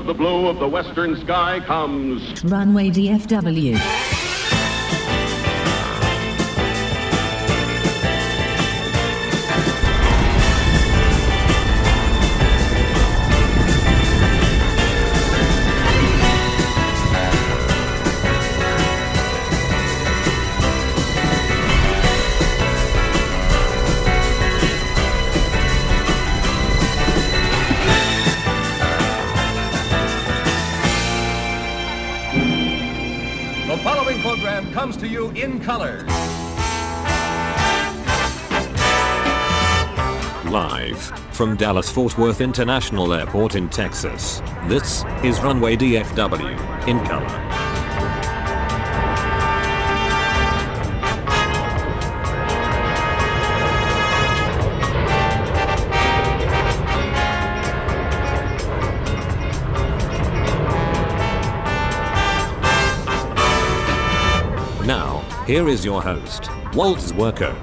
of the blue of the western sky comes Runway DFW. The following program comes to you in color. Live from Dallas-Fort Worth International Airport in Texas, this is Runway DFW in color. Now, here is your host, Walt Zwerko.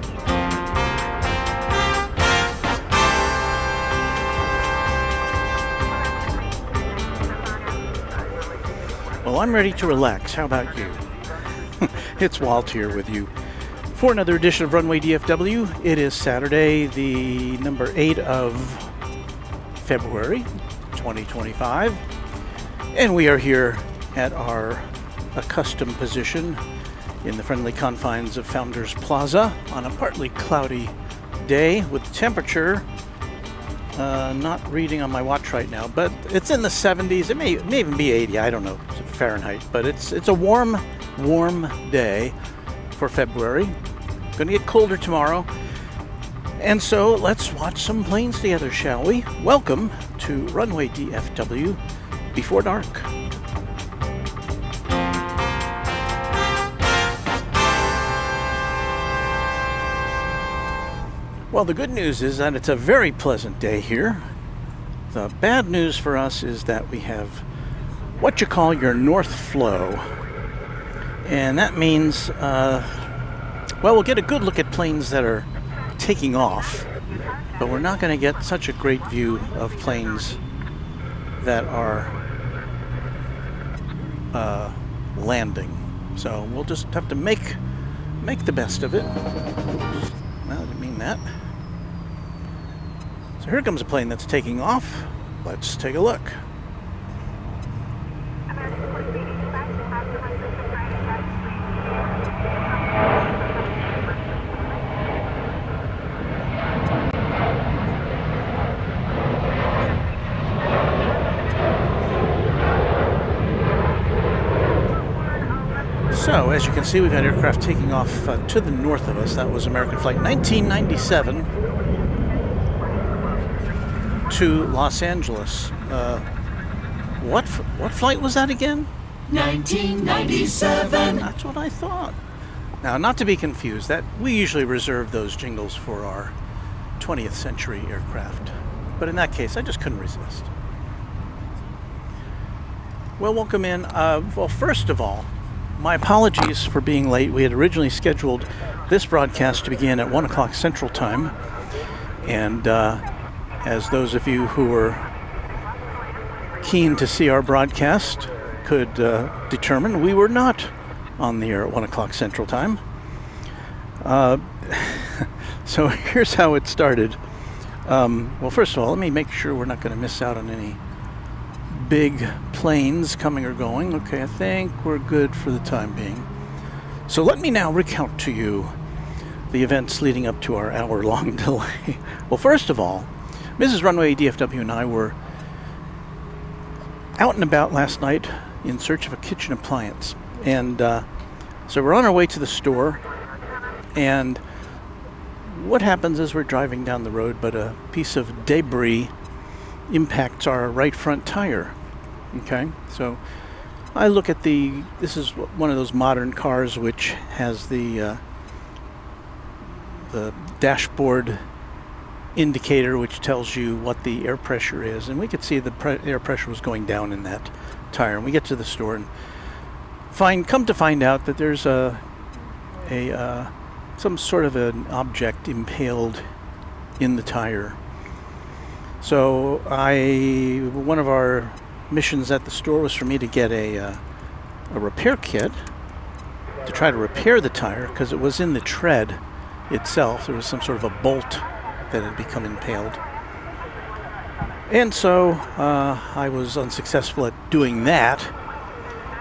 Well, I'm ready to relax. How about you? It's Walt here with you for another edition of Runway DFW. It is Saturday, the number 8 of February, 2025. And we are here at our accustomed position in the friendly confines of Founders Plaza on a partly cloudy day with temperature not reading on my watch right now, but it's in the 70s. It may even be 80. I don't know Fahrenheit, but it's a warm day for February. Going to get colder tomorrow, and so let's watch some planes together, shall we? Welcome to Runway DFW Before Dark. Well, the good news is that it's a very pleasant day here. The bad news for us is that we have what you call your north flow. And that means, well, we'll get a good look at planes that are taking off, but we're not going to get such a great view of planes that are landing. So we'll just have to make the best of it. Oops. Well, I didn't mean that. So here comes a plane that's taking off. Let's take a look. So, as you can see, we've got aircraft taking off to the north of us. That was American Flight 1997 to Los Angeles. What flight was that again? 1997. That's what I thought. Now, not to be confused, that we usually reserve those jingles for our 20th century aircraft. But in that case, I just couldn't resist. Well, welcome in. Well, first of all, my apologies for being late. We had originally scheduled this broadcast to begin at 1 o'clock Central Time. And as those of you who were keen to see our broadcast could determine, we were not on the air at 1 o'clock Central Time. So here's how it started. Well, first of all, let me make sure we're not going to miss out on any big planes coming or going. Okay, I think we're good for the time being. So let me now recount to you the events leading up to our hour-long delay. Well, first of all, Mrs. Runway DFW and I were out and about last night in search of a kitchen appliance. And so we're on our way to the store, and what happens is we're driving down the road, but a piece of debris impacts our right front tire. Okay, so I look at this is one of those modern cars which has the dashboard indicator which tells you what the air pressure is, and we could see the air pressure was going down in that tire. And we get to the store and come to find out that there's some sort of an object impaled in the tire. So one of our missions at the store was for me to get a repair kit to try to repair the tire because it was in the tread itself. There was some sort of a bolt that had become impaled. And so I was unsuccessful at doing that.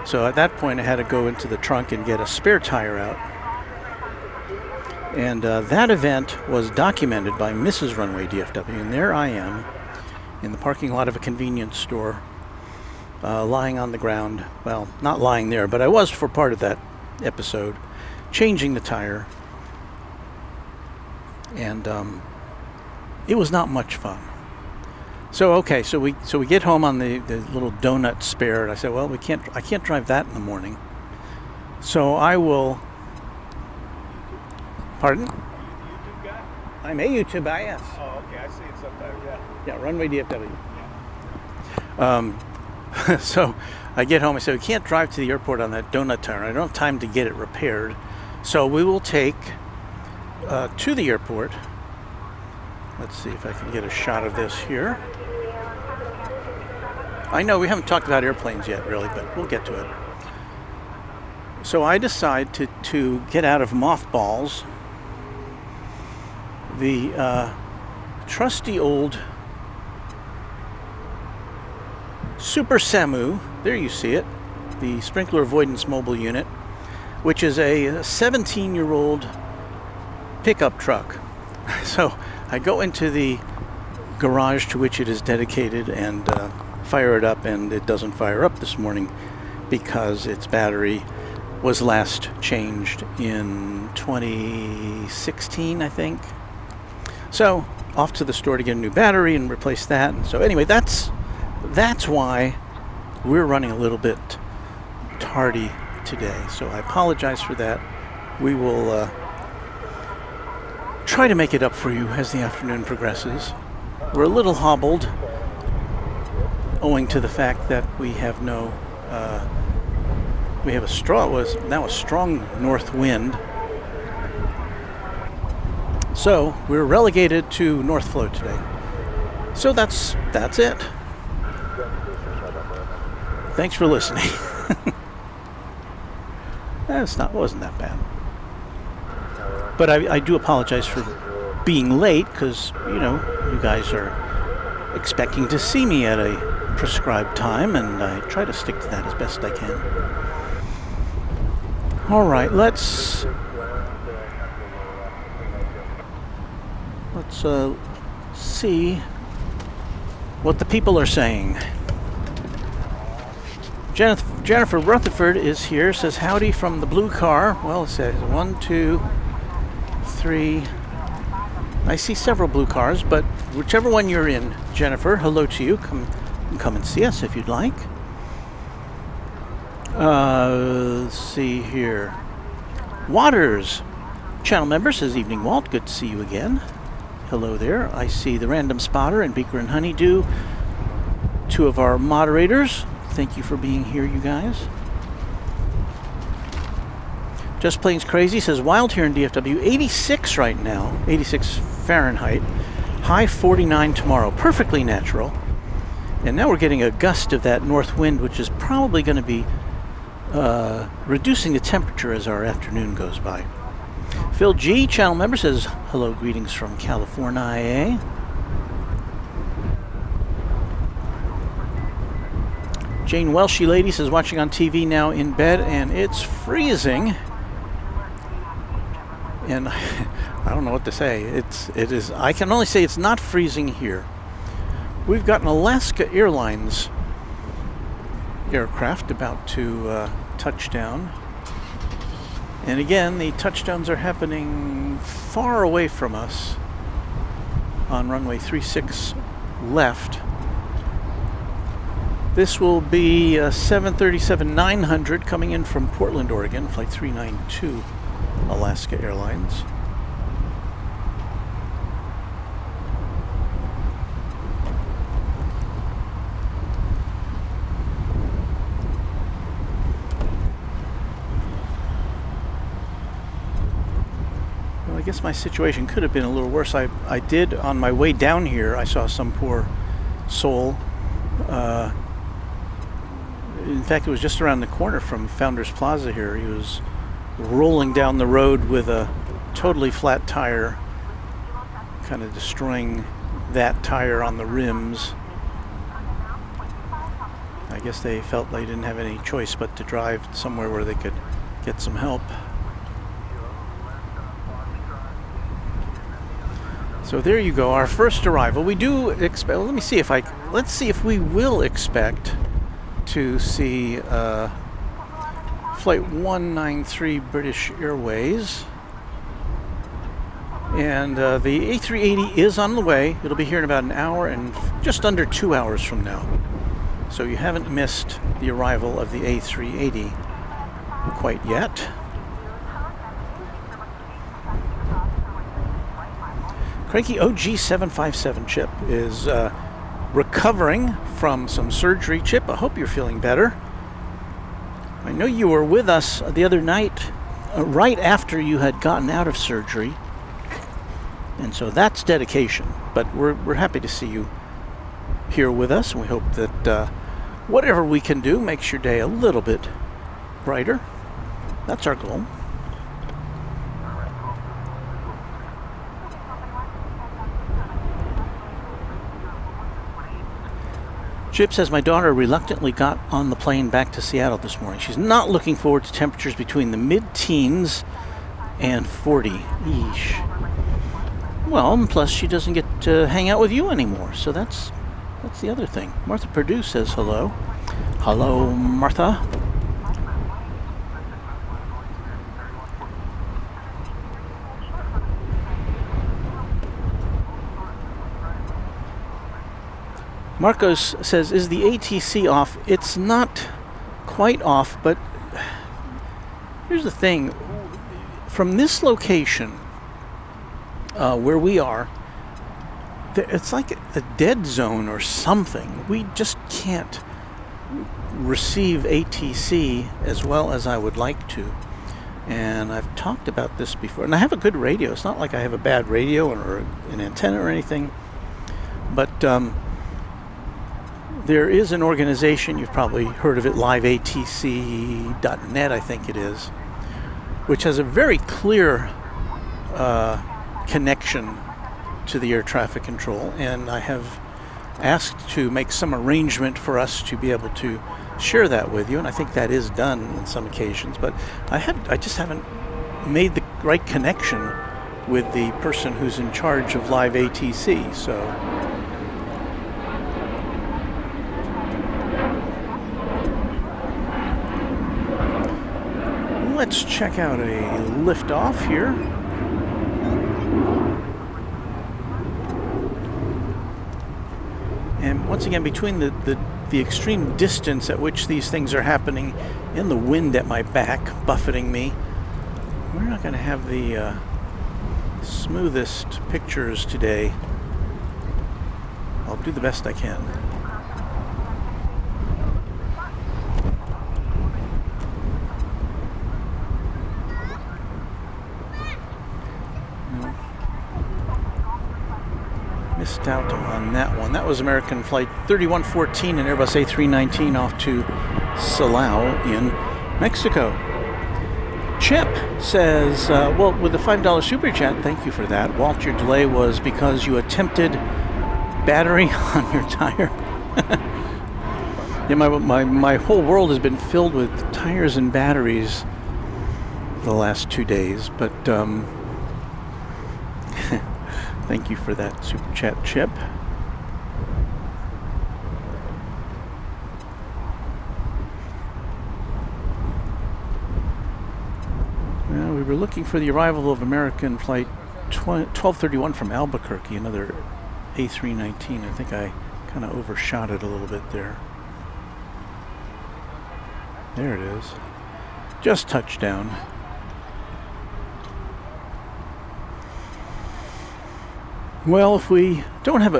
So at that point I had to go into the trunk and get a spare tire out. And that event was documented by Mrs. Runway DFW. And there I am in the parking lot of a convenience store, lying on the ground. Well, not lying there, but I was for part of that episode, changing the tire. And it was not much fun. So okay, so we get home on the little donut spare, and I said, well, I can't drive that in the morning. So I will. Pardon? Are you a YouTube guy? I'm a YouTube guy, yes. Oh, okay. I see it sometimes. Yeah. Yeah, Runway DFW. So I get home. I said, we can't drive to the airport on that donut tire. I don't have time to get it repaired. So we will take to the airport. Let's see if I can get a shot of this here. I know we haven't talked about airplanes yet, really, but we'll get to it. So I decide to get out of mothballs the trusty old Super SAMU. There you see it, the Sprinkler Avoidance Mobile Unit, which is a 17-year-old pickup truck. So I go into the garage to which it is dedicated and fire it up, and it doesn't fire up this morning because its battery was last changed in 2016, I think. So off to the store to get a new battery and replace that. And so anyway, that's why we're running a little bit tardy today. So I apologize for that. We will try to make it up for you as the afternoon progresses. We're a little hobbled owing to the fact that we have no we have a strong north wind. So we're relegated to North Flow today. So that's it. Thanks for listening. It wasn't that bad. But I do apologize for being late because, you guys are expecting to see me at a prescribed time, and I try to stick to that as best I can. All right, let's see what the people are saying. Jennifer Rutherford is here, says howdy from the blue car. Well, it says 1, 2, 3. I see several blue cars, but whichever one you're in, Jennifer, hello to you. Come and see us if you'd like. Let's see here. Waters, channel member, says evening, Walt. Good to see you again. Hello there. I see the Random Spotter and Beaker and Honeydew, two of our moderators. Thank you for being here, you guys. Just Plains Crazy says wild here in DFW. 86 right now, 86 Fahrenheit. High 49 tomorrow. Perfectly natural. And now we're getting a gust of that north wind, which is probably going to be reducing the temperature as our afternoon goes by. Phil G, channel member, says hello, greetings from California. Jane Welshie lady says watching on TV now in bed, and it's freezing. And I don't know what to say. It is. I can only say it's not freezing here. We've got an Alaska Airlines aircraft about to touch down. And again, the touchdowns are happening far away from us on runway 36 left. This will be a 737-900 coming in from Portland, Oregon, flight 392, Alaska Airlines. Well, I guess my situation could have been a little worse. I did, on my way down here, I saw some poor soul In fact, it was just around the corner from Founders Plaza here. He was rolling down the road with a totally flat tire, kind of destroying that tire on the rims. I guess they felt they didn't have any choice but to drive somewhere where they could get some help. So there you go, our first arrival. We do expect, let's see if we will expect to see Flight 193 British Airways. And the A380 is on the way. It'll be here in about an hour and just under 2 hours from now. So you haven't missed the arrival of the A380 quite yet. Cranky OG757 Chip is recovering from some surgery. Chip, I hope you're feeling better. I know you were with us the other night, right after you had gotten out of surgery. And so that's dedication. But we're happy to see you here with us. And we hope that whatever we can do makes your day a little bit brighter. That's our goal. Chip says, my daughter reluctantly got on the plane back to Seattle this morning. She's not looking forward to temperatures between the mid-teens and 40. Eesh. Well, and plus she doesn't get to hang out with you anymore, so that's the other thing. Martha Perdue says hello. Hello, Martha. Marcos says, is the ATC off? It's not quite off, but here's the thing. From this location, where we are, it's like a dead zone or something. We just can't receive ATC as well as I would like to. And I've talked about this before. And I have a good radio. It's not like I have a bad radio or an antenna or anything. But there is an organization, you've probably heard of it, liveatc.net, I think it is, which has a very clear connection to the air traffic control, and I have asked to make some arrangement for us to be able to share that with you, and I think that is done on some occasions, but I just haven't made the right connection with the person who's in charge of Live ATC, so let's check out a liftoff here. And once again, between the extreme distance at which these things are happening and the wind at my back buffeting me, we're not going to have the smoothest pictures today. I'll do the best I can. Missed out on that one. That was American Flight 3114 and Airbus A319 off to Silao in Mexico. Chip says, well, with the $5 super chat, thank you for that. Walt, your delay was because you attempted battery on your tire. Yeah, my whole world has been filled with tires and batteries the last 2 days, but thank you for that super chat, Chip. Well, we were looking for the arrival of American Flight 1231 from Albuquerque, another A319. I think I kind of overshot it a little bit there. There it is. Just touchdown. Well, if we don't have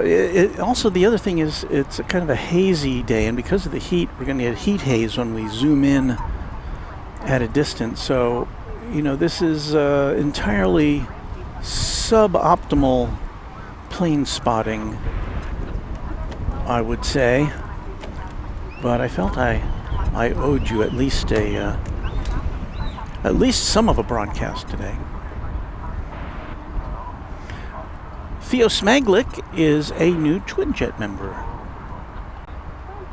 also the other thing is it's a kind of a hazy day, and because of the heat, we're going to get heat haze when we zoom in at a distance. So, you know, this is entirely suboptimal plane spotting, I would say. But I felt I I owed you at least some of a broadcast today. Theo Smaglik is a new Twinjet member.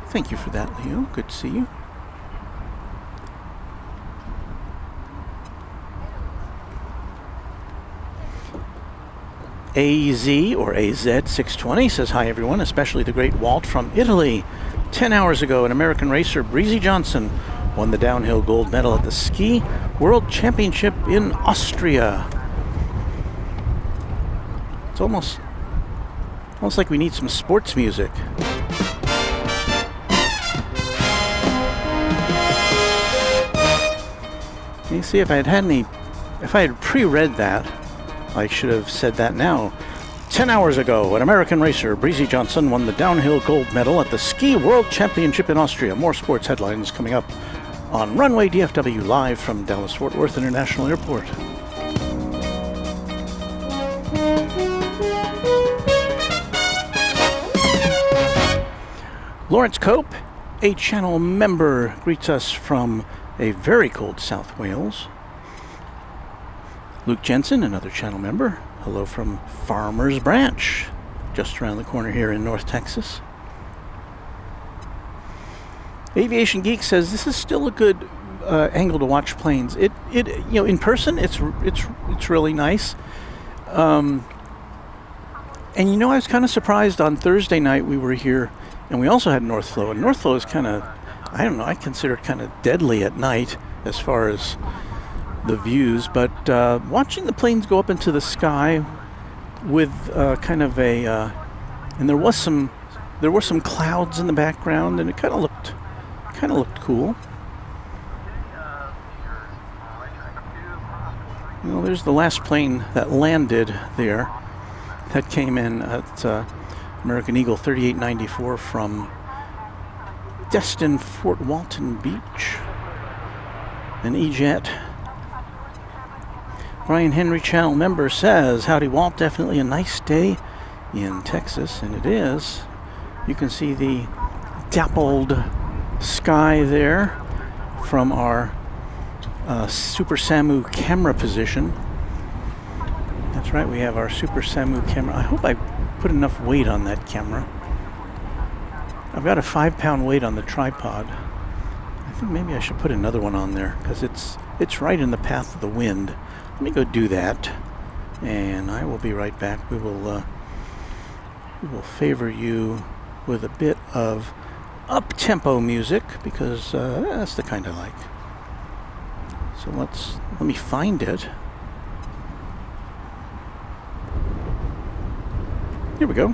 Thank you for that, Leo. Good to see you. AZ or AZ620 says, hi everyone, especially the great Walt from Italy. 10 hours ago, an American racer, Breezy Johnson, won the downhill gold medal at the Ski World Championship in Austria. It's almost like we need some sports music. Let me see if I had pre-read that. I should have said that now. 10 hours ago, an American racer, Breezy Johnson, won the downhill gold medal at the Ski World Championship in Austria. More sports headlines coming up on Runway DFW, live from Dallas-Fort Worth International Airport. Lawrence Cope, a channel member, greets us from a very cold South Wales. Luke Jensen, another channel member. Hello from Farmers Branch, just around the corner here in North Texas. Aviation Geek says this is still a good angle to watch planes. It in person it's really nice. And I was kind of surprised on Thursday night we were here, and we also had North Flow. And North Flow is kind of, I consider it kind of deadly at night as far as the views, but watching the planes go up into the sky with kind of a and there were some clouds in the background, and it kind of looked cool. Well, there's the last plane that landed there. That came in at American Eagle 3894 from Destin Fort Walton Beach, an E-Jet. Brian Henry channel member says, howdy Walt, definitely a nice day in Texas, and it is. You can see the dappled sky there from our Super Samu camera position. That's right, we have our Super Samu camera. I hope I put enough weight on that camera. I've got a 5-pound weight on the tripod. I think maybe I should put another one on there because it's right in the path of the wind. Let me go do that, and I will be right back. We will favor you with a bit of up-tempo music because that's the kind I like. So let me find it. Here we go.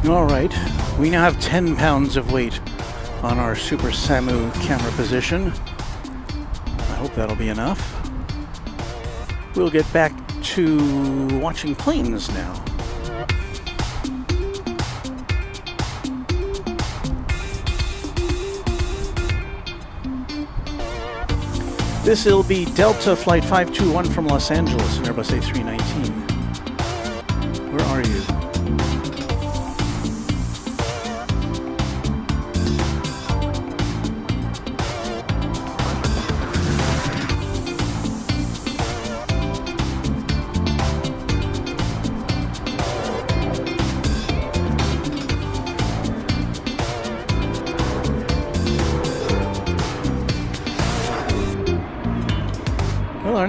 All right, we now have 10 pounds of weight on our Super Samu camera position. I hope that'll be enough. We'll get back to watching planes now. This will be Delta Flight 521 from Los Angeles, an Airbus A319. Where are you?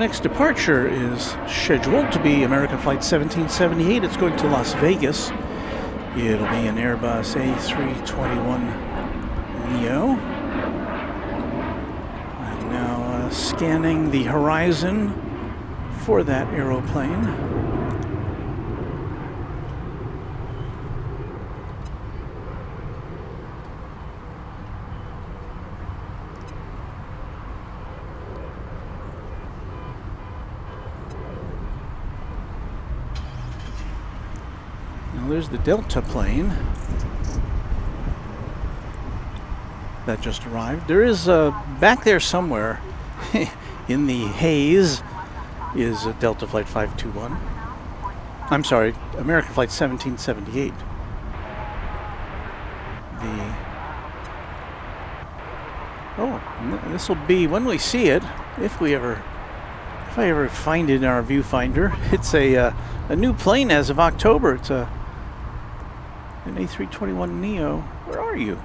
next departure is scheduled to be American Flight 1778. It's going to Las Vegas. It'll be an Airbus A321neo. I'm now scanning the horizon for that aeroplane. There's the Delta plane that just arrived. There is back there somewhere in the haze is a Delta Flight 521. I'm sorry, American Flight 1778. This will be when we see it, if I ever find it in our viewfinder. It's a new plane as of October. It's an A321neo. Where are you?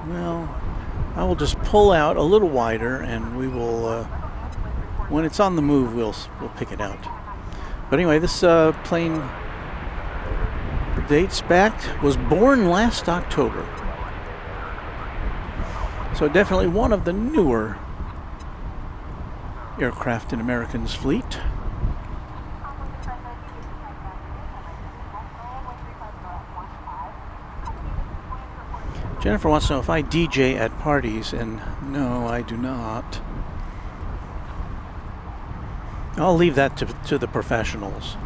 Well, I will just pull out a little wider, and we will, when it's on the move, we'll pick it out. But anyway, this plane dates back, was born last October. So definitely one of the newer aircraft in American's fleet. Jennifer wants to know if I DJ at parties, and no, I do not. I'll leave that to the professionals.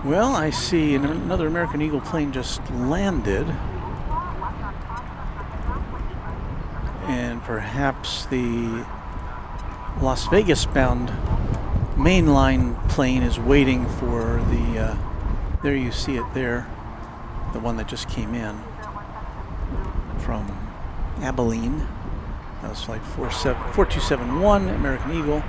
Well, I see another American Eagle plane just landed. And perhaps the Las Vegas bound mainline plane is waiting for the, there you see it there, the one that just came in from Abilene. That was flight 4271, American Eagle.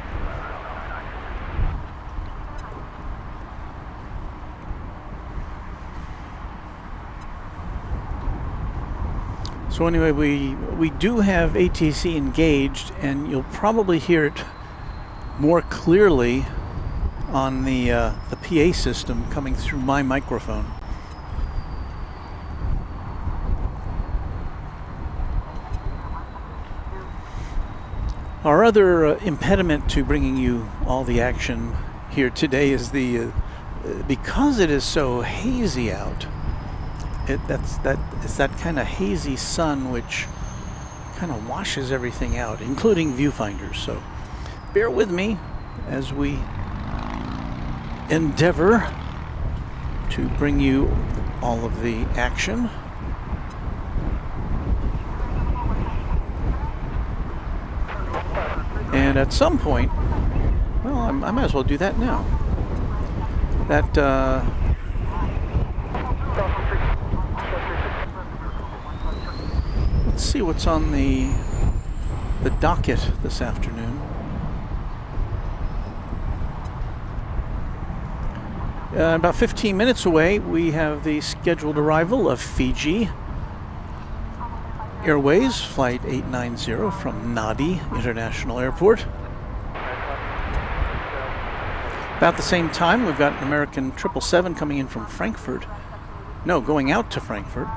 So anyway, we do have ATC engaged, and you'll probably hear it more clearly on the PA system coming through my microphone. Our other impediment to bringing you all the action here today is because it is so hazy out. It's that kind of hazy sun which kind of washes everything out, including viewfinders. So bear with me as we endeavor to bring you all of the action. And at some point, well, I might as well do that now. Let's see what's on the docket this afternoon. About 15 minutes away, we have the scheduled arrival of Fiji Airways Flight 890 from Nadi International Airport. About the same time, we've got an American 777 coming in from Frankfurt. No, going out to Frankfurt.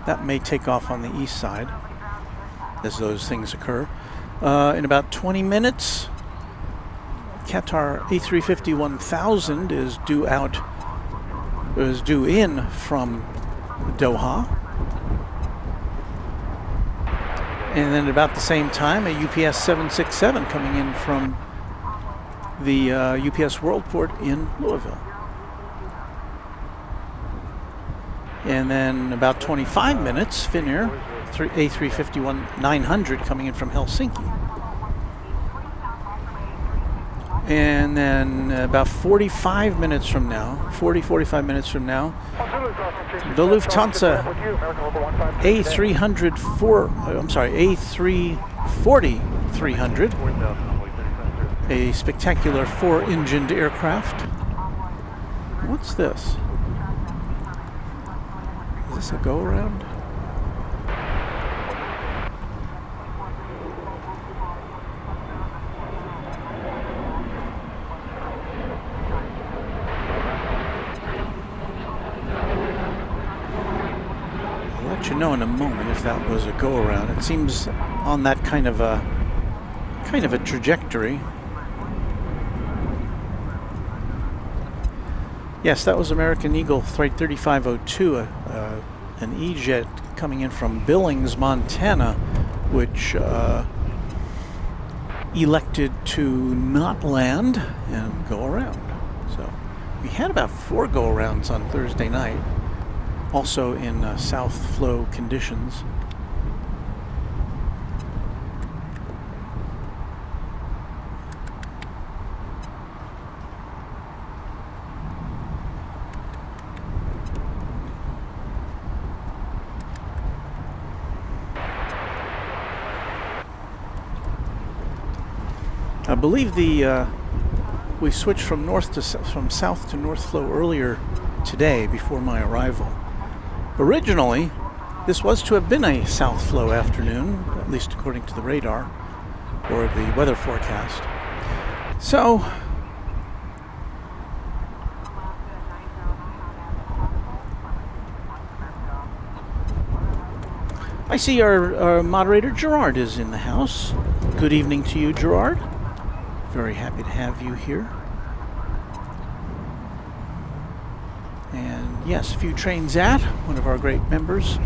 That may take off on the east side as those things occur. In about 20 minutes, Qatar A350-1000 is due in from Doha. And then about the same time, a UPS 767 coming in from the UPS Worldport in Louisville. And then about 25 minutes, Finnair A350-900 coming in from Helsinki. And then about 45 minings from now, the Lufthansa A340-300 A spectacular 4-engined aircraft. What's this? Is this a go-around? I'll let you know in a moment if that was a go-around. It seems on that kind of a trajectory. Yes, that was American Eagle Flight 3502, an E-jet coming in from Billings, Montana, which elected to not land and go around. So we had about 4 go-arounds on Thursday night, also in south flow conditions. I believe we switched from south to north flow earlier today before my arrival. Originally, this was to have been a south flow afternoon, at least according to the radar or the weather forecast. So I see our moderator Gerard is in the house. Good evening to you, Gerard. Very happy to have you here. And yes, a few trains at, one of our great members,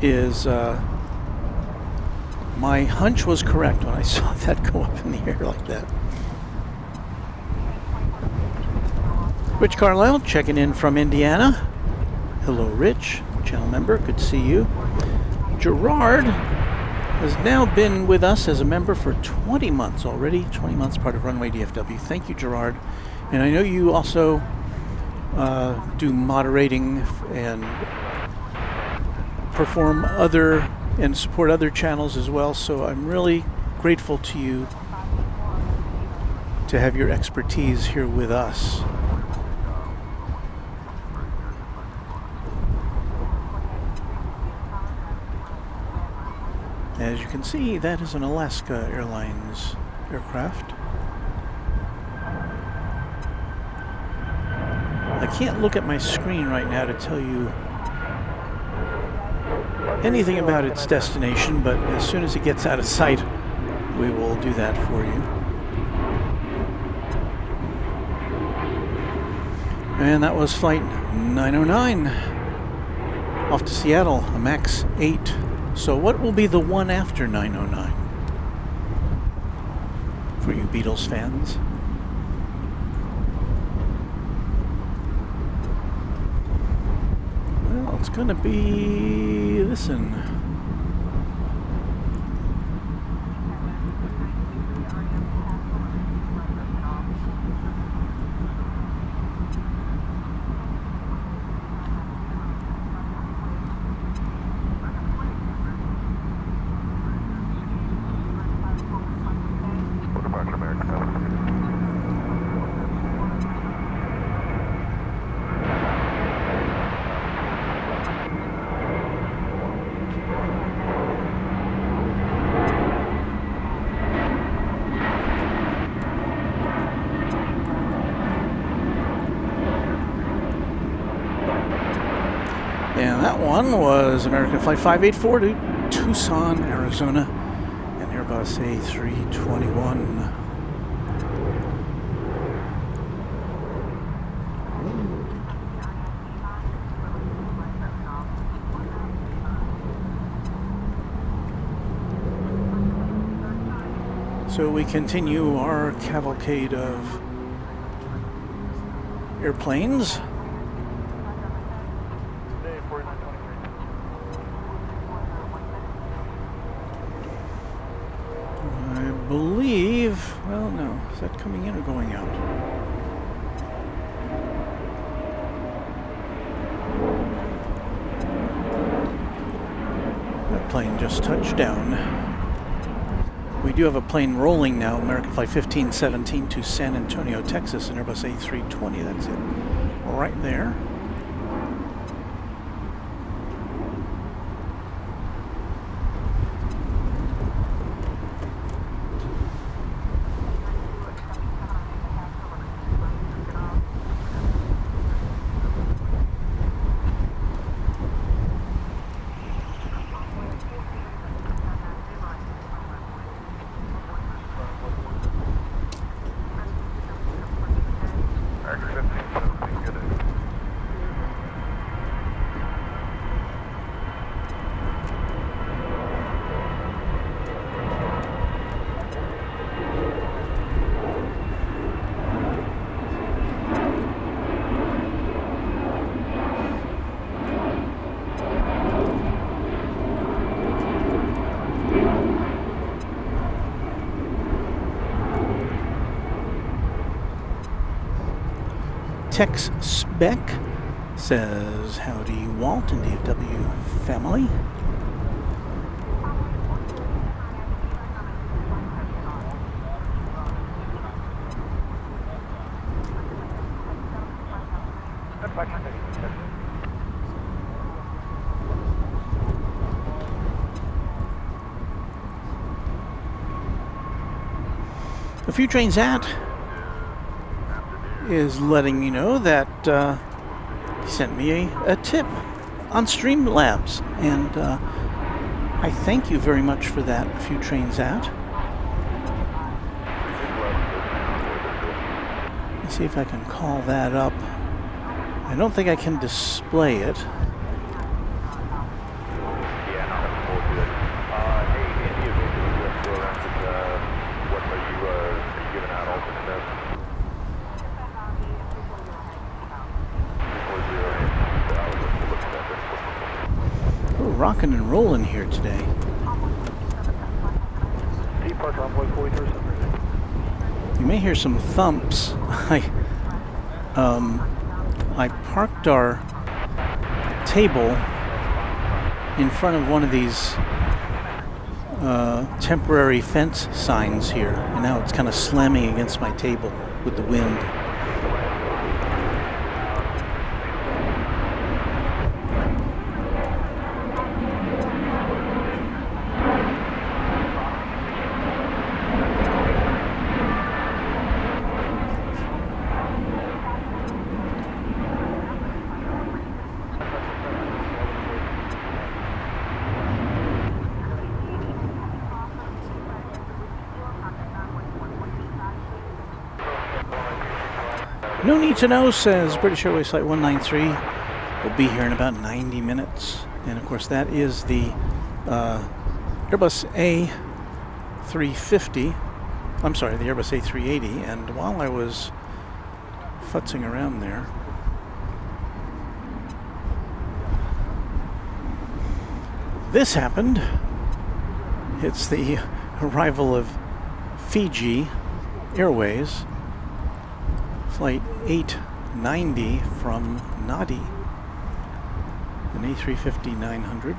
is my hunch was correct when I saw that go up in the air like that. Rich Carlisle checking in from Indiana. Hello, Rich, channel member, good to see you. Gerard has now been with us as a member for 20 months already. 20 months, part of Runway DFW. Thank you, Gerard. And I know you also do moderating and perform other and support other channels as well. So I'm really grateful to you to have your expertise here with us. As you can see, that is an Alaska Airlines aircraft. I can't look at my screen right now to tell you anything about its destination, but as soon as it gets out of sight, we will do that for you. And that was flight 909 off to Seattle, a MAX 8. So what will be the one after 909 for you Beatles fans? Well, it's going to be this one. And that one was American Flight 584 to Tucson, Arizona, and Airbus A321. So we continue our cavalcade of airplanes. I believe, well, no, is that coming in or going out? That plane just touched down. We do have a plane rolling now, American Flight 1517 to San Antonio, Texas, an Airbus A320. That's it, right there. Tex Spec says, howdy Walt and DFW family. A few trains at is letting you know that he sent me a tip on Streamlabs, and I thank you very much for that. A few trains at. Let's see if I can call that up. I don't think I can display it. Rocking and rolling here today. You may hear some thumps. I parked our table in front of one of these temporary fence signs here, and now it's kind of slamming against my table with the wind. No need to know, says British Airways Flight 193. We'll be here in about 90 minutes. And of course that is the Airbus A350. I'm sorry, the Airbus A380. And while I was futzing around there, this happened. It's the arrival of Fiji Airways Flight 890 from Nadi, an A350-900.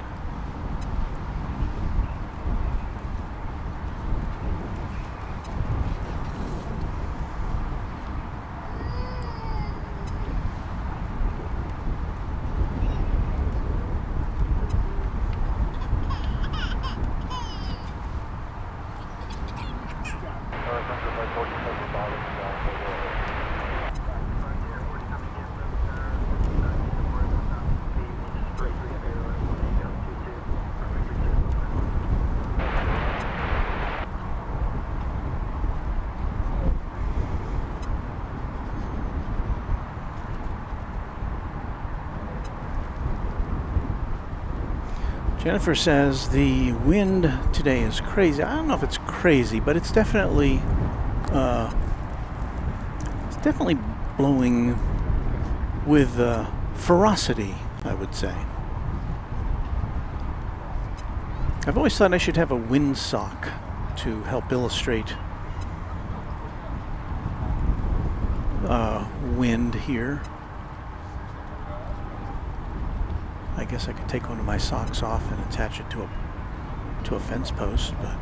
Jennifer says the wind today is crazy. I don't know if it's crazy, but it's definitely blowing with ferocity, I would say. I've always thought I should have a windsock to help illustrate wind here. I guess I could take one of my socks off and attach it to a fence post, but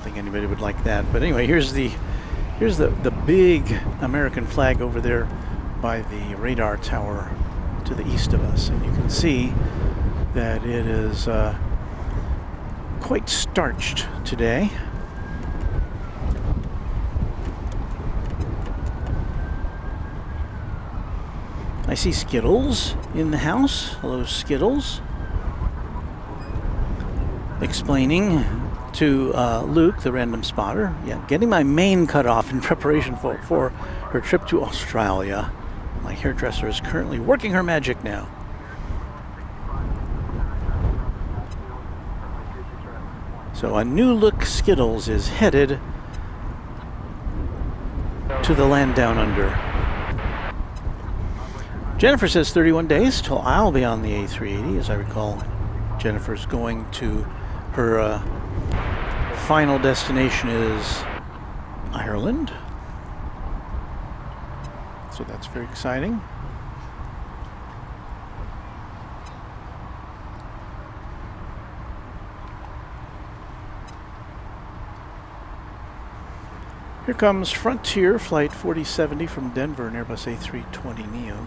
think anybody would like that. But anyway, here's the big American flag over there by the radar tower to the east of us, and you can see that it is quite starched today. I see Skittles in the house. Hello, Skittles. Explaining to Luke, the random spotter, getting my mane cut off in preparation for her trip to Australia. My hairdresser is currently working her magic now. So a new look Skittles is headed to the land down under. Jennifer says 31 days till I'll be on the A380. As I recall, Jennifer's going to her final destination is Ireland. So that's very exciting. Here comes Frontier Flight 4070 from Denver, an Airbus A320neo.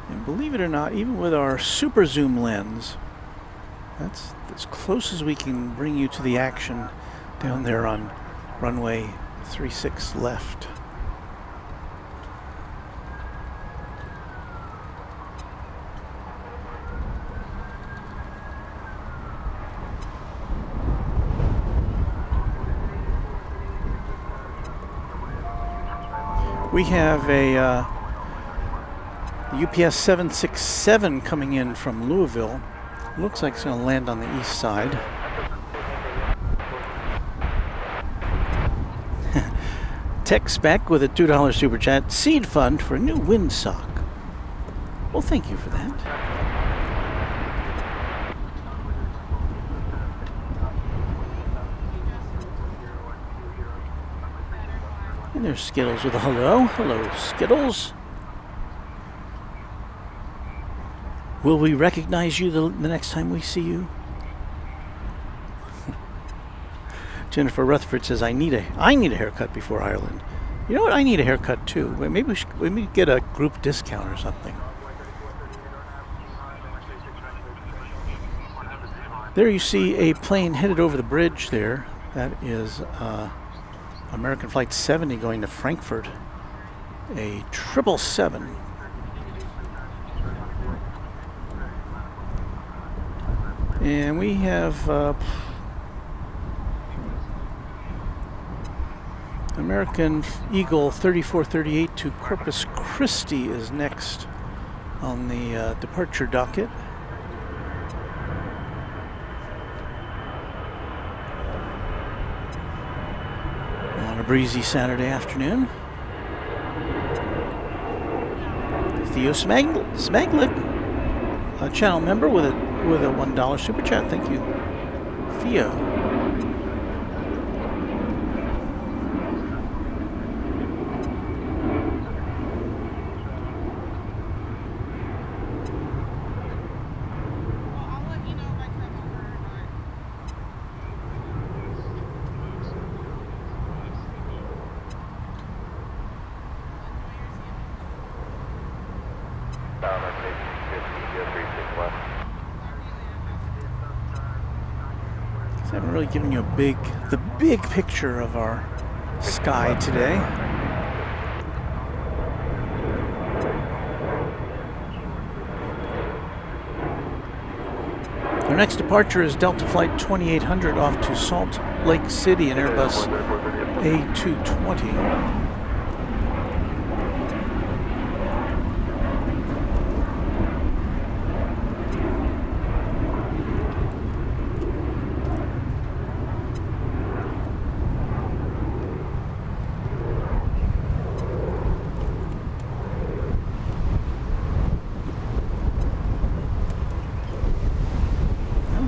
And believe it or not, even with our super zoom lens, that's as close as we can bring you to the action down there on runway 36 left. We have a UPS 767 coming in from Louisville. Looks like it's going to land on the east side. Tech Spec with a $2 super chat. Seed fund for a new windsock. Well, thank you for that. And there's Skittles with a hello. Hello, Skittles. Will we recognize you the next time we see you? Jennifer Rutherford says, I need a haircut before Ireland. You know what? I need a haircut too. Maybe we get a group discount or something. There you see a plane headed over the bridge there. That is American Flight 70 going to Frankfurt. A 777. And we have American Eagle 3438 to Corpus Christi is next on the departure docket. On a breezy Saturday afternoon. Theo Smaglick, a channel member with a $1 super chat. Thank you, Theo. I haven't really given you the big picture of our sky today. Our next departure is Delta Flight 2800 off to Salt Lake City, an Airbus A220.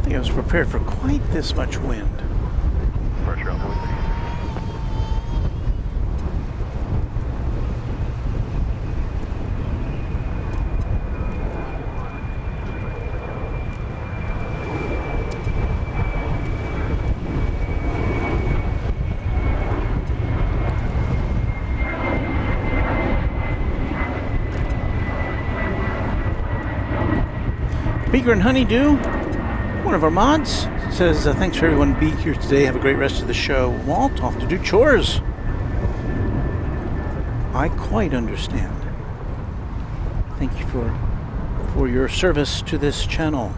I was prepared for quite this much wind. Beaker and Honeydew, one of our mods, says, thanks for everyone being here today. Have a great rest of the show. Walt, off to do chores. I quite understand. Thank you for your service to this channel.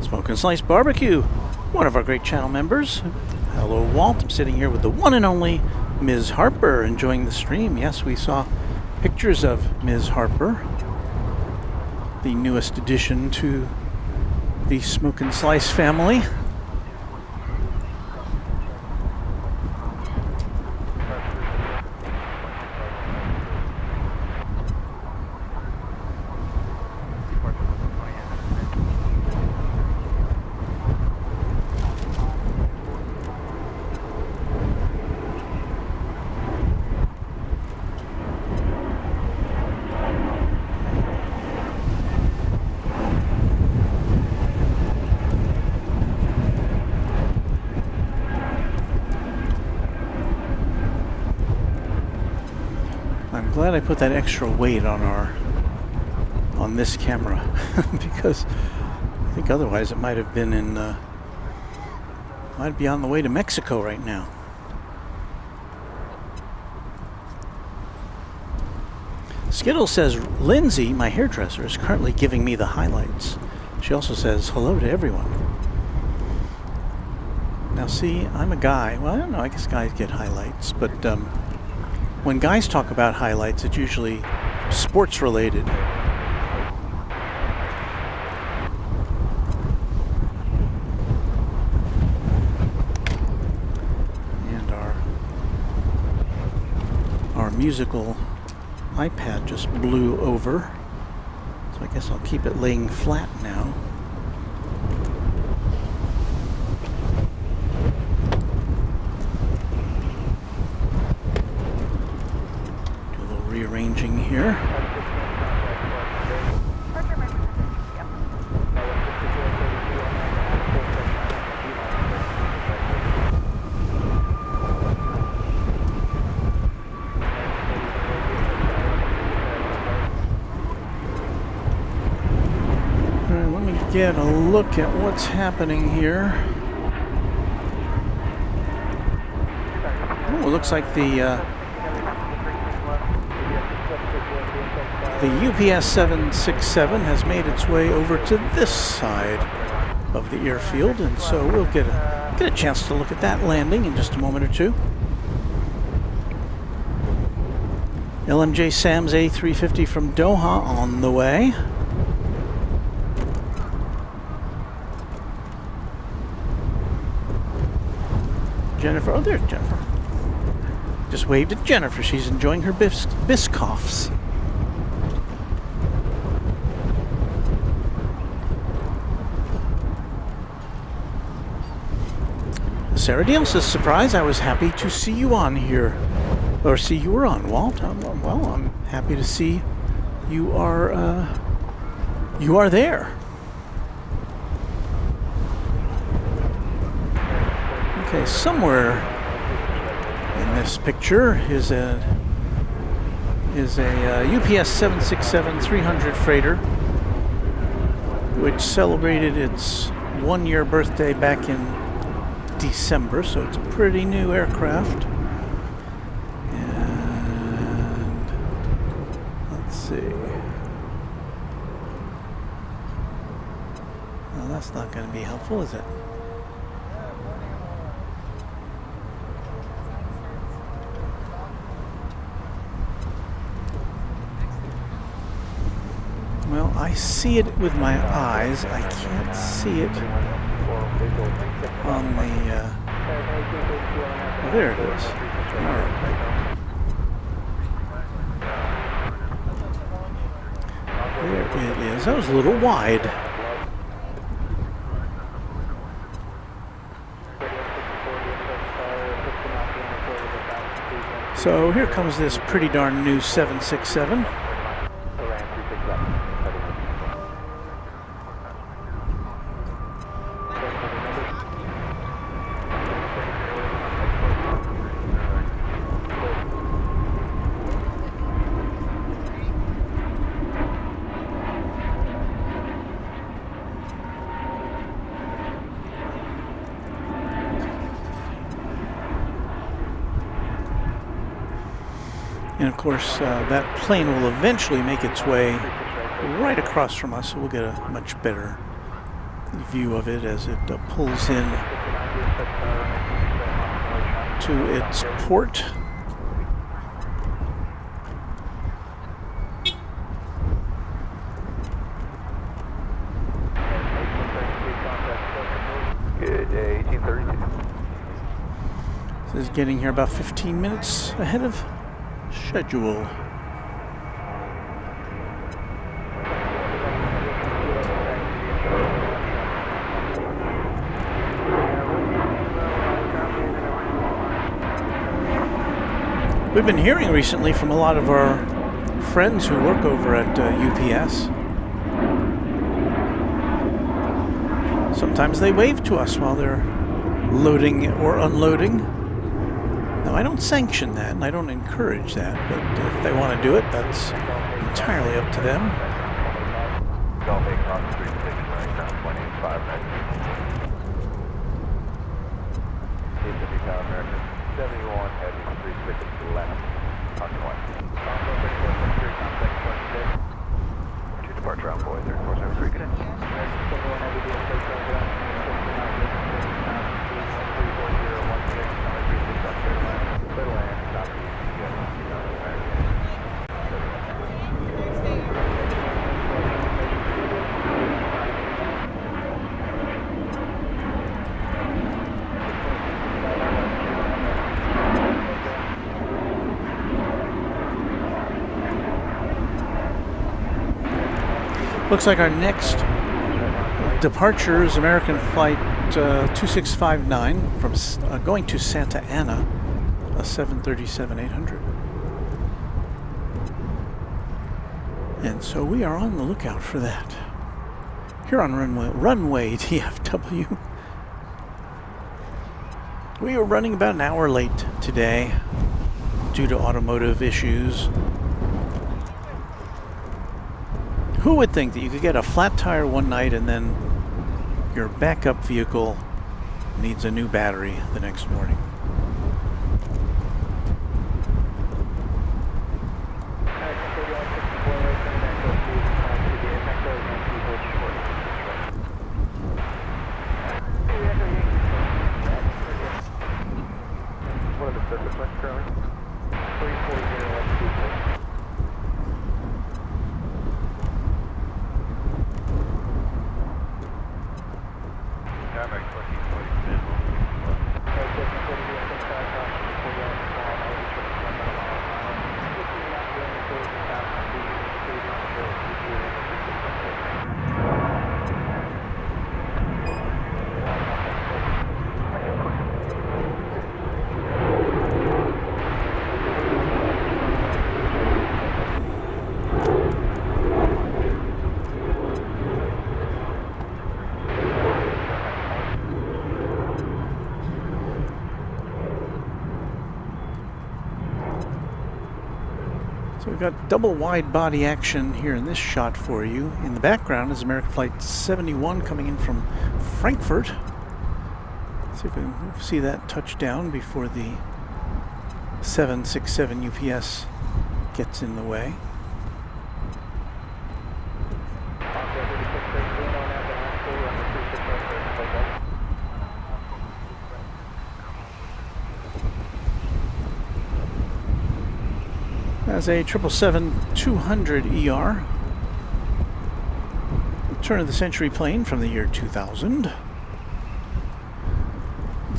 Smoke and Slice Barbecue, one of our great channel members. Hello, Walt. I'm sitting here with the one and only Ms. Harper, enjoying the stream. Yes, we saw pictures of Ms. Harper, the newest addition to the Smoke and Slice family. Glad I put that extra weight on this camera because I think otherwise it might have been might be on the way to Mexico right now. Skittle says Lindsay, my hairdresser, is currently giving me the highlights. She also says hello to everyone. Now see, I'm a guy. Well, I don't know, I guess guys get highlights, but when guys talk about highlights, it's usually sports related. And our musical iPad just blew over. So I guess I'll keep it laying flat now. Rearranging here. Alright, let me get a look at what's happening here. Oh, it looks like the UPS 767 has made its way over to this side of the airfield, and so we'll get a chance to look at that landing in just a moment or two. LMJ Sam's A350 from Doha on the way. Jennifer, oh there's Jennifer. Just waved at Jennifer, she's enjoying her Biscoffs. Sarah Deal says, surprise, I was happy to see you on here. Or see you were on, Walt. Well, I'm happy to see you are there. Okay, somewhere in this picture is a UPS 767-300 freighter, which celebrated its one-year birthday back in December, so it's a pretty new aircraft. And let's see. Well, that's not going to be helpful, is it? Well, I see it with my eyes. I can't see it on the oh, there it is. All right. There it is. That was a little wide. So here comes this pretty darn new 767. And of course, that plane will eventually make its way right across from us, so we'll get a much better view of it as it pulls in to its port. Good day, 1832. This is getting here about 15 minutes ahead of schedule. We've been hearing recently from a lot of our friends who work over at UPS. Sometimes they wave to us while they're loading or unloading. Now, I don't sanction that, and I don't encourage that, but if they want to do it, that's entirely up to them. Departure on board, 3473, good day. Looks like our next departure is American Flight 2659 from going to Santa Ana, a 737-800. And so we are on the lookout for that. Here on Runway DFW. We are running about an hour late today due to automotive issues. Who would think that you could get a flat tire one night and then your backup vehicle needs a new battery the next morning? So we've got double wide body action here in this shot for you. In the background is American Flight 71 coming in from Frankfurt. Let's see if we can see that touch down before the 767 UPS gets in the way. As a 777-200 ER, turn of the century plane from the year 2000.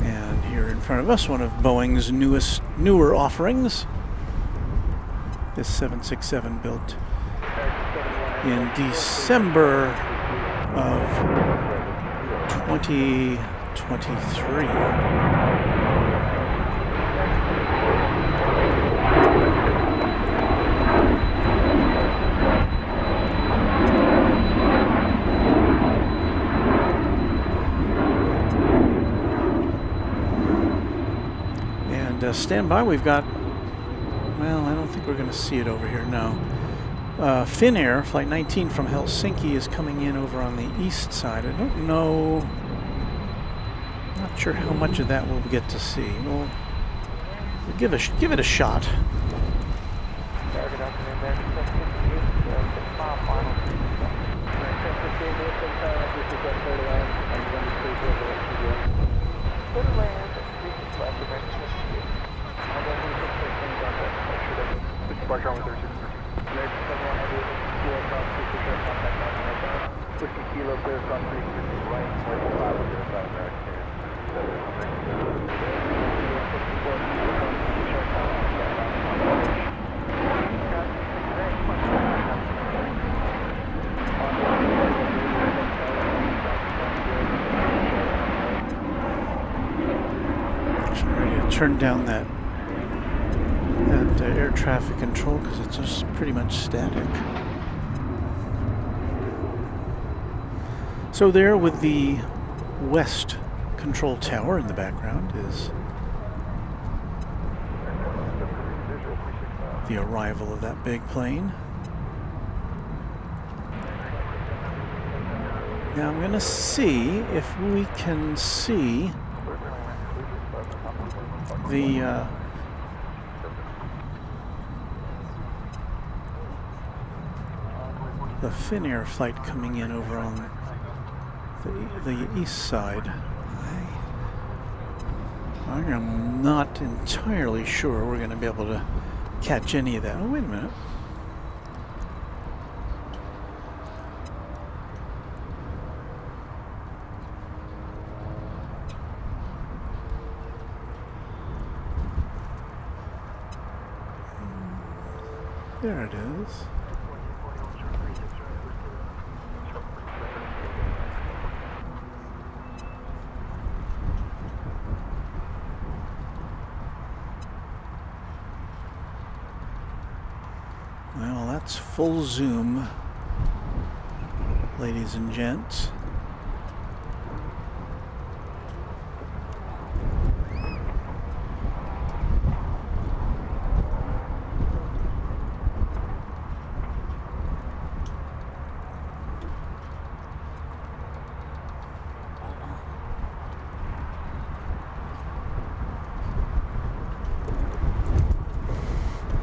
And here in front of us, one of Boeing's newer offerings. This 767 built in December of 2023. Stand by, we've got, well, I don't think we're going to see it over here, no. Finnair, Flight 19 from Helsinki is coming in over on the east side. I don't know, not sure how much of that we'll get to see. We'll give it a shot. Good afternoon there. Just 6 mile final. This is clear to land. I'm going to stay here over the clear to land. This is left. American 58. I'm going to do 6 things on that. Make sure that this departure on 36. American 71 heavy. Kilo cross 3 short contact on the right. 50 kilo clear cross 3 right. 45 American. Turn down that air traffic control because it's just pretty much static. So there with the west control tower in the background is the arrival of that big plane. Now I'm going to see if we can see the Finnair flight coming in over on the east side. I'm not entirely sure we're going to be able to catch any of that. Oh, wait a minute. There it is. Well, that's full zoom, ladies and gents.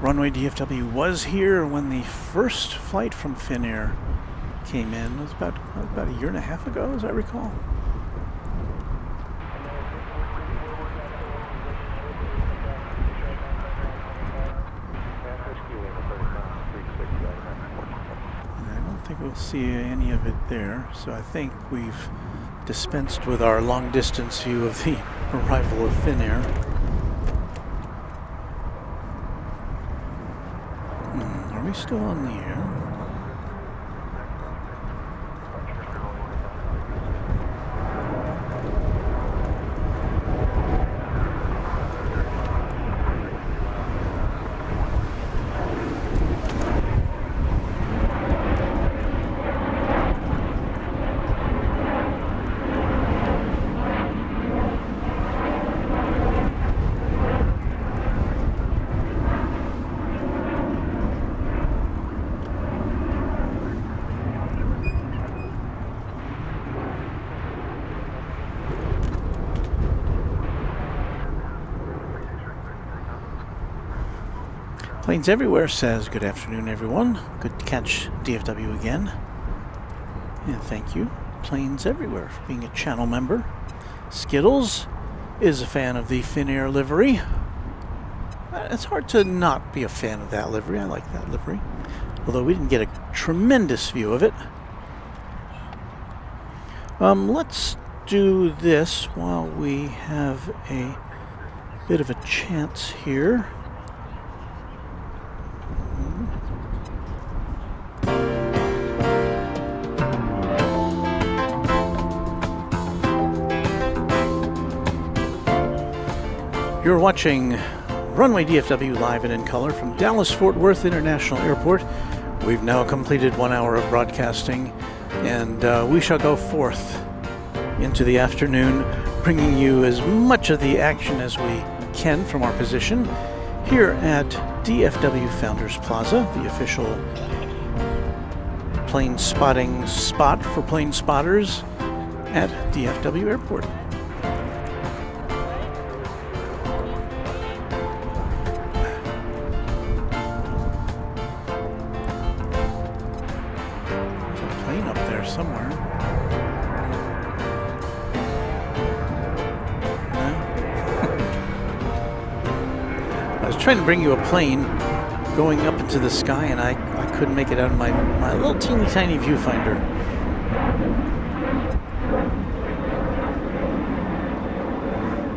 Runway DFW was here when the first flight from Finnair came in. It was about a year and a half ago, as I recall. And I don't think we'll see any of it there, so I think we've dispensed with our long distance view of the arrival of Finnair. Are we still on the air? Planes Everywhere says, good afternoon, everyone. Good to catch DFW again. And thank you, Planes Everywhere, for being a channel member. Skittles is a fan of the Finnair livery. It's hard to not be a fan of that livery. I like that livery. Although we didn't get a tremendous view of it. Let's do this while we have a bit of a chance here. You're watching Runway DFW live and in color from Dallas-Fort Worth International Airport. We've now completed 1 hour of broadcasting, and we shall go forth into the afternoon, bringing you as much of the action as we can from our position here at DFW Founders Plaza, the official plane spotting spot for plane spotters at DFW Airport. somewhere. I was trying to bring you a plane going up into the sky, and I couldn't make it out of my little teeny tiny viewfinder.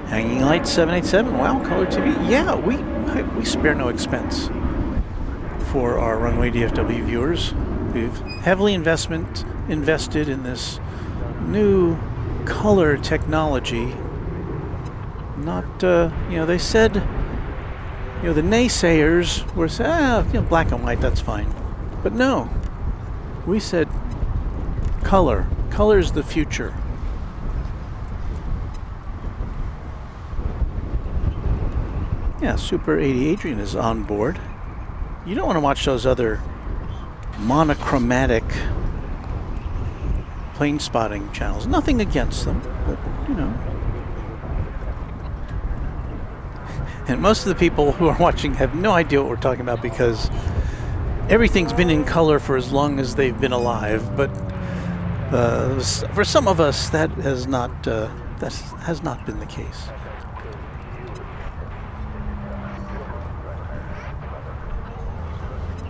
Hanging Light 787, wow, color TV. Yeah, we spare no expense for our Runway DFW viewers. We've heavily invested in this new color technology. Not, they said, the naysayers were saying, black and white, that's fine. But no, we said color. Color's the future. Yeah, Super 80 Adrian is on board. You don't want to watch those other monochromatic plane spotting channels. Nothing against them, but And most of the people who are watching have no idea what we're talking about because everything's been in color for as long as they've been alive. But for some of us, that has not been the case.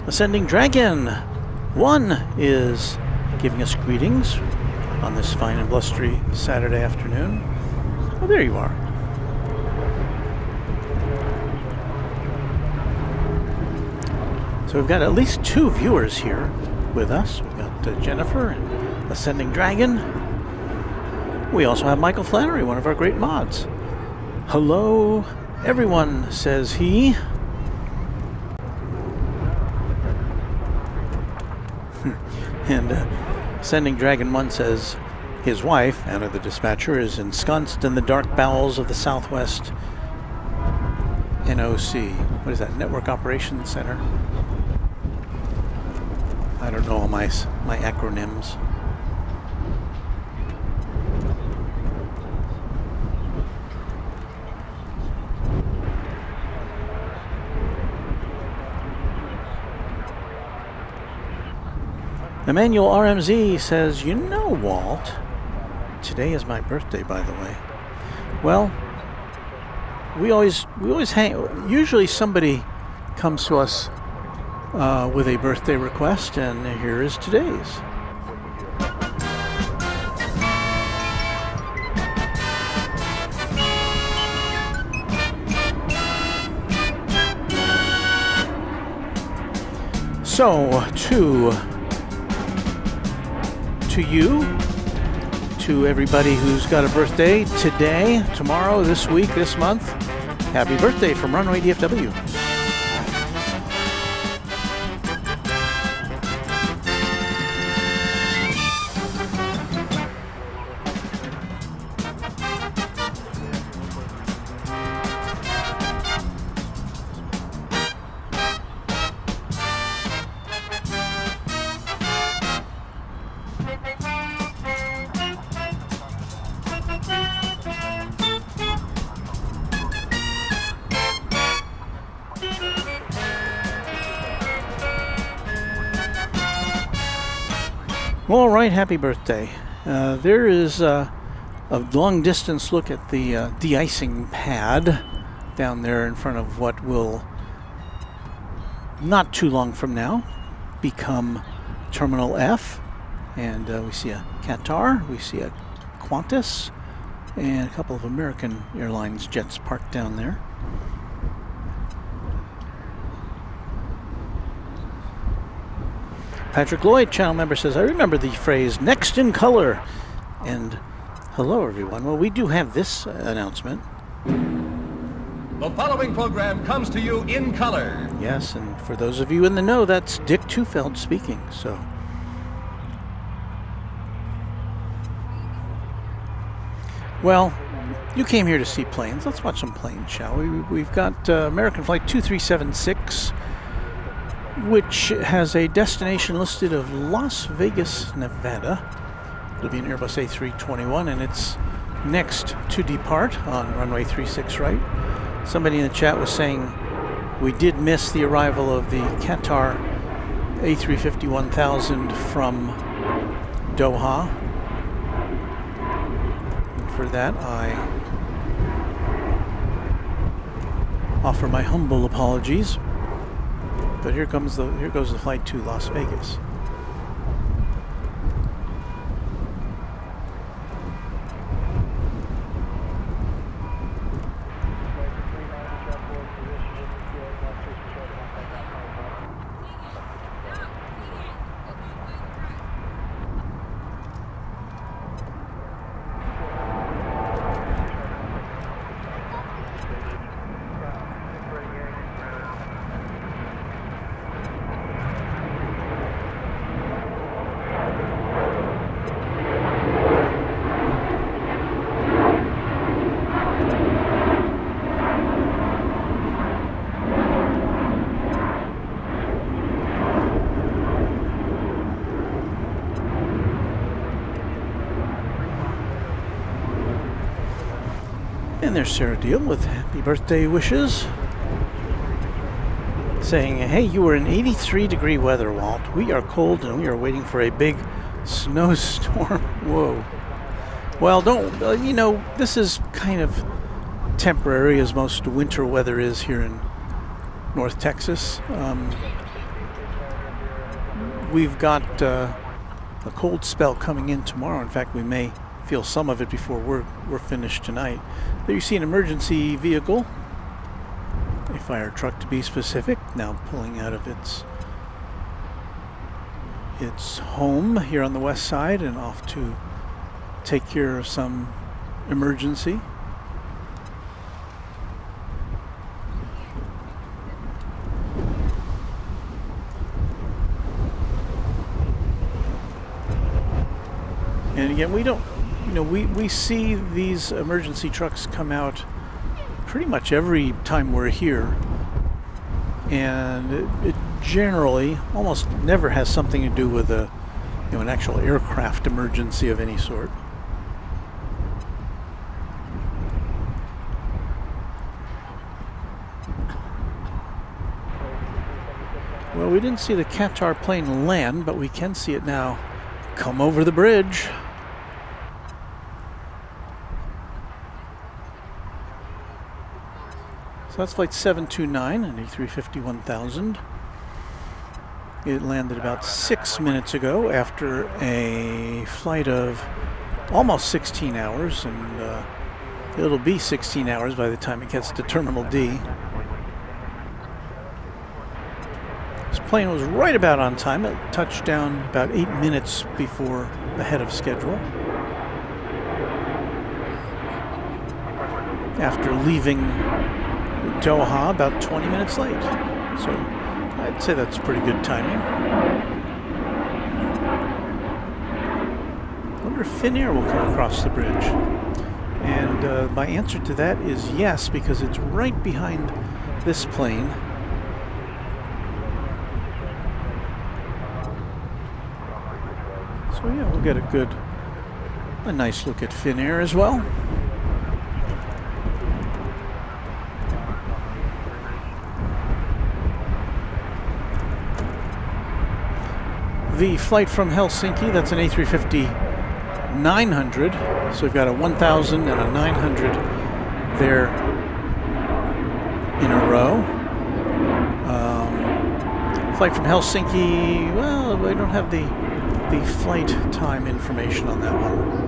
Ascending Dragon 1 is giving us greetings on this fine and blustery Saturday afternoon. Oh, there you are. So we've got at least 2 viewers here with us. We've got Jennifer and Ascending Dragon. We also have Michael Flannery, one of our great mods. Hello, everyone, says he. And Ascending Dragon 1 says his wife, Anna the Dispatcher, is ensconced in the dark bowels of the Southwest NOC. What is that? Network Operations Center? I don't know all my acronyms. Emmanuel RMZ says, Walt, today is my birthday, by the way. Well, we always hang. Usually somebody comes to us with a birthday request, and here is today's. So, to you, to everybody who's got a birthday today, tomorrow, this week, this month, happy birthday from Runway DFW. All right, happy birthday. There is a long distance look at the de-icing pad down there in front of what will, not too long from now, become Terminal F. And we see a Qatar, we see a Qantas, and a couple of American Airlines jets parked down there. Patrick Lloyd, channel member, says, I remember the phrase, next in color. And hello, everyone. Well, we do have this announcement. The following program comes to you in color. Yes, and for those of you in the know, that's Dick Tufeld speaking. So, well, you came here to see planes. Let's watch some planes, shall we? We've got American Flight 2376, which has a destination listed of Las Vegas, Nevada. It'll be an Airbus A321, and it's next to depart on runway 36 right. Somebody in the chat was saying we did miss the arrival of the Qatar A350-1000 from Doha. And for that, I offer my humble apologies. But here goes the flight to Las Vegas. And there's Sarah Deal with happy birthday wishes. Saying, hey, you were in 83-degree weather, Walt. We are cold and we are waiting for a big snowstorm. Whoa. Well, don't, you know, this is kind of temporary, as most winter weather is here in North Texas. We've got a cold spell coming in tomorrow. In fact, we may feel some of it before we're finished tonight. There you see an emergency vehicle, a fire truck to be specific, now pulling out of its home here on the west side and off to take care of some emergency. And again, we don't, you know, we see these emergency trucks come out pretty much every time we're here, and it generally almost never has something to do with an actual aircraft emergency of any sort. Well, we didn't see the Qatar plane land, but we can see it now come over the bridge. So that's flight 729, an A350-1000. It landed about 6 minutes ago after a flight of almost 16 hours, and it'll be 16 hours by the time it gets to Terminal D. This plane was right about on time. It touched down about 8 minutes before ahead of schedule, after leaving Doha about 20 minutes late. So I'd say that's pretty good timing. I wonder if Finnair will come across the bridge. And my answer to that is yes, because it's right behind this plane. So yeah, we'll get a nice look at Finnair as well. The flight from Helsinki, that's an A350-900. So we've got a 1000 and a 900 there in a row. Flight from Helsinki, well, we don't have the flight time information on that one.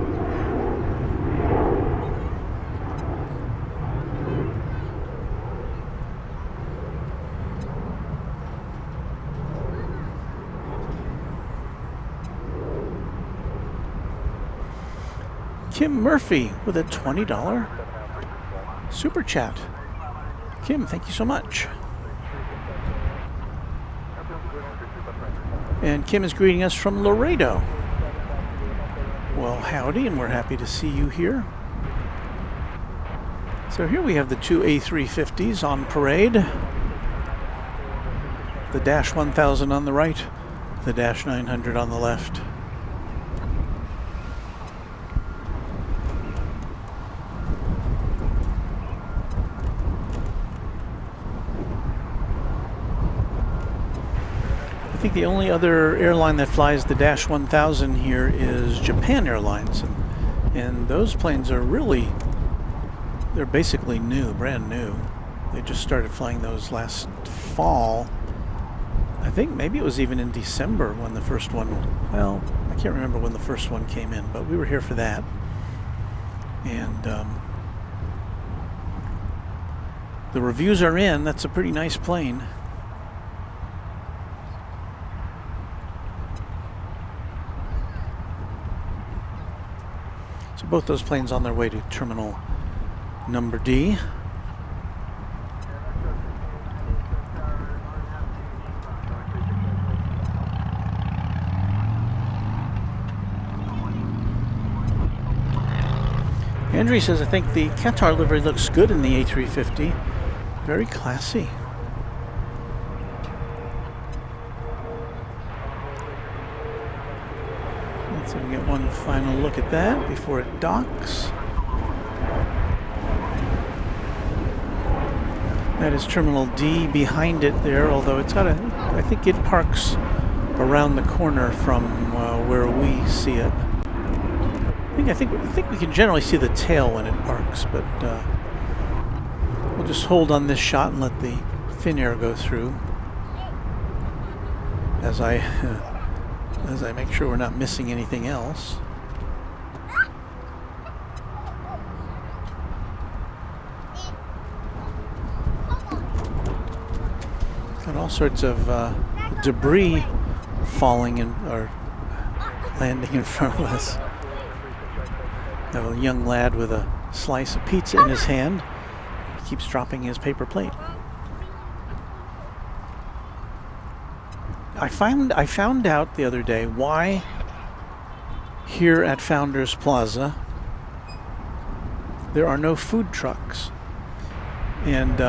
Kim Murphy with a $20 super chat. Kim, thank you so much. And Kim is greeting us from Laredo. Well, howdy, and we're happy to see you here. So here we have the two A350s on parade. The Dash 1000 on the right, the Dash 900 on the left. think the only other airline that flies the Dash 1000 here is Japan Airlines, and those planes are they're basically new, brand new. They just started flying those last fall. I think maybe it was even in December when the first one, well, I can't remember when the first one came in, but we were here for that. And the reviews are in. That's a pretty nice plane. So both those planes on their way to terminal number D. Andrew says, I think the Qatar livery looks good in the A350. Very classy. Let's see if we get one final look at that before it docks. That is Terminal D behind it there, although it's got I think it parks around the corner from where we see it. I think we can generally see the tail when it parks, but we'll just hold on this shot and let the fin air go through as I make sure we're not missing anything else. Got all sorts of debris falling or landing in front of us. Have a young lad with a slice of pizza in his hand. He keeps dropping his paper plate. I found out the other day why here at Founders Plaza there are no food trucks. And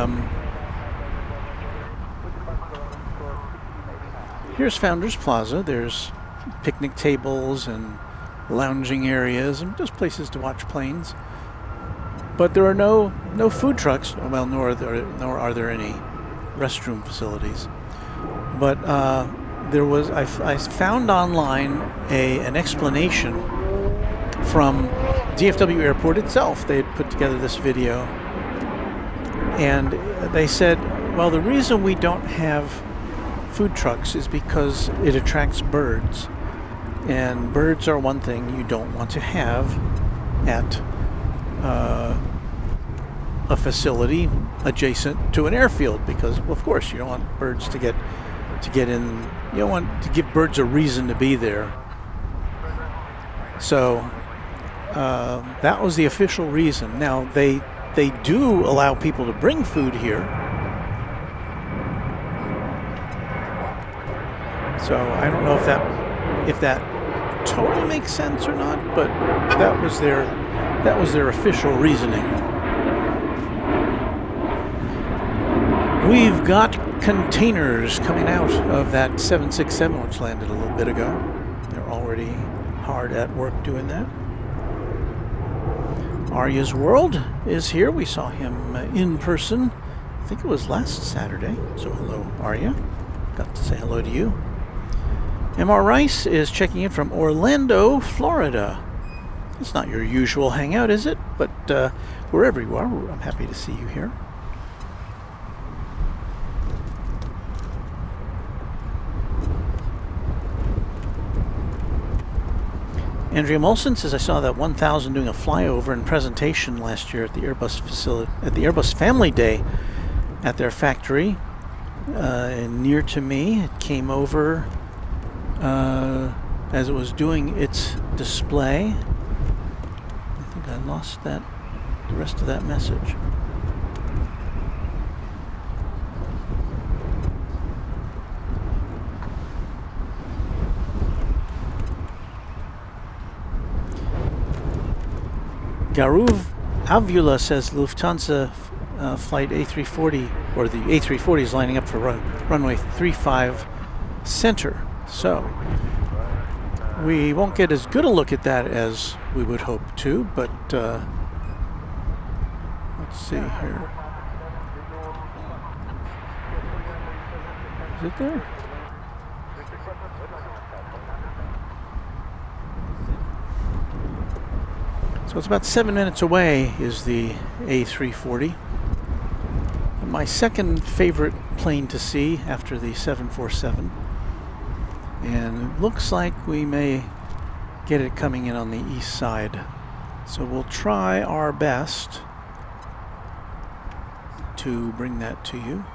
here's Founders Plaza. There's picnic tables and lounging areas and just places to watch planes, but there are no food trucks. Well, nor are there any restroom facilities. But there was I found online an explanation from DFW Airport itself. They had put together this video, and they said, well, the reason we don't have food trucks is because it attracts birds. And birds are one thing you don't want to have at a facility adjacent to an airfield, because, well, of course, you don't want birds to get in. You don't want to give birds a reason to be there. So that was the official reason. Now they do allow people to bring food here. So I don't know if that totally makes sense or not, but that was their official reasoning. We've got containers coming out of that 767 which landed a little bit ago. They're already hard at work doing that. Arya's World is here. We saw him in person. I think it was last Saturday. So hello, Arya. Got to say hello to you. MR Rice is checking in from Orlando, Florida. It's not your usual hangout, is it? But wherever you are, I'm happy to see you here. Andrea Molson says, I saw that 1000 doing a flyover and presentation last year at the Airbus facility, at the Airbus Family Day at their factory near to me. It came over as it was doing its display. I think I lost the rest of that message. Garuv Avula says Lufthansa flight A340, or the A340 is lining up for runway 35 center. So we won't get as good a look at that as we would hope to, but let's see here. Is it there? So it's about 7 minutes away is the A340. And my second favorite plane to see after the 747. And it looks like we may get it coming in on the east side. So we'll try our best to bring that to you.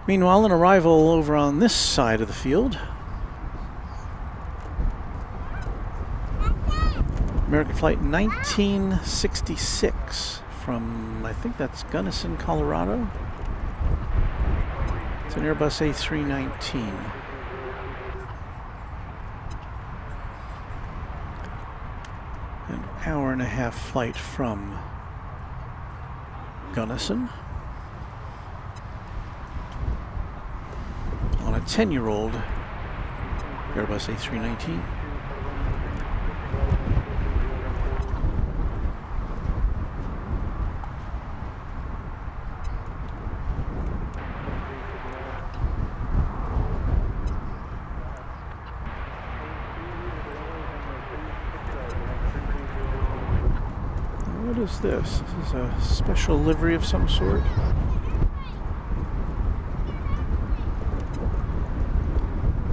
Meanwhile, an arrival over on this side of the field. American Flight 1966 from, I think that's Gunnison, Colorado. It's an Airbus A319. An hour and a half flight from Gunnison on a 10-year-old Airbus A319. What is this? This is a special livery of some sort.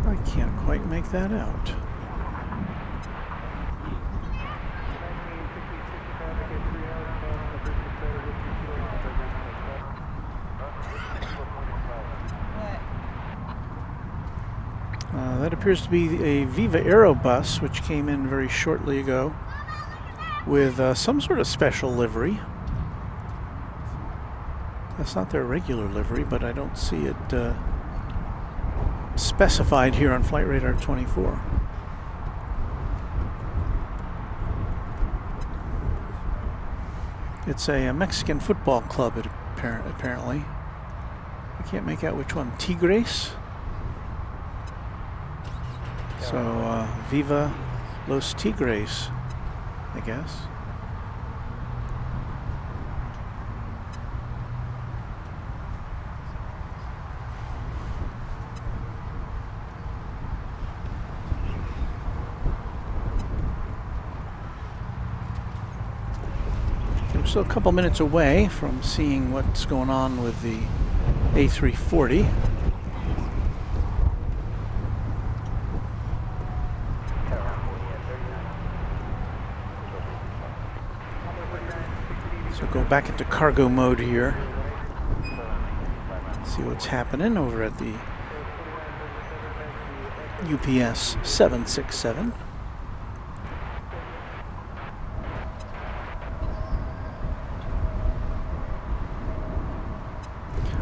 I can't quite make that out. That appears to be a Viva Aero bus, which came in very shortly ago with some sort of special livery. That's not their regular livery, but I don't see it specified here on Flight Radar 24. It's a Mexican football club, apparently. I can't make out which one. Tigres? So, Viva Los Tigres, I guess. We're still a couple minutes away from seeing what's going on with the A340. So go back into cargo mode here. See what's happening over at the UPS 767.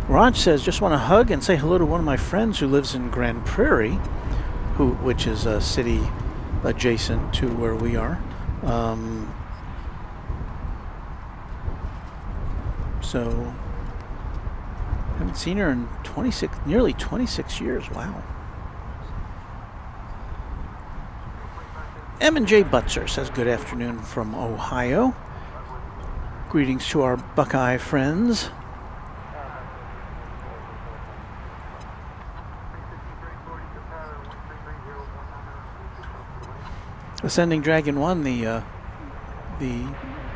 Raj says, just want to hug and say hello to one of my friends who lives in Grand Prairie, which is a city adjacent to where we are. So, haven't seen her in nearly 26 years. Wow. M&J Butzer says, good afternoon from Ohio. Greetings to our Buckeye friends. Ascending Dragon 1, the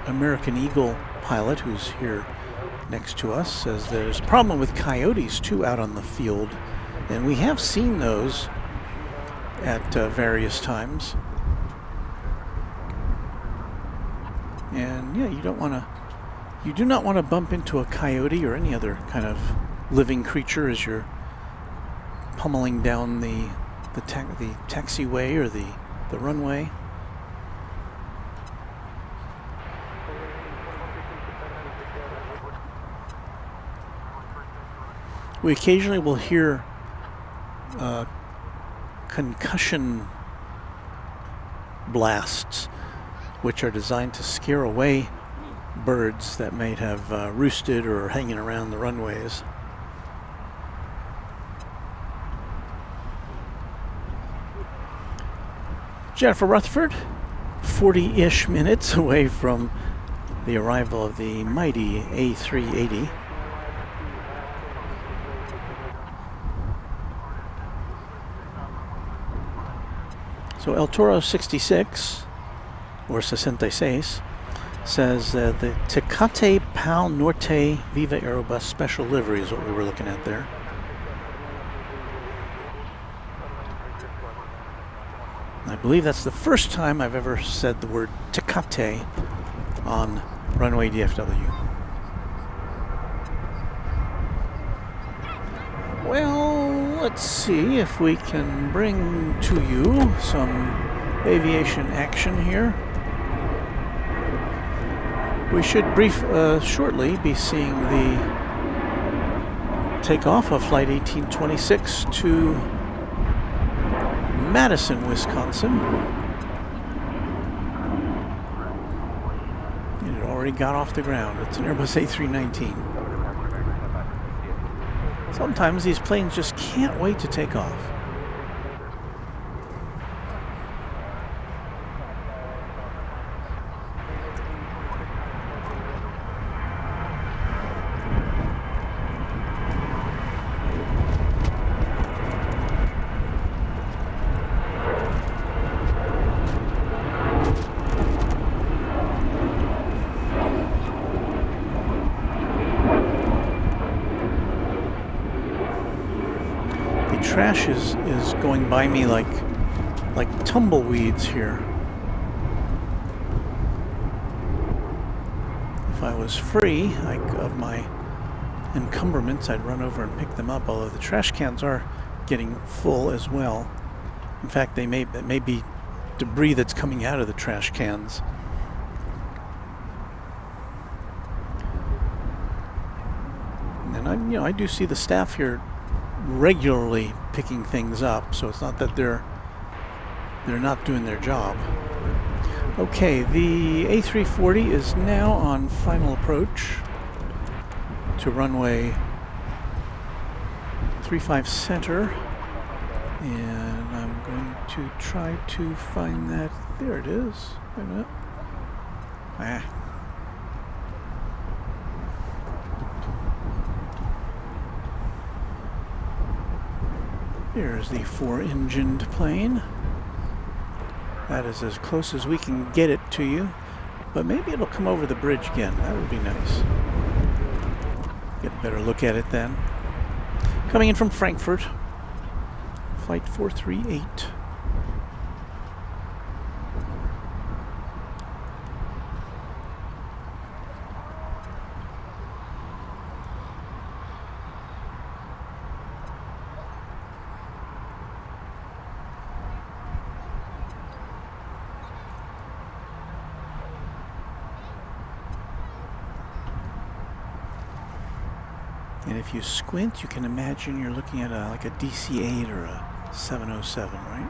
American Eagle pilot who's here next to us, says there's a problem with coyotes too out on the field, and we have seen those at various times. And yeah, you do not want to bump into a coyote or any other kind of living creature as you're pummeling down the taxiway or the runway. We occasionally will hear concussion blasts, which are designed to scare away birds that might have roosted or are hanging around the runways. Jennifer Rutherford, 40-ish minutes away from the arrival of the mighty A380. So El Toro 66, or 66, says the Tecate Pal Norte Viva Aerobus special livery is what we were looking at there. I believe that's the first time I've ever said the word Tecate on Runway DFW. Well, let's see if we can bring to you some aviation action here. We should shortly be seeing the takeoff of Flight 1826 to Madison, Wisconsin. It had already got off the ground. It's an Airbus A319. Sometimes these planes just can't wait to take off. Trash is going by me like tumbleweeds here. If I was free of my encumbrments, I'd run over and pick them up, although the trash cans are getting full as well. In fact, that may be debris that's coming out of the trash cans. And I do see the staff here regularly picking things up, so it's not that they're not doing their job. Okay, the A340 is now on final approach to runway 35 center, and I'm going to try to find that. There it is. Wait a minute. Here's the 4-engined plane. That is as close as we can get it to you, but maybe it'll come over the bridge again. That would be nice. Get a better look at it then. Coming in from Frankfurt, flight 438. And if you squint, you can imagine you're looking at like a DC-8 or a 707, right?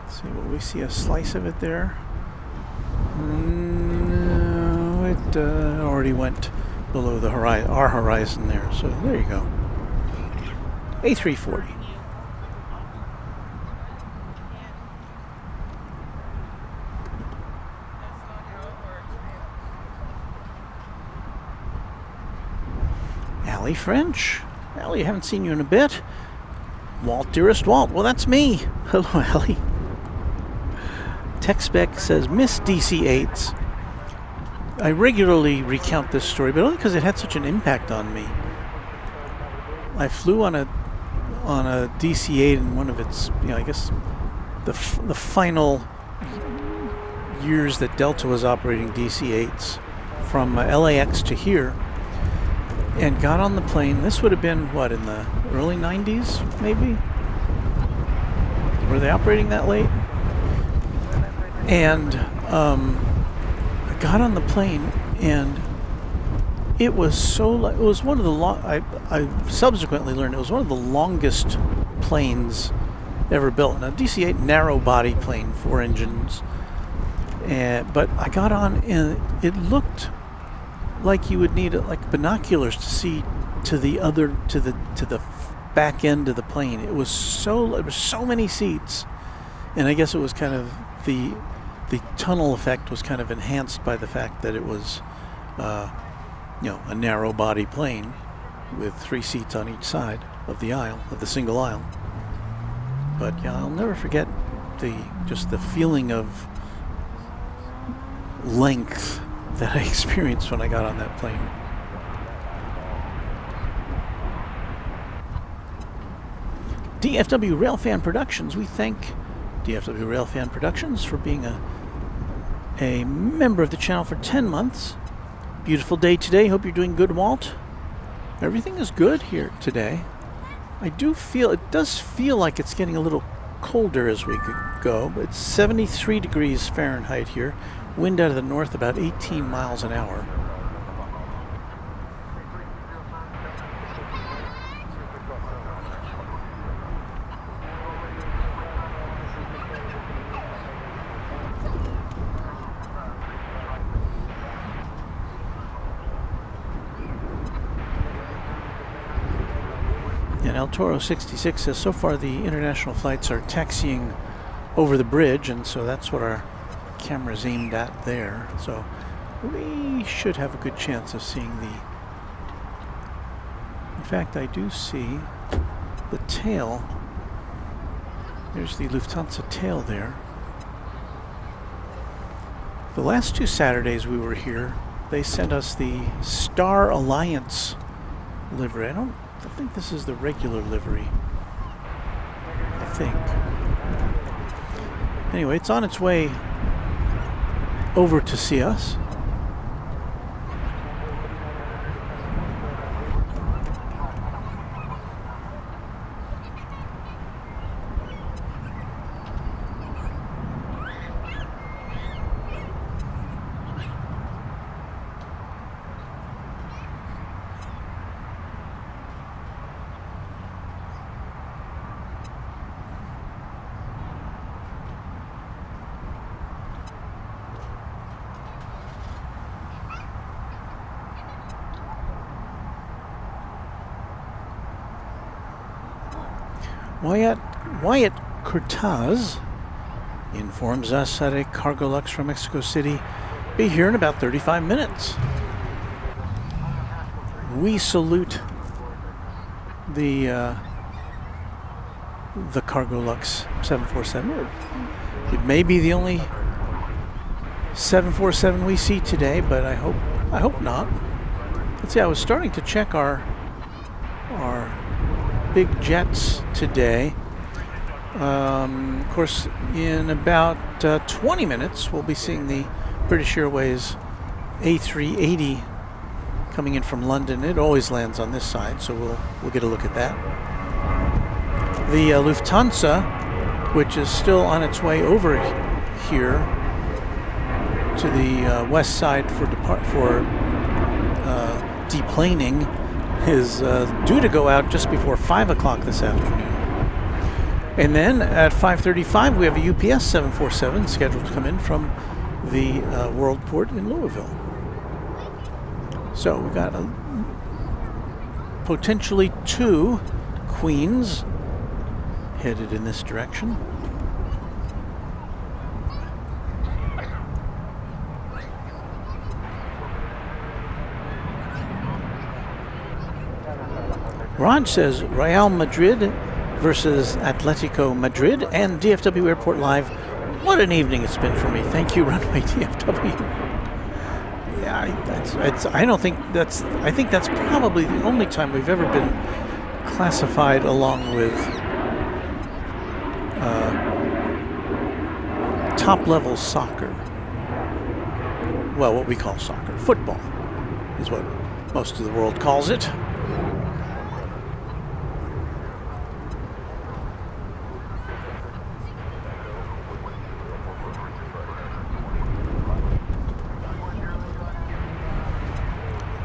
Let's see, will we see a slice of it there? It already went below the our horizon there, so there you go. A340. Allie French. Allie, I haven't seen you in a bit. Walt, dearest Walt. Well, that's me. Hello, Allie. Tech Spec says, Miss DC-8s. I regularly recount this story, but only because it had such an impact on me. I flew on a DC-8 in one of its, I guess, the final years that Delta was operating DC-8s from LAX to here, and got on the plane. This would have been, what, in the early 90s, maybe? Were they operating that late? And got on the plane, and it was it was one of the I subsequently learned it was one of the longest planes ever built. Now, DC-8 narrow body plane, 4 engines, but I got on, and it looked like you would need like binoculars to see to the back end of the plane. There were so many seats, and I guess it was kind of the tunnel effect was kind of enhanced by the fact that it was a narrow body plane with 3 seats on each side of the aisle, of the single aisle. But yeah, I'll never forget just the feeling of length that I experienced when I got on that plane. DFW Railfan Productions, we thank DFW Railfan Productions for being a member of the channel for 10 months. Beautiful day today. Hope you're doing good, Walt. Everything is good here today. It does feel like it's getting a little colder as we go, but it's 73 degrees Fahrenheit here. Wind out of the north about 18 miles an hour. And El Toro 66 says so far the international flights are taxiing over the bridge, and so that's what our camera's aimed at there. So we should have a good chance of seeing in fact, I do see the tail. There's the Lufthansa tail there. The last 2 Saturdays we were here, they sent us the Star Alliance livery. I think this is the regular livery. I think. Anyway, it's on its way over to see us. Wyatt Cortaz informs us that a Cargo Lux from Mexico City be here in about 35 minutes. We salute the Cargo Lux 747. It may be the only 747 we see today, but I hope not. Let's see, I was starting to check our big jets today. Of course, in about 20 minutes, we'll be seeing the British Airways A380 coming in from London. It always lands on this side, so we'll get a look at that. The Lufthansa, which is still on its way over here to the west side for deplaning, is due to go out just before 5 o'clock this afternoon. And then at 5:35 we have a UPS 747 scheduled to come in from the Worldport in Louisville. So we've got potentially 2 Queens headed in this direction. Raj says Real Madrid versus Atletico Madrid and DFW Airport Live. What an evening it's been for me. Thank you, Runway DFW. Yeah, I think that's probably the only time we've ever been classified along with top-level soccer. Well, what we call soccer. Football is what most of the world calls it.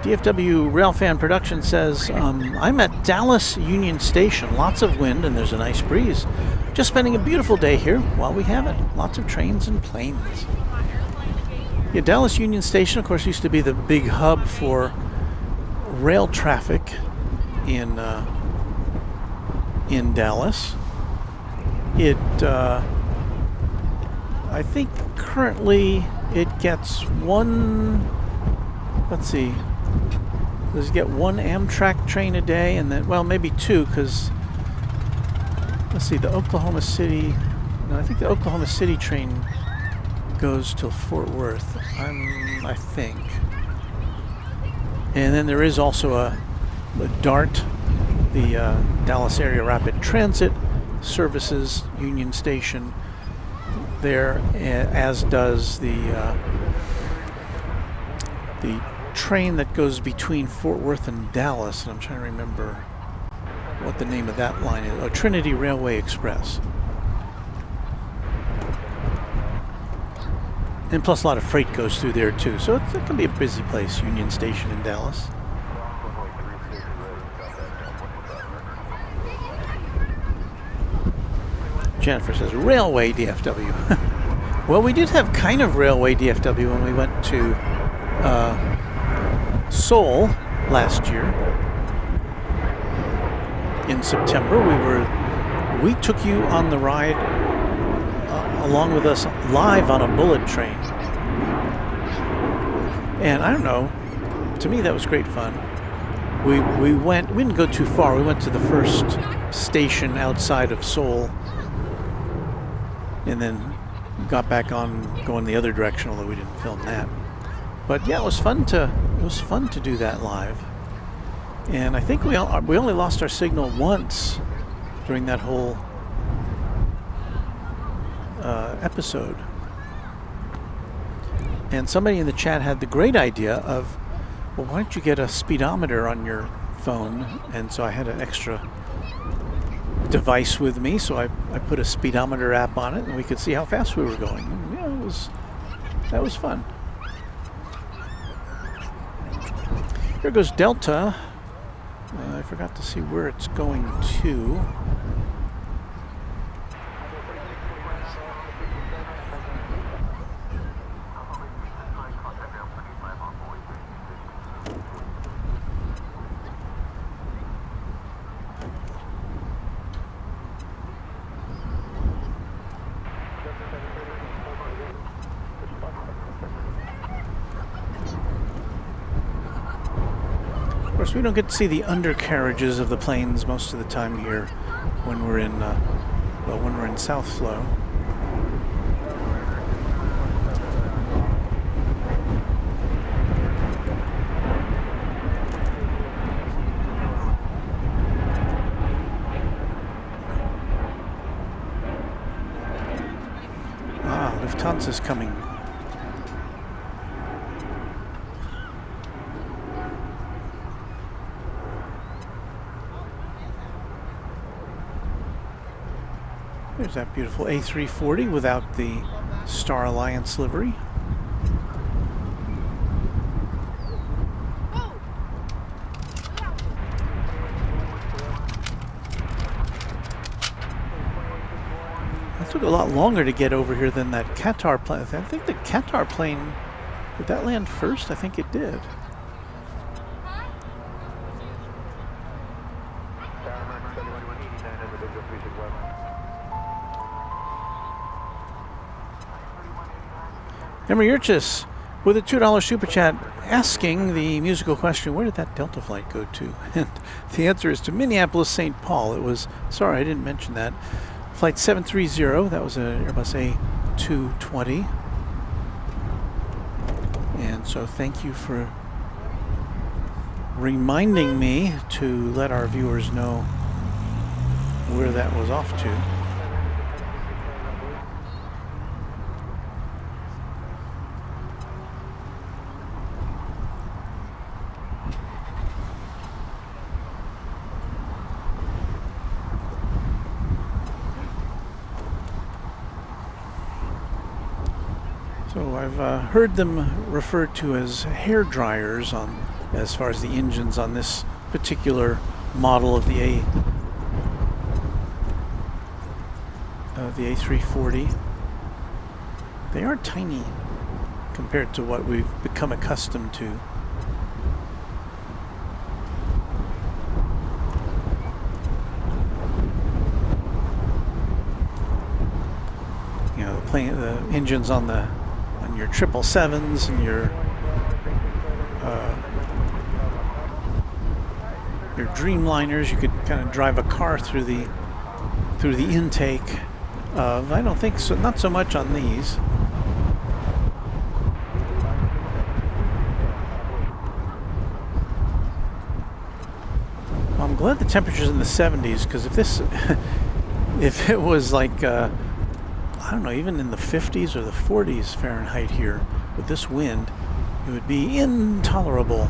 DFW Railfan Production says, I'm at Dallas Union Station. Lots of wind and there's a nice breeze. Just spending a beautiful day here while we have it. Lots of trains and planes. Yeah, Dallas Union Station, of course, used to be the big hub for rail traffic in in Dallas. It, I think currently it gets one, let's see, does it get one Amtrak train a day? And then, well, maybe two, because, let's see, the Oklahoma City, no, I think the Oklahoma City train goes till Fort Worth, I think. And then there is also a DART, the Dallas Area Rapid Transit Services Union Station there, as does the train that goes between Fort Worth and Dallas, and I'm trying to remember what the name of that line is. Oh, Trinity Railway Express. And plus a lot of freight goes through there too, so it can be a busy place, Union Station in Dallas. Jennifer says, Railway DFW. Well, we did have kind of Railway DFW when we went to Seoul last year. In September, we took you on the ride along with us live on a bullet train. And I don't know, to me that was great fun. We didn't go too far. We went to the first station outside of Seoul, and then got back on going the other direction, although we didn't film that. But yeah, it was fun to do that live. And I think we only lost our signal once during that whole episode. And somebody in the chat had the great idea of, well, why don't you get a speedometer on your phone? And so I had an extra device with me, so I put a speedometer app on it, and we could see how fast we were going. And, yeah, that was fun. Here goes Delta. I forgot to see where it's going to. Of course, we don't get to see the undercarriages of the planes most of the time here when we're in, when we're in South Flow. Lufthansa's coming. There's that beautiful A340 without the Star Alliance livery. It took a lot longer to get over here than that Qatar plane. I think the Qatar plane, did that land first? I think it did. Emery Urchis with a $2 super chat asking the musical question, where did that Delta flight go to? And the answer is to Minneapolis, St. Paul. It was, sorry, I didn't mention that. Flight 730, that was an Airbus A220. And so thank you for reminding me to let our viewers know where that was off to. So I've heard them referred to as hair dryers on, as far as the engines on this particular model of the A340. They are tiny compared to what we've become accustomed to. the engines on your 777s and your Dreamliners. You could kind of drive a car through the intake of. I don't think so. Not so much on these. I'm glad the temperature's in the 70s, because if it was like, I don't know, even in the 50s or the 40s Fahrenheit here with this wind, it would be intolerable.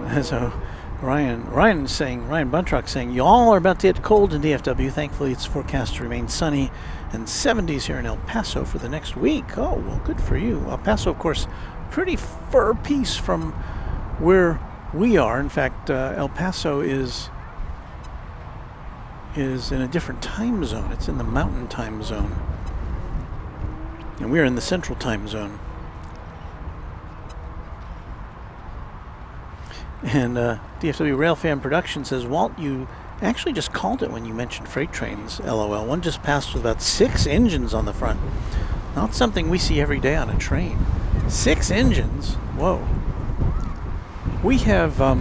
And so Ryan Buntrock saying, y'all are about to get cold in DFW. Thankfully, it's forecast to remain sunny and 70s here in El Paso for the next week. Oh, well, good for you. El Paso, of course, pretty far piece from where we are. In fact, El Paso is in a different time zone. It's in the mountain time zone. And we're in the central time zone. And DFW Railfan Production says, Walt, you actually just called it when you mentioned freight trains, LOL. One just passed with about 6 engines on the front. Not something we see every day on a train. 6 engines? Whoa. We have a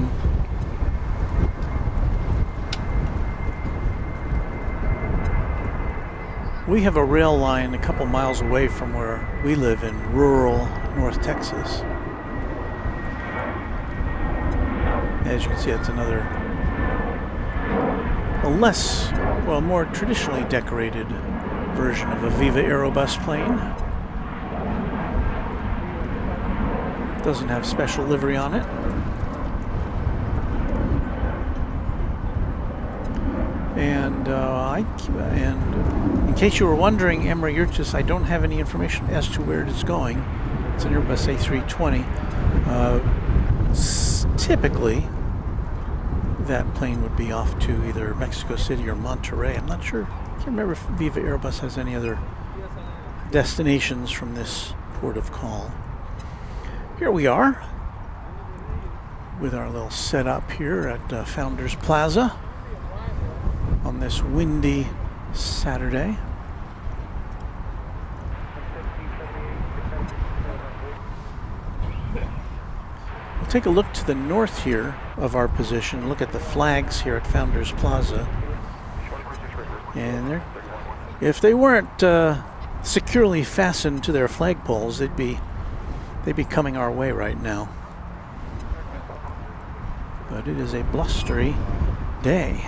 rail line a couple miles away from where we live in rural North Texas. As you can see, it's another, more traditionally decorated version of a Viva Aerobus plane. Doesn't have special livery on it. And in case you were wondering, Emery Yurchis, I don't have any information as to where it is going. It's an Airbus A320. Typically, that plane would be off to either Mexico City or Monterrey. I'm not sure. I can't remember if Viva Airbus has any other destinations from this port of call. Here we are with our little setup here at Founders Plaza on this windy Saturday. We'll take a look to the north here of our position, look at the flags here at Founders Plaza. And if they weren't securely fastened to their flagpoles, they'd be coming our way right now. But it is a blustery day.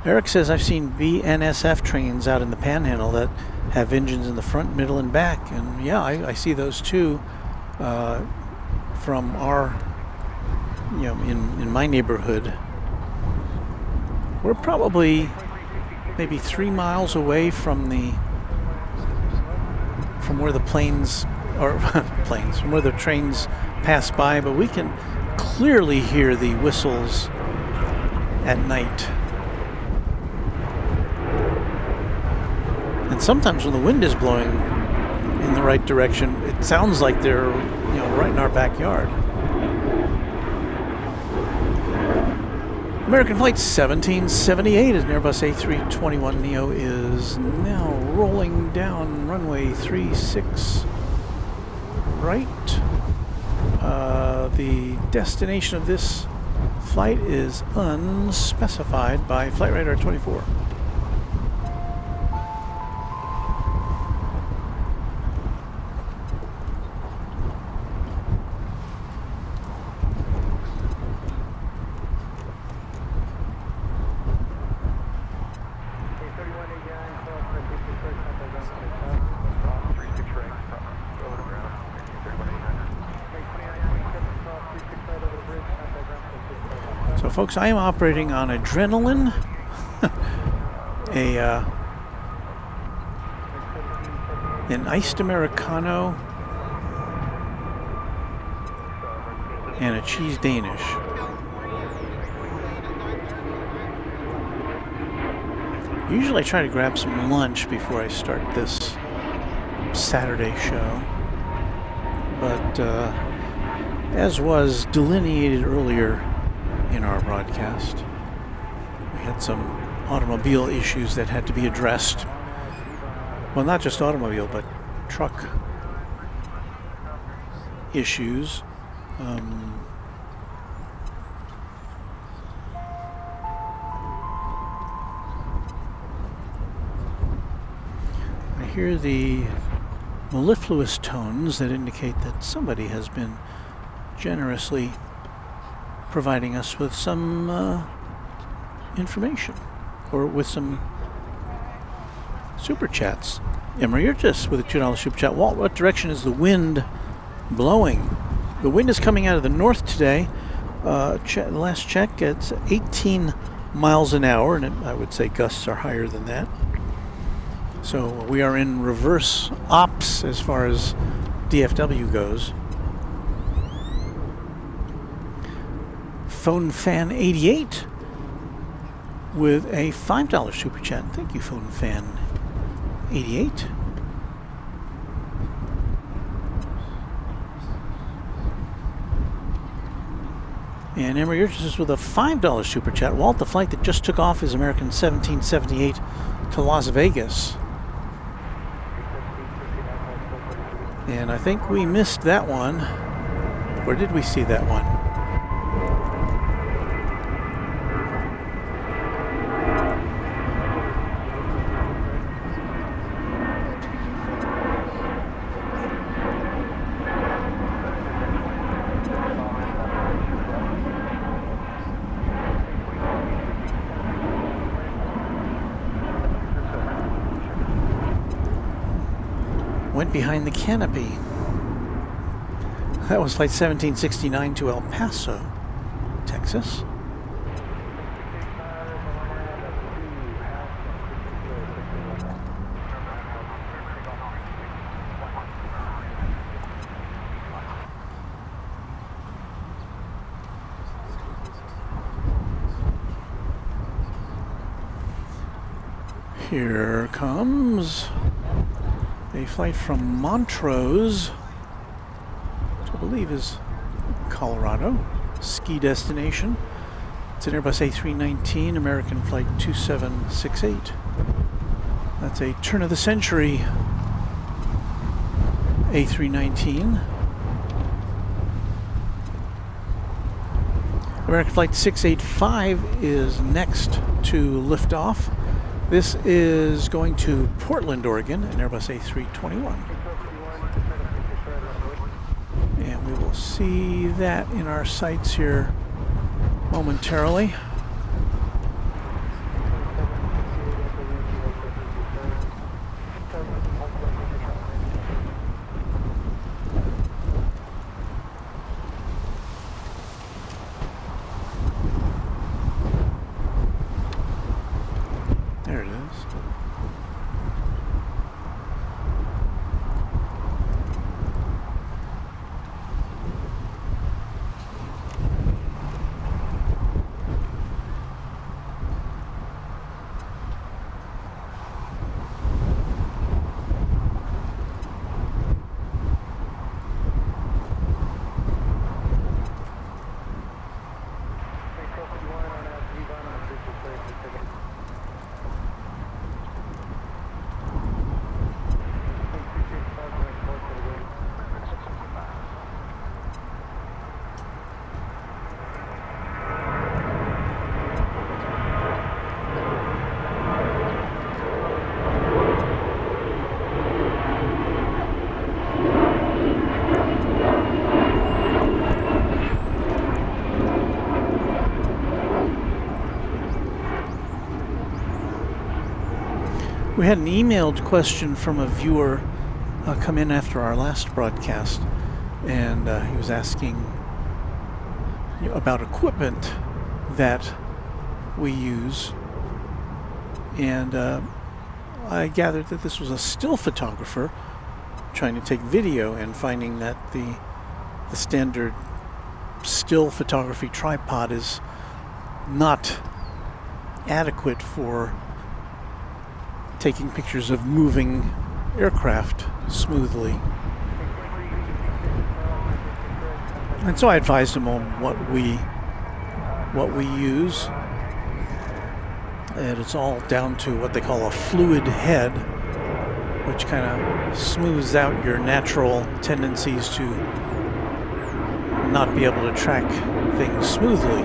Eric says, I've seen BNSF trains out in the Panhandle that have engines in the front, middle, and back. And yeah, I see those too from our, in my neighborhood. We're probably maybe 3 miles away from where the planes, or from where the trains pass by, but we can clearly hear the whistles at night. And sometimes when the wind is blowing in the right direction, it sounds like they're, right in our backyard. American Flight 1778 as an Airbus A321neo is now rolling down runway 36 right. The destination of this flight is unspecified by Flight Radar 24. So folks, I am operating on adrenaline, an iced Americano, and a cheese Danish. Usually I try to grab some lunch before I start this Saturday show, but as was delineated earlier in our broadcast, we had some automobile issues that had to be addressed. Well, not just automobile, but truck issues. I hear the mellifluous tones that indicate that somebody has been generously providing us with some information, or with some super chats. Emergis with a $2 super chat. Walt, what direction is the wind blowing? The wind is coming out of the north today. Last check, it's 18 miles an hour, and I would say gusts are higher than that. So we are in reverse ops as far as DFW goes. Phone Fan 88 with a $5 super chat. Thank you, Phone Fan 88. And Emery Urchis with a $5 super chat. Walt, the flight that just took off is American 1778 to Las Vegas. And I think we missed that one. Or did we see that one? Went behind the canopy. That was flight 1769 to El Paso, Texas. Here comes a flight from Montrose, which I believe is Colorado, ski destination. It's an Airbus A319, American flight 2768. That's a turn of the century A319. American flight 685 is next to liftoff. This is going to Portland, Oregon, an Airbus A321. And we will see that in our sights here momentarily. There it is. We had an emailed question from a viewer come in after our last broadcast, and he was asking about equipment that we use. And I gathered that this was a still photographer trying to take video and finding that the standard still photography tripod is not adequate for taking pictures of moving aircraft smoothly. And so I advised him on what we use. And it's all down to what they call a fluid head, which kind of smooths out your natural tendencies to not be able to track things smoothly.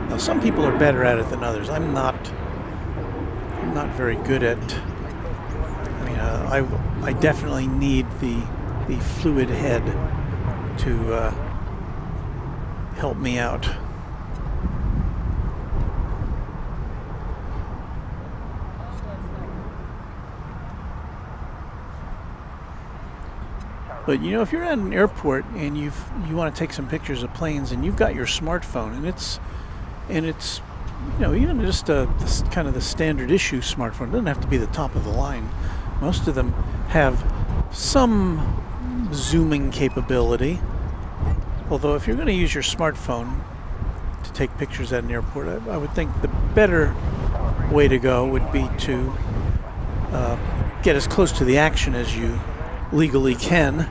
Now, some people are better at it than others. I'm not very good at. I mean, I definitely need the fluid head to help me out. But you know, if you're at an airport and you want to take some pictures of planes and you've got your smartphone and it's you know, even just this kind of the standard issue smartphone, it doesn't have to be the top of the line. Most of them have some zooming capability. Although if you're going to use your smartphone to take pictures at an airport, I would think the better way to go would be to get as close to the action as you legally can,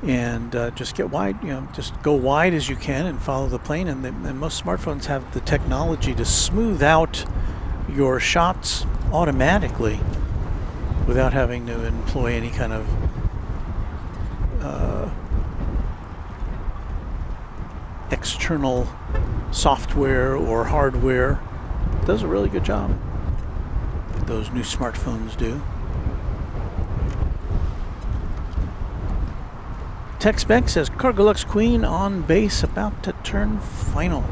and just get wide. You know, just go wide as you can and follow the plane. And most smartphones have the technology to smooth out your shots automatically without having to employ any kind of external software or hardware. It does a really good job. Those new smartphones do. Tech Spec says Cargolux Queen on base, about to turn final.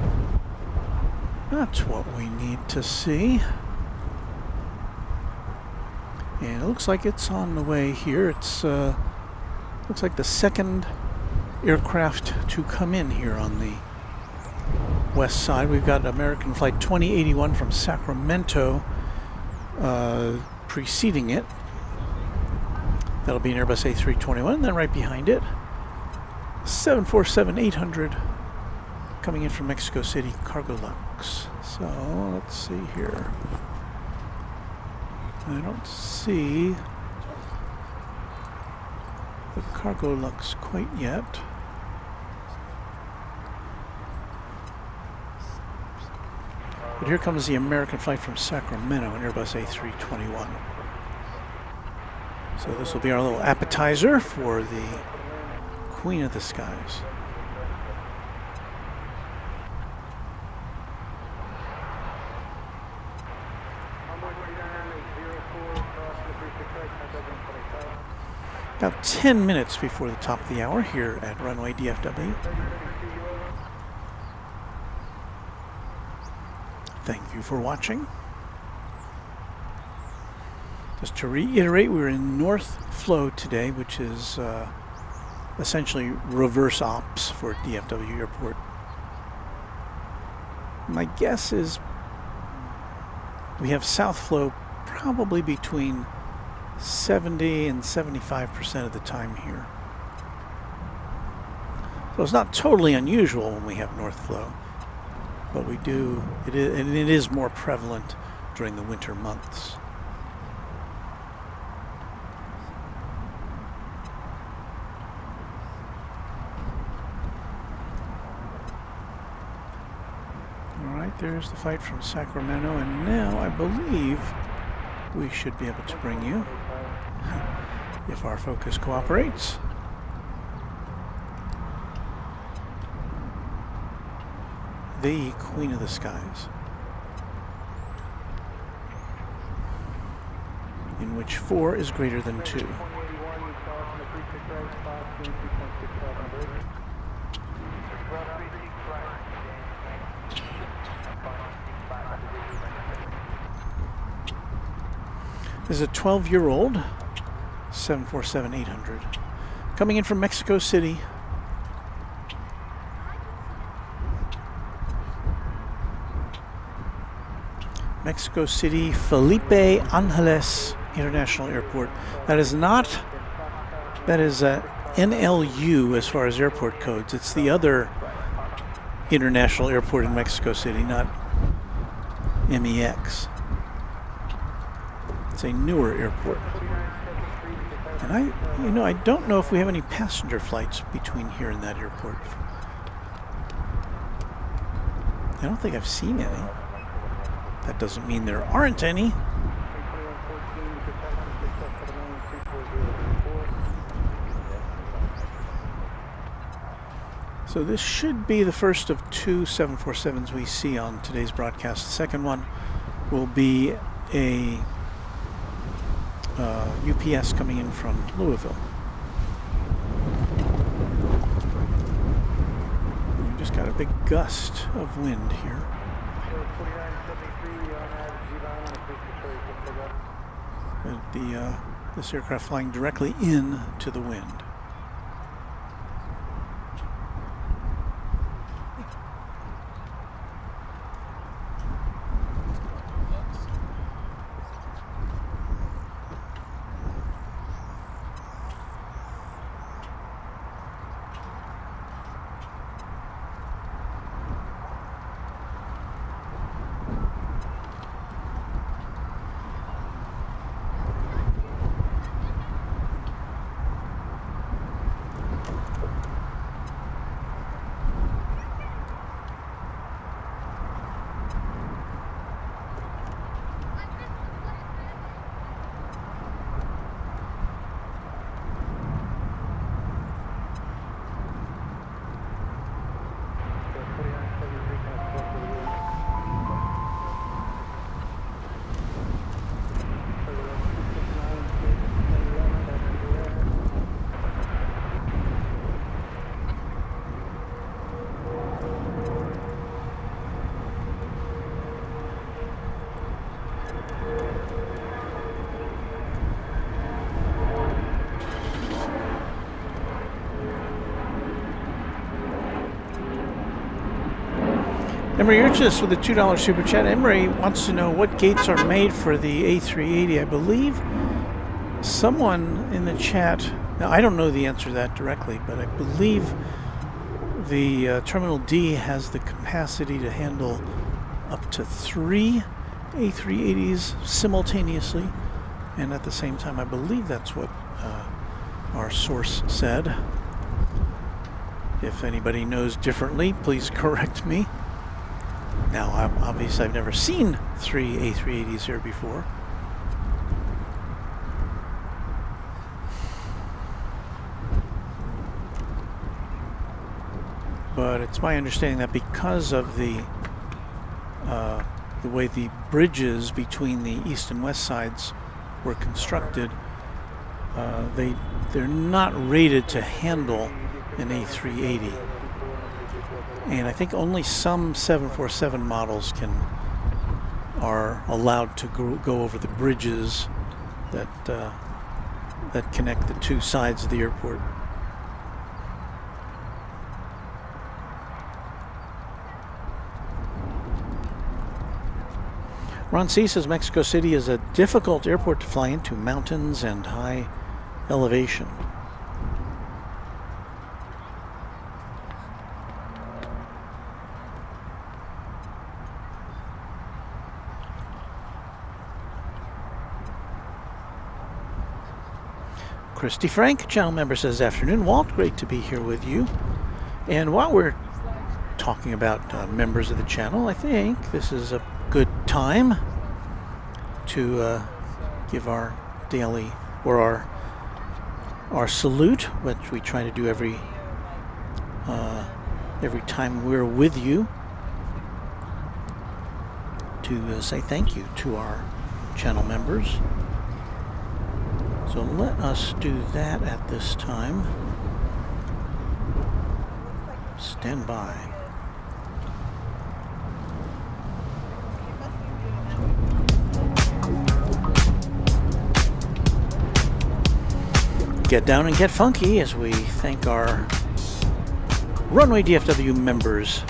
That's what we need to see. And it looks like it's on the way here. It's looks like the second aircraft to come in here on the west side. We've got American Flight 2081 from Sacramento preceding it. That'll be an Airbus A321, and then right behind it, 747-800 coming in from Mexico City, Cargolux. So let's see here. I don't see the Cargolux quite yet. But here comes the American Flight from Sacramento, an Airbus A321. So this will be our little appetizer for the Queen of the Skies. About 10 minutes before the top of the hour here at Runway DFW. Thank you for watching. Just to reiterate, we're in North Flow today, which is essentially reverse ops for DFW Airport. My guess is we have South Flow probably between 70 and 75% of the time here. So it's not totally unusual when we have North Flow, but we do, it is more prevalent during the winter months. There's the flight from Sacramento, and now I believe we should be able to bring you, if our focus cooperates, the Queen of the Skies, in which 4 is greater than 2. This is a 12-year-old 747-800 Coming in from Mexico City. Mexico City Felipe Angeles International Airport. That is NLU as far as airport codes. It's the other international airport in Mexico City, not MEX. It's a newer airport. And I don't know if we have any passenger flights between here and that airport. I don't think I've seen any. That doesn't mean there aren't any. So this should be the first of two 747s we see on today's broadcast. The second one will be a UPS coming in from Louisville. We just got a big gust of wind here. But this aircraft flying directly into the wind. Emery Urchis with a $2 super chat. Emery wants to know what gates are made for the A380. I believe someone in the chat, now I don't know the answer to that directly, but I believe the Terminal D has the capacity to handle up to 3 A380s simultaneously. And at the same time, I believe that's what our source said. If anybody knows differently, please correct me. Now, obviously, I've never seen 3 A380s here before. But it's my understanding that because of the way the bridges between the east and west sides were constructed, they're not rated to handle an A380. And I think only some 747 models are allowed to go over the bridges that connect the two sides of the airport. Ron C. says Mexico City is a difficult airport to fly into, mountains and high elevation. Christy Frank, channel member, says, afternoon, Walt. Great to be here with you. And while we're talking about members of the channel, I think this is a good time to give our daily, or our salute, which we try to do every time we're with you, to say thank you to our channel members. So let us do that at this time. Stand by. get down and get funky as we thank our Runway DFW members.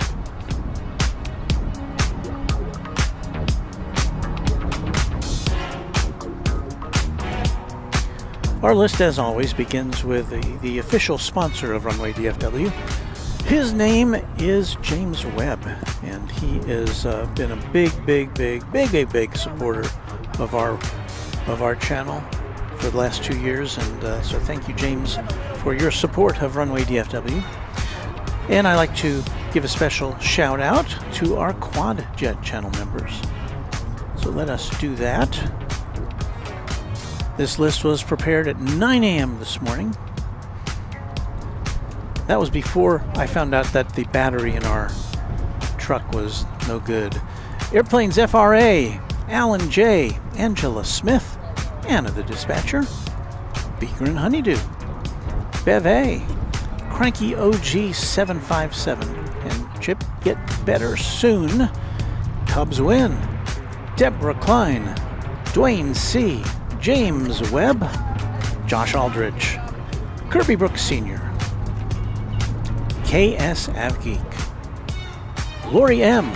Our list, as always, begins with the official sponsor of Runway DFW. His name is James Webb, and he has been a big supporter of our channel for the last 2 years, and so thank you, James, for your support of Runway DFW. And I like to give a special shout out to our Quad Jet channel members. So let us do that. This list was prepared at 9 a.m. this morning. That was before I found out that the battery in our truck was no good. Airplanes FRA, Alan J, Angela Smith, Anna the Dispatcher, Beaker and Honeydew, Bev A, Cranky OG 757, and Chip Get Better Soon, Cubs Win, Deborah Klein, Dwayne C, James Webb, Josh Aldrich, Kirby Brooks Sr., KS Avgeek, Lori M,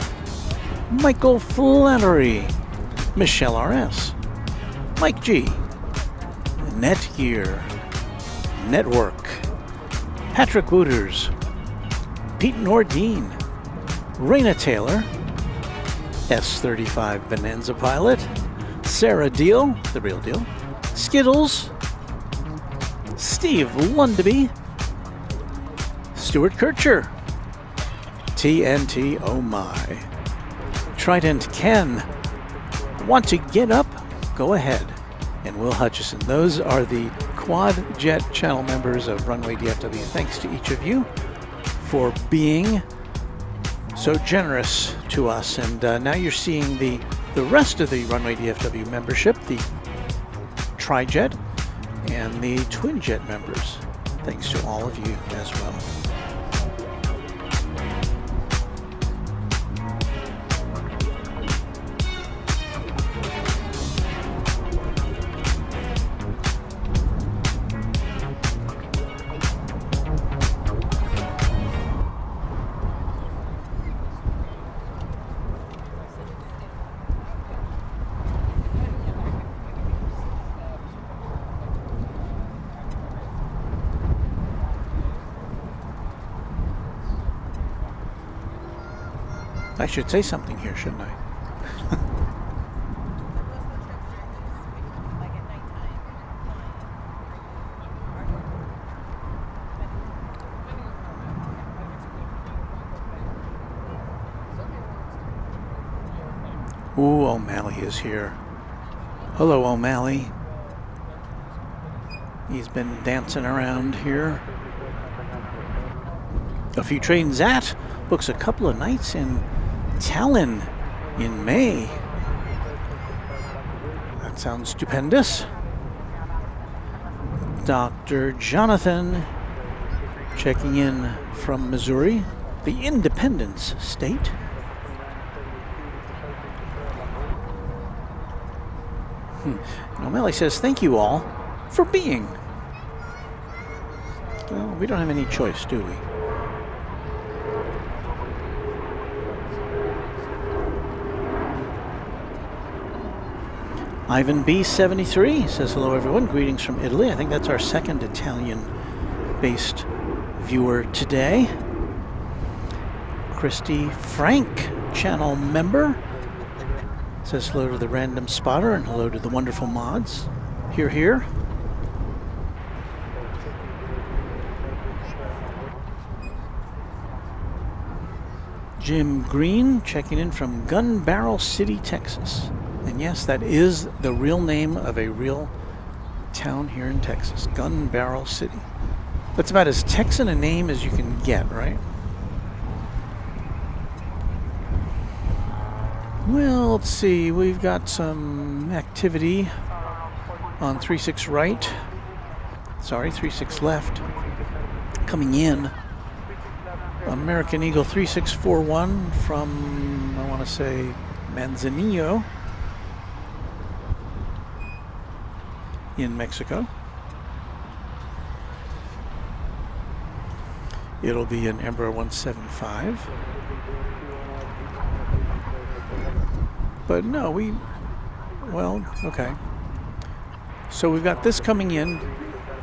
Michael Flannery, Michelle RS, Mike G, Netgear, Network, Patrick Wooters, Pete Nordine, Raina Taylor, S35 Bonanza Pilot, Sarah Deal, The Real Deal, Skittles, Steve Lundaby, Stuart Kircher, TNT Oh My, Trident Ken, Want to Get Up? Go Ahead, and Will Hutchison. Those are the Quad Jet channel members of Runway DFW. Thanks to each of you for being so generous to us. And now you're seeing the rest of the Runway DFW membership, the Tri-Jet and the Twin Jet members. Thanks to all of you as well. I should say something here, shouldn't I? Ooh, O'Malley is here. Hello, O'Malley. He's been dancing around here. A Few Trains At books a couple of nights in Tallinn in May. That sounds stupendous. Dr. Jonathan checking in from Missouri, the Independence State. And O'Malley says, thank you all for being. Well, we don't have any choice, do we? Ivan B73 says hello everyone, greetings from Italy. I think that's our second Italian-based viewer today. Christy Frank, channel member, says hello to the Random Spotter and hello to the wonderful mods. Here, here. Jim Green checking in from Gun Barrel City, Texas. And yes, that is the real name of a real town here in Texas, Gun Barrel City. That's about as Texan a name as you can get, right? Well, let's see, we've got some activity on 36 right. Sorry, 36 left. Coming in. American Eagle 3641 from, I want to say, Manzanillo in Mexico. It'll be an Embraer 175. But no, well, okay. So we've got this coming in,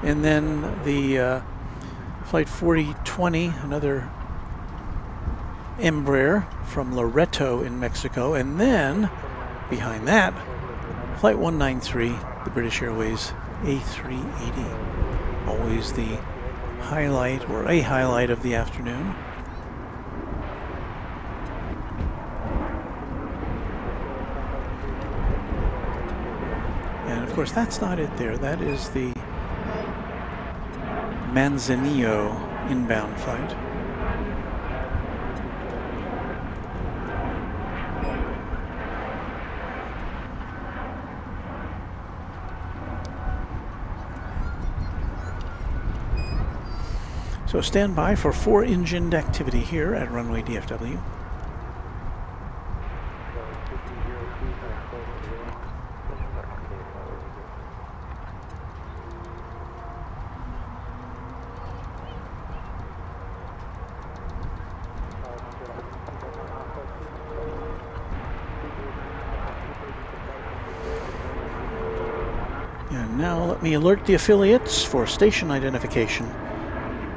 and then the Flight 4020, another Embraer from Loreto in Mexico, and then behind that, Flight 193, the British Airways A380. Always the highlight, or a highlight, of the afternoon. And of course, that's not it there. That is the Manzanillo inbound flight. So stand by for 4-engined activity here at Runway DFW. And now let me alert the affiliates for station identification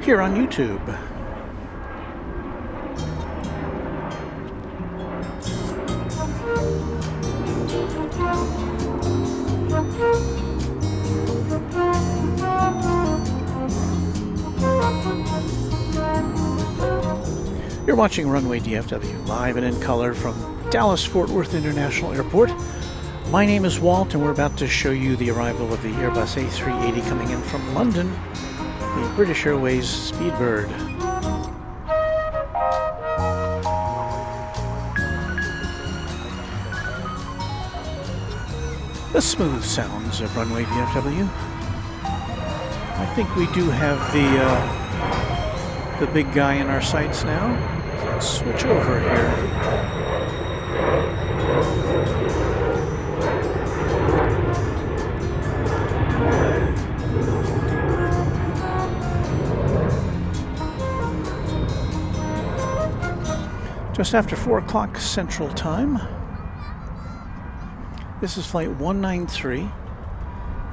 here on YouTube. You're watching Runway DFW, live and in color from Dallas-Fort Worth International Airport. My name is Walt, and we're about to show you the arrival of the Airbus A380 coming in from London, the British Airways Speedbird. The smooth sounds of Runway DFW. I think we do have the big guy in our sights now. Let's switch over here. Just after 4 o'clock Central Time. This is Flight 193.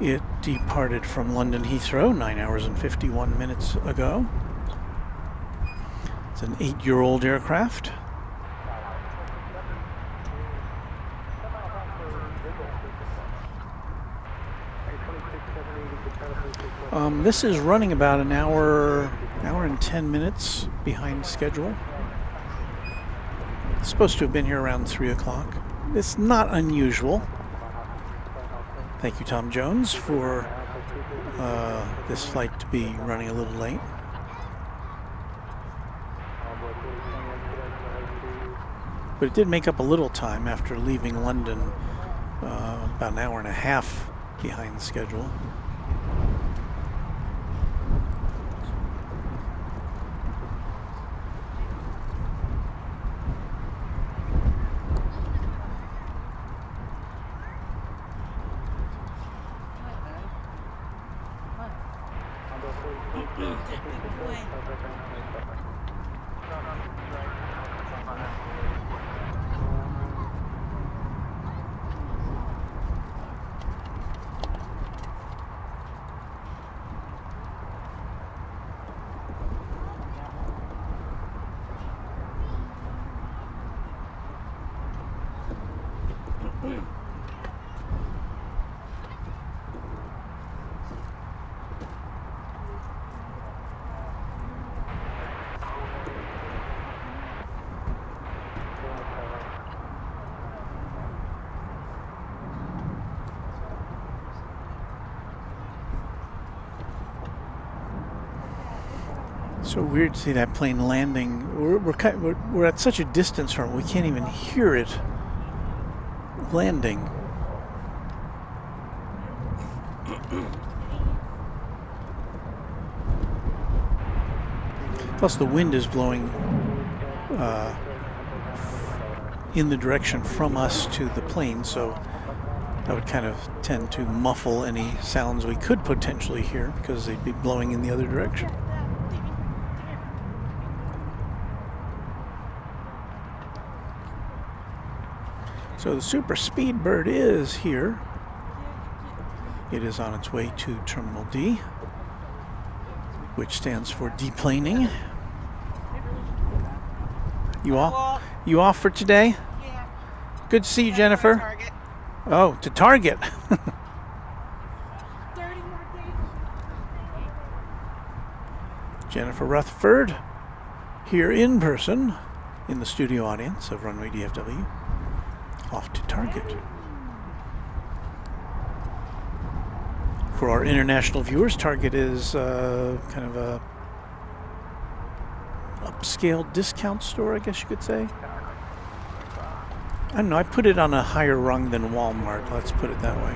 It departed from London Heathrow 9 hours and 51 minutes ago. It's an 8-year-old aircraft. This is running about an hour and 10 minutes behind schedule. It's supposed to have been here around 3 o'clock. It's not unusual. Thank you, Tom Jones, for this flight to be running a little late. But it did make up a little time after leaving London about an hour and a half behind schedule. So weird to see that plane landing. We're at such a distance from it, we can't even hear it landing. Plus the wind is blowing in the direction from us to the plane, so that would kind of tend to muffle any sounds we could potentially hear because they'd be blowing in the other direction. So the Super Speedbird is here. It is on its way to Terminal D, which stands for deplaning. You off for today? Yeah. Good to see you, Jennifer. Target. Oh, to Target. 30 more days. Jennifer Rutherford here in person in the studio audience of Runway DFW. Off to Target. For our international viewers, Target is kind of a upscale discount store, I guess you could say. I don't know, I put it on a higher rung than Walmart, let's put it that way.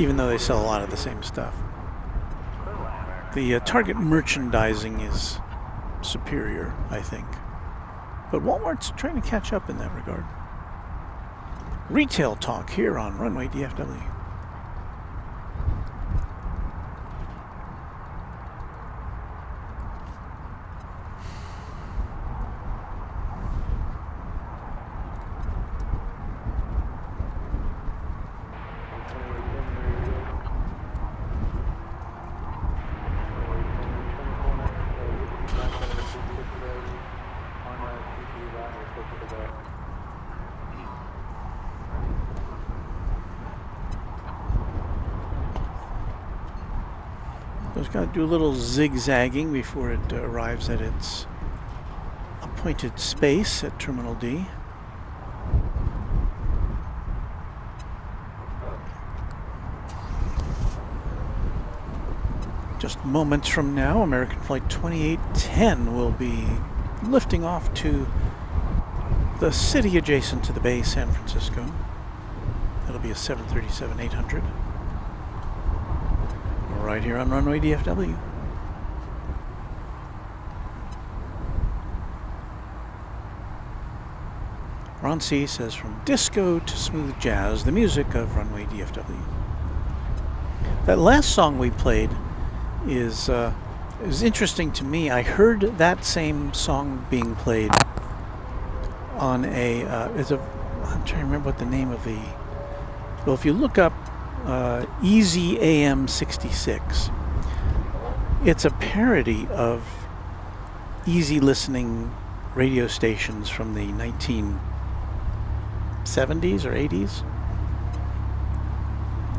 Even though they sell a lot of the same stuff. The Target merchandising is superior, I think. But Walmart's trying to catch up in that regard. Retail talk here on Runway DFW. It's got to do a little zigzagging before it arrives at its appointed space at Terminal D. Just moments from now, American Flight 2810 will be lifting off to the city adjacent to the bay, San Francisco. That'll be a 737-800. Right here on Runway DFW. Ron C. says, from disco to smooth jazz, the music of Runway DFW. That last song we played is interesting to me. I heard that same song being played on a, I'm trying to remember what the name of the, well, if you look up Easy AM 66. It's a parody of easy listening radio stations from the 1970s or 80s.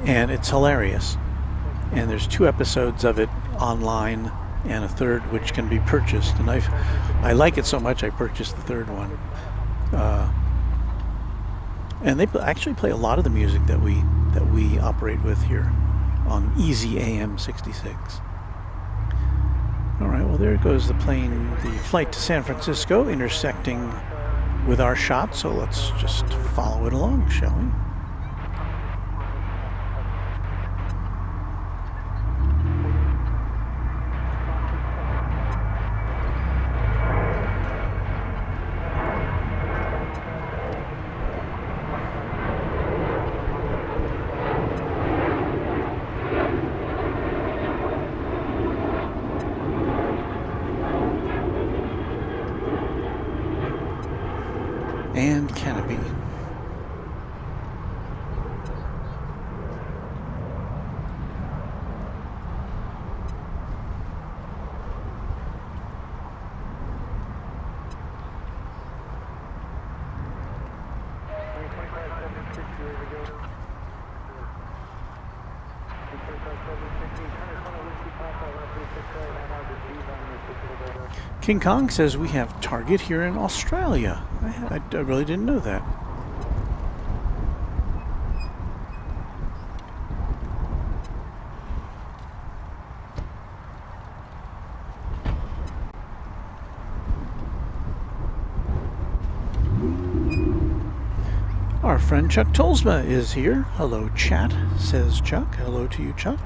And it's hilarious. And there's 2 episodes of it online and a third which can be purchased. And I like it so much I purchased the third one. And they actually play a lot of the music that we operate with here on Easy AM 66. All right, well, there goes the plane, the flight to San Francisco intersecting with our shot, so let's just follow it along, shall we? And canopy. King Kong says we have Target here in Australia. I really didn't know that. Our friend Chuck Tolsma is here. Hello, chat, says Chuck. Hello to you, Chuck.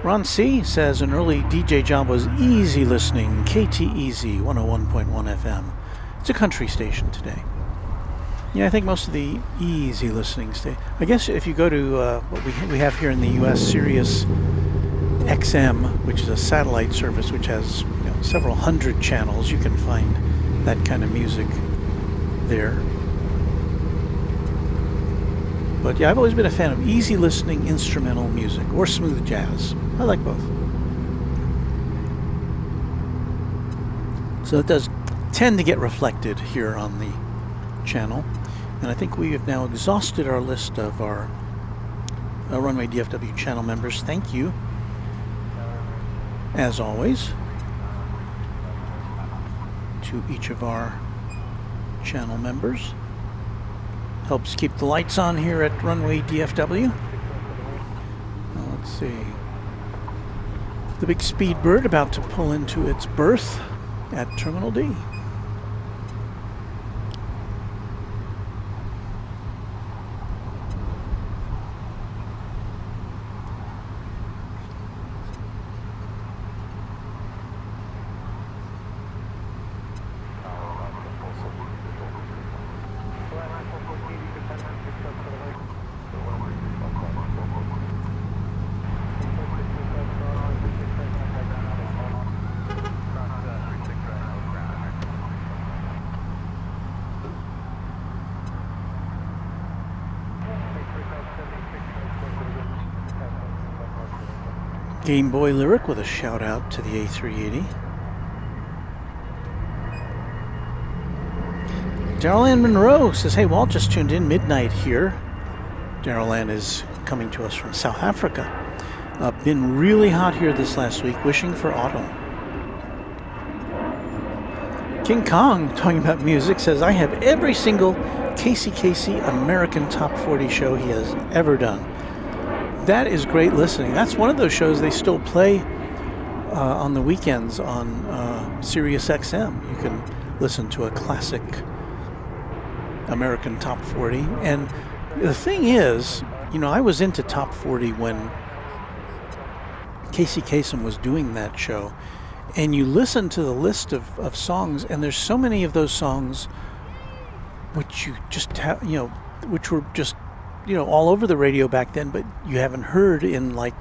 Ron C. says an early DJ job was easy listening, KT Easy 101.1 FM. It's a country station today. Yeah, I think most of the easy listening I guess if you go to what we have here in the U.S., Sirius XM, which is a satellite service which has several hundred channels. You can find that kind of music there. But yeah, I've always been a fan of easy listening instrumental music or smooth jazz. I like both. So it does tend to get reflected here on the channel. And I think we have now exhausted our list of our Runway DFW channel members. Thank you, as always, to each of our channel members. Helps keep the lights on here at Runway DFW. Now let's see. The big Speedbird about to pull into its berth at Terminal D. Game Boy Lyric with a shout out to the A380. Daryl Ann Monroe says, hey, Walt, just tuned in midnight here. Daryl Ann is coming to us from South Africa. Been really hot here this last week, wishing for autumn. King Kong, talking about music, says, I have every single Casey American Top 40 show he has ever done. That is great listening. That's one of those shows they still play on the weekends on Sirius XM. You can listen to a classic American Top 40. And the thing is, you know, I was into Top 40 when Casey Kasem was doing that show. And you listen to the list of songs, and there's so many of those songs which you just have, you know, which were just, you know, all over the radio back then, but you haven't heard in like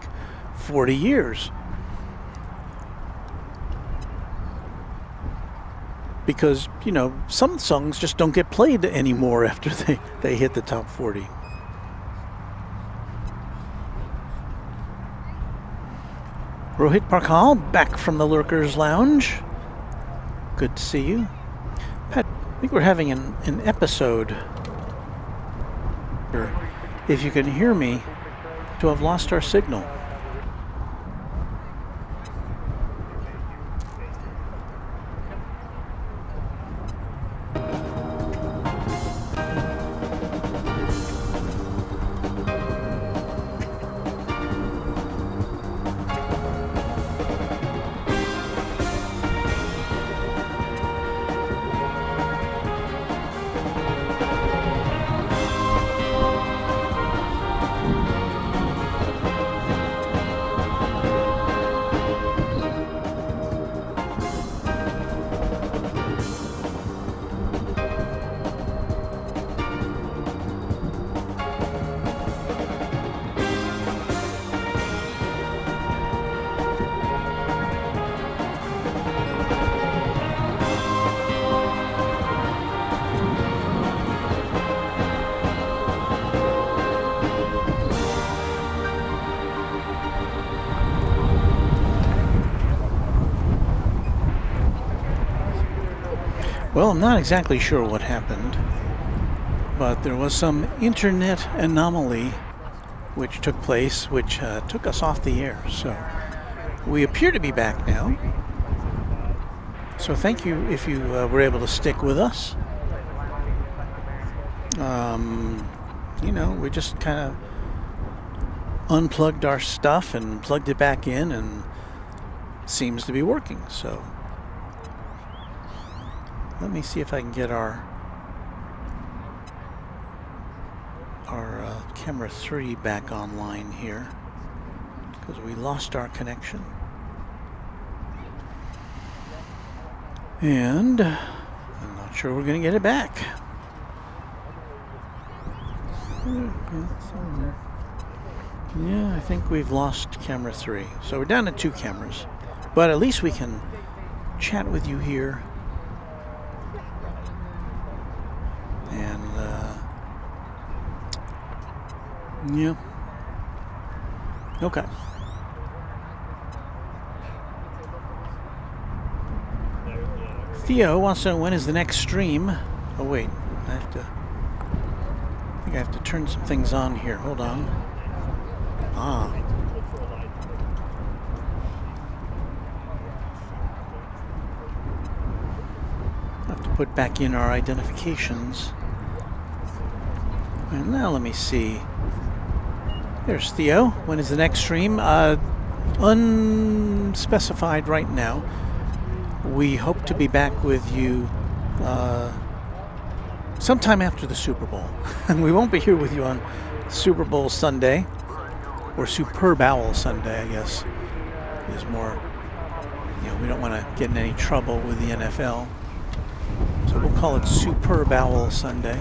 40 years. Because, you know, some songs just don't get played anymore after they hit the top 40. Rohit Parkal, back from the Lurkers Lounge. Good to see you. Pat, I think we're having an episode, if you can hear me, to have lost our signal. Well, I'm not exactly sure what happened, but there was some internet anomaly which took place, which took us off the air. So we appear to be back now. So thank you if you were able to stick with us. You know, we just kind of unplugged our stuff and plugged it back in, and it seems to be working. So let me see if I can get our camera 3 back online here, because we lost our connection. And I'm not sure we're going to get it back. Yeah, I think we've lost camera 3. So we're down to 2 cameras. But at least we can chat with you here. And, yeah. Okay. Theo wants to know when is the next stream. Oh wait, I think I have to turn some things on here. Hold on. Ah. I have to put back in our identifications. And now let me see. There's Theo. When is the next stream? Unspecified right now. We hope to be back with you sometime after the Super Bowl. And we won't be here with you on Super Bowl Sunday, or Super Bowl Sunday, I guess, is more, you know, we don't want to get in any trouble with the NFL. So we'll call it Super Bowl Sunday.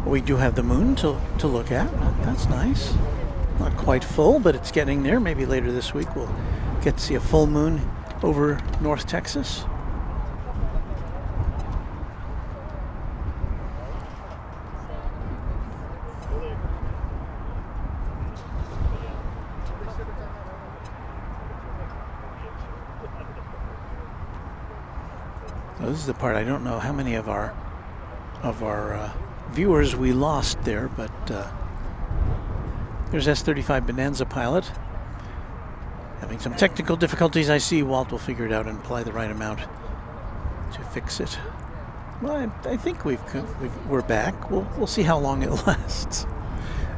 We do have the moon to look at. That's nice. Not quite full, but it's getting there. Maybe later this week we'll get to see a full moon over North Texas. So this is the part I don't know how many of our viewers we lost there, but there's S35 Bonanza Pilot. Having some technical difficulties, I see. Walt will figure it out and apply the right amount to fix it. Well, I think we're back. We'll see how long it lasts.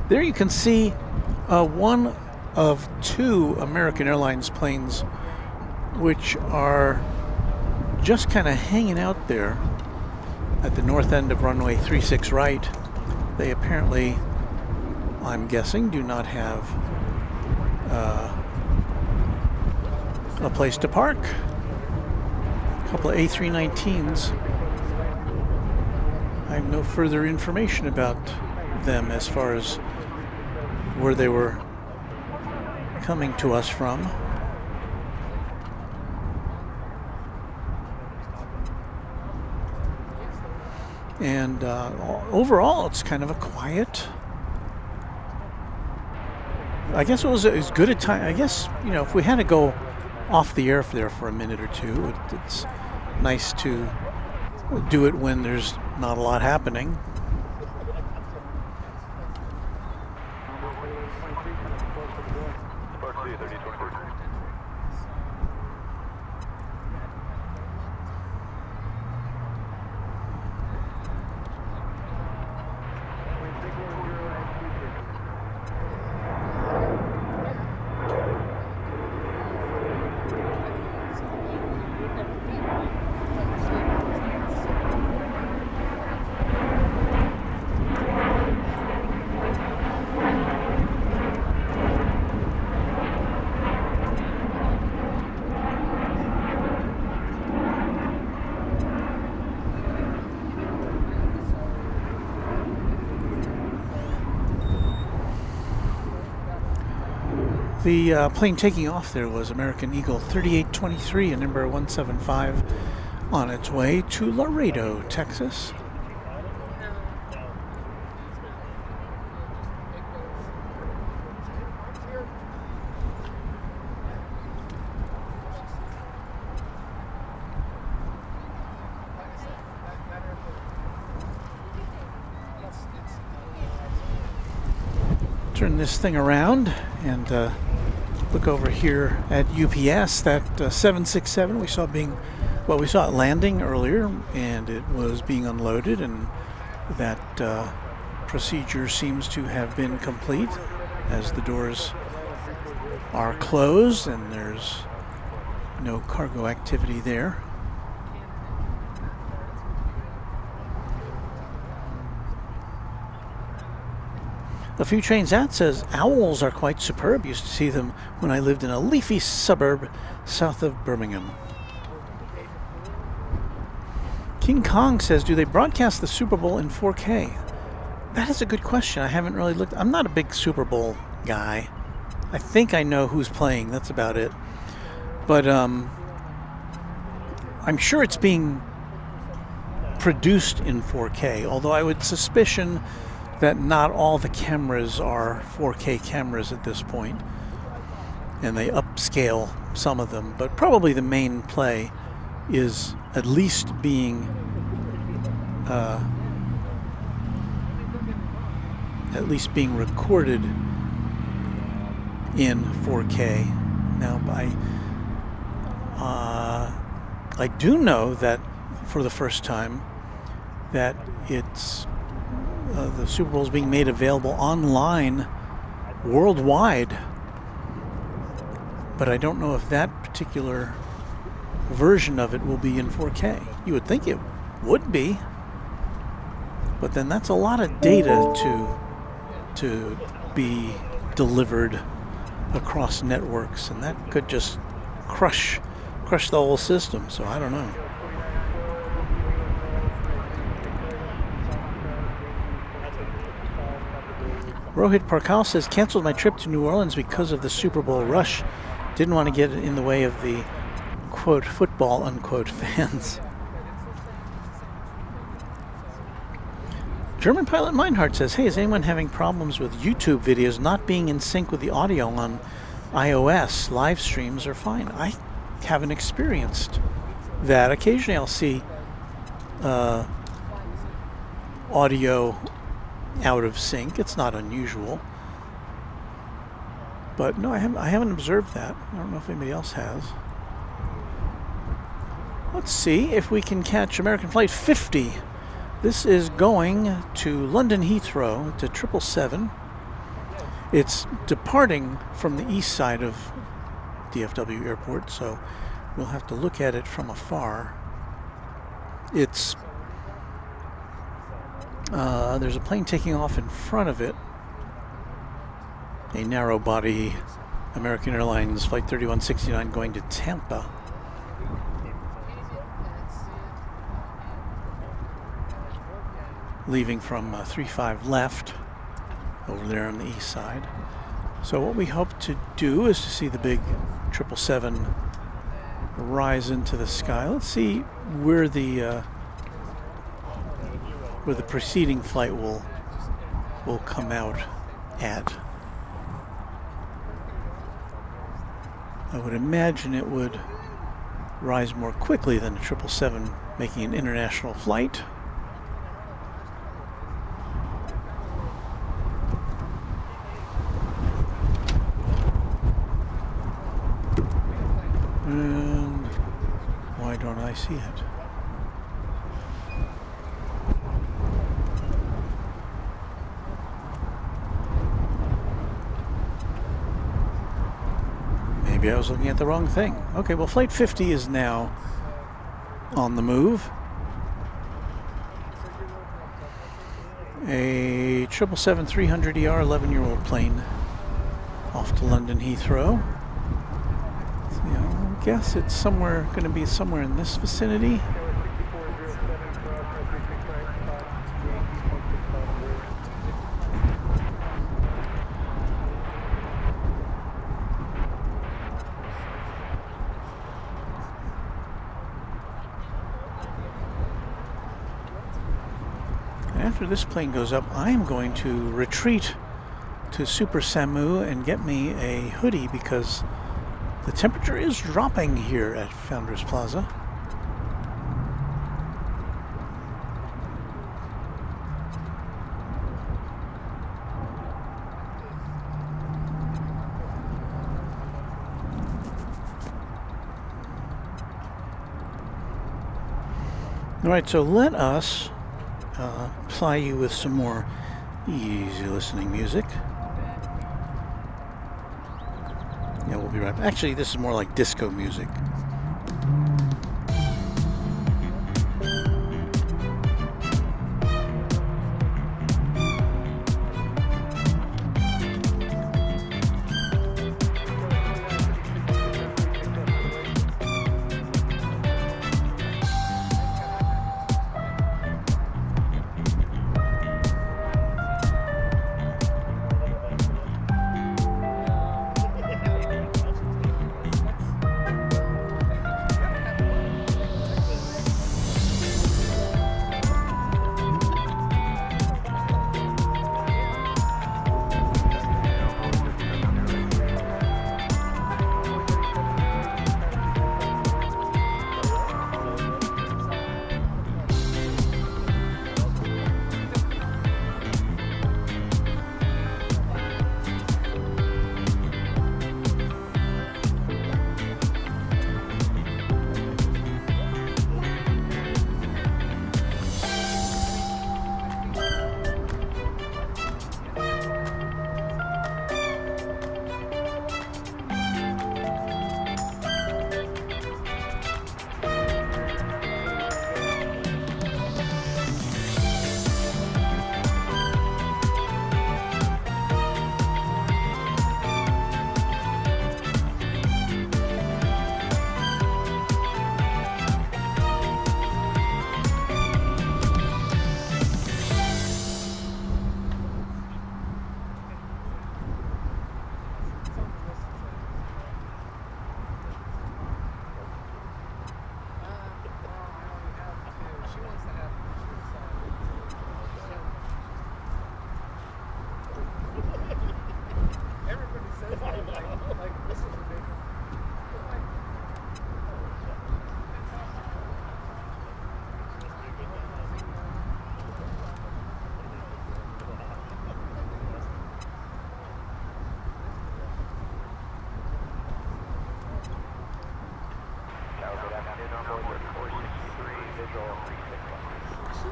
There you can see one of two American Airlines planes which are just kind of hanging out there at the north end of runway 36 right. They apparently, I'm guessing, do not have a place to park. A couple of A319s. I have no further information about them as far as where they were coming to us from. And overall, it's kind of a quiet. I guess it was as good a time. I guess, you know, if we had to go off the air there for a minute or two, it's nice to do it when there's not a lot happening. The plane taking off there was American Eagle 3823, a number 175, on its way to Laredo, Texas. Turn this thing around and look over here at UPS. That 767 we saw we saw it landing earlier, and it was being unloaded, and that procedure seems to have been complete as the doors are closed and there's no cargo activity there. A few trains out says owls are quite superb. Used to see them when I lived in a leafy suburb south of Birmingham. King Kong says, do they broadcast the Super Bowl in 4K? That is a good question. I haven't really looked. I'm not a big Super Bowl guy. I think I know who's playing. That's about it. But I'm sure it's being produced in 4K, although I would suspicion that not all the cameras are 4K cameras at this point, and they upscale some of them, but probably the main play is at least being recorded in 4K. Now, I do know that for the first time that it's the Super Bowl is being made available online worldwide, but I don't know if that particular version of it will be in 4K. You would think it would be, but then that's a lot of data to be delivered across networks, and that could just crush the whole system. So I don't know. Rohit Parkal says, canceled my trip to New Orleans because of the Super Bowl rush. Didn't want to get in the way of the, quote, football, unquote, fans. German pilot Meinhardt says, hey, is anyone having problems with YouTube videos not being in sync with the audio on iOS? Live streams are fine. I haven't experienced that. Occasionally I'll see audio out of sync. It's not unusual. But no, I haven't observed that. I don't know if anybody else has. Let's see if we can catch American Flight 50. This is going to London Heathrow to 777. It's departing from the east side of DFW Airport, so we'll have to look at it from afar. It's there's a plane taking off in front of it. A narrow body American Airlines Flight 3169 going to Tampa. Leaving from 35 left over there on the east side. So what we hope to do is to see the big 777 rise into the sky. Let's see where the preceding flight will come out at. I would imagine it would rise more quickly than a 777 making an international flight. And why don't I see it? Maybe I was looking at the wrong thing. Okay, well, Flight 50 is now on the move. A 777-300ER 11-year-old plane off to London Heathrow. So, I guess it's going to be somewhere in this vicinity. After this plane goes up, I am going to retreat to Super Samu and get me a hoodie because the temperature is dropping here at Founders Plaza. All right, so let us ply you with some more easy listening music. Yeah, we'll be right back. Actually, this is more like disco music.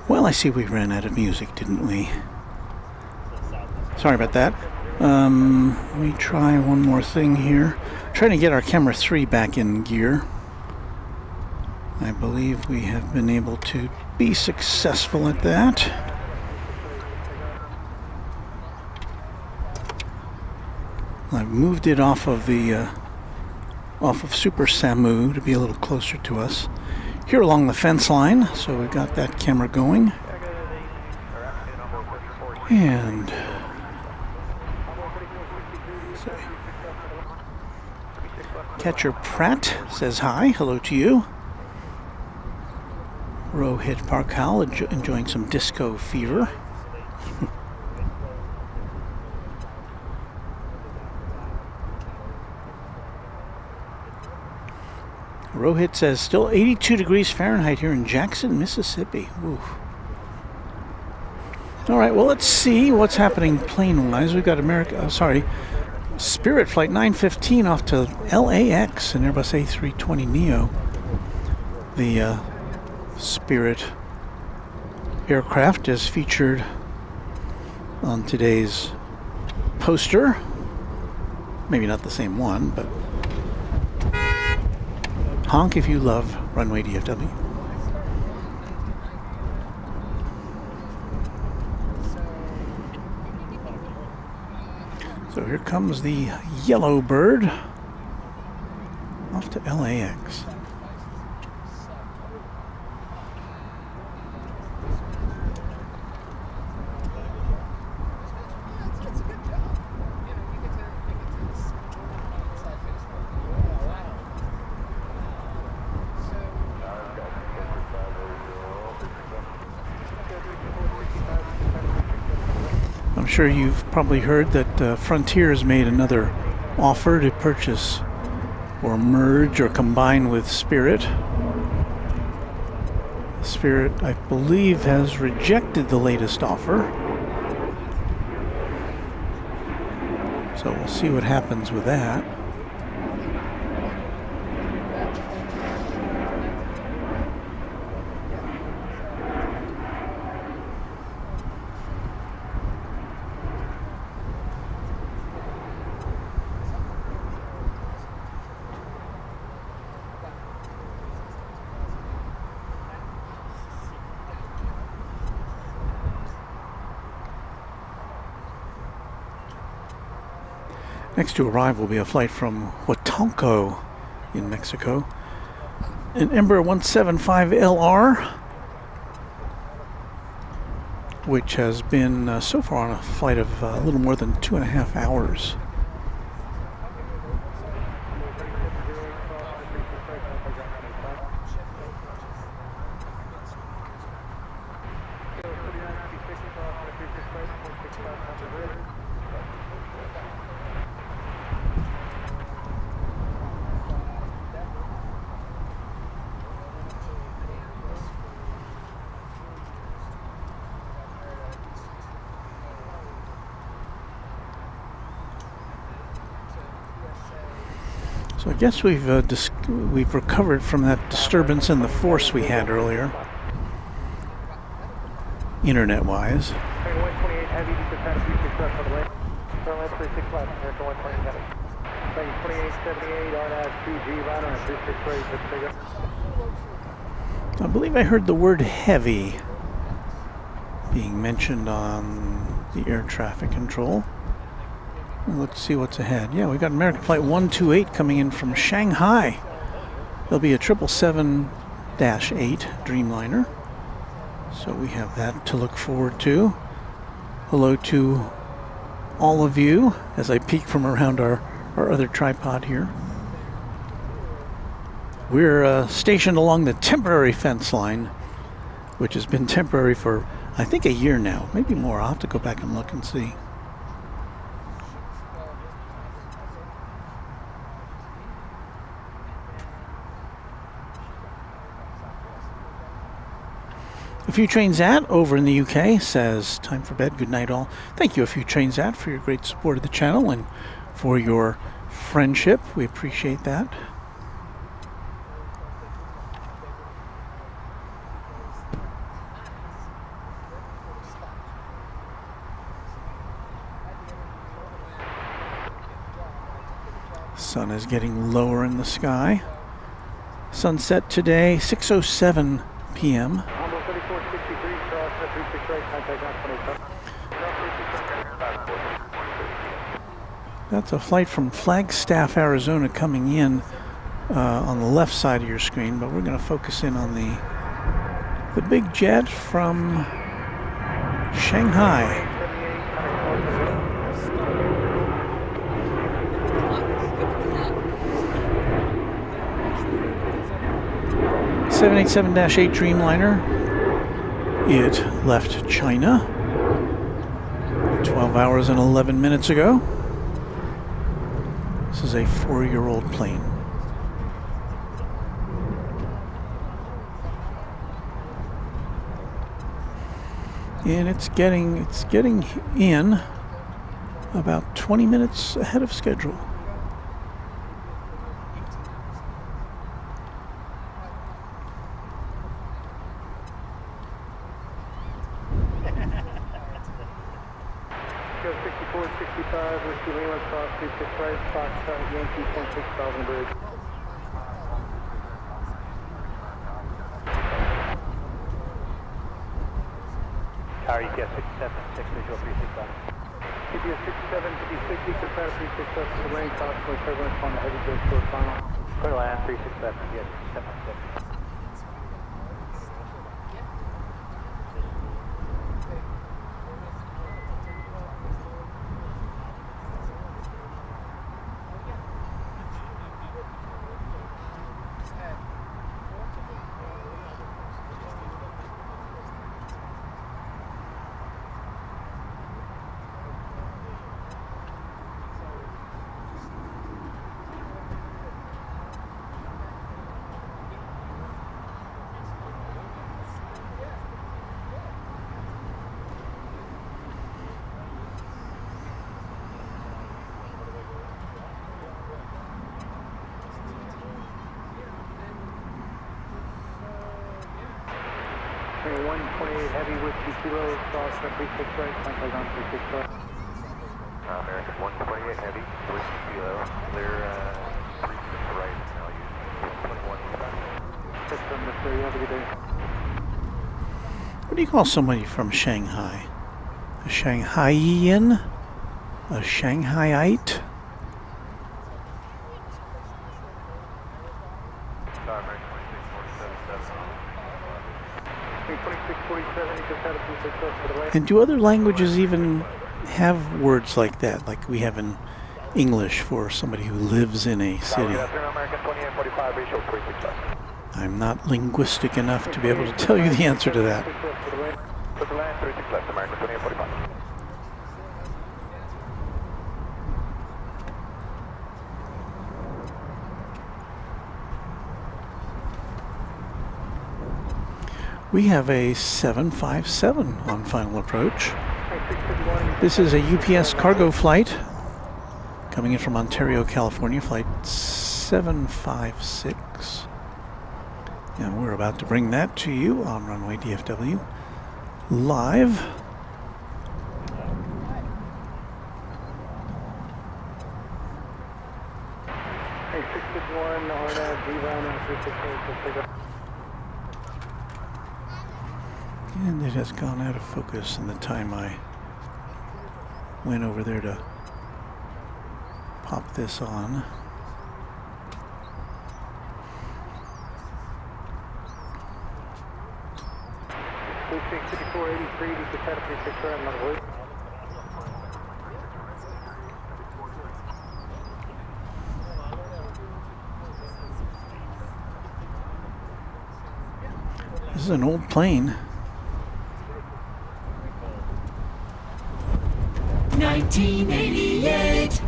Well, I see we ran out of music, didn't we? Sorry about that. Let me try one more thing here. Trying to get our camera 3 back in gear. I believe we have been able to be successful at that. I've moved it off of the off of Super Samu to be a little closer to us. Here along the fence line, so we've got that camera going. And Catcher Pratt says hi, hello to you. Rohit Parkal enjoying some disco fever. Rohit says still 82 degrees Fahrenheit here in Jackson, Mississippi. Oof. All right, well, let's see what's happening plane-wise. We've got Spirit Flight 915 off to LAX and Airbus A320neo. The Spirit aircraft is featured on today's poster. Maybe not the same one, but honk if you love Runway DFW. So here comes the yellow bird off to LAX. I'm sure you've probably heard that Frontier has made another offer to purchase or merge or combine with Spirit. Spirit, I believe, has rejected the latest offer. So we'll see what happens with that. Next to arrive will be a flight from Huatulco in Mexico. An Embraer 175LR, which has been so far on a flight of a little more than 2.5 hours. So I guess we've recovered from that disturbance in the force we had earlier, internet-wise. I believe I heard the word heavy being mentioned on the air traffic control. Let's see what's ahead. Yeah, we've got American Flight 128 coming in from Shanghai. There'll be a 777-8 Dreamliner. So we have that to look forward to. Hello to all of you as I peek from around our other tripod here. We're stationed along the temporary fence line, which has been temporary for, I think, a year now. Maybe more. I'll have to go back and look and see. A Few Trains At over in the UK says, time for bed, good night all. Thank you, A Few Trains At, for your great support of the channel and for your friendship. We appreciate that. Sun is getting lower in the sky. Sunset today, 6:07 p.m. Almost 3463, cross 36 right, contact 927. That's a flight from Flagstaff, Arizona coming in on the left side of your screen, but we're going to focus in on the big jet from Shanghai. 787-8 Dreamliner. It left China 12 hours and 11 minutes ago. This is a 4-year-old plane. And it's getting in about 20 minutes ahead of schedule. Go 6465, Whiskey Lima, cross 36 right, Fox Yankee 26,000 bridge. Tower, you get 676, visual 365. CPS 6756, equal pattern 367 for the lane, possibly turbulence on the heavy bridge for final. Clear land 367, yes, 776. Okay, 128 heavy Whiskey Kilo, cross 36 right, contact on 36 right. American 128 heavy, Whiskey Kilo, clear 36 right, now use 21 east. System, Mr. You have a good day. What do you call somebody from Shanghai? A Shanghaian? A Shanghaiite? American 2647. 2647, equal pattern 36 for the lane. And do other languages even have words like that, like we have in English for somebody who lives in a city? American 2845, visual 365. I'm not linguistic enough to be able to tell you the answer to that. Put the land 36 left, American 2845. We have a 757 on final approach. This is a UPS cargo flight coming in from Ontario, California, flight 756. And we're about to bring that to you on Runway DFW live. Hey, 661, Arna, D-Line, 368, And it has gone out of focus in the time I went over there to pop this on. Bluetooth 5483, you can set up 36 right, not work. This is an old plane. 1988.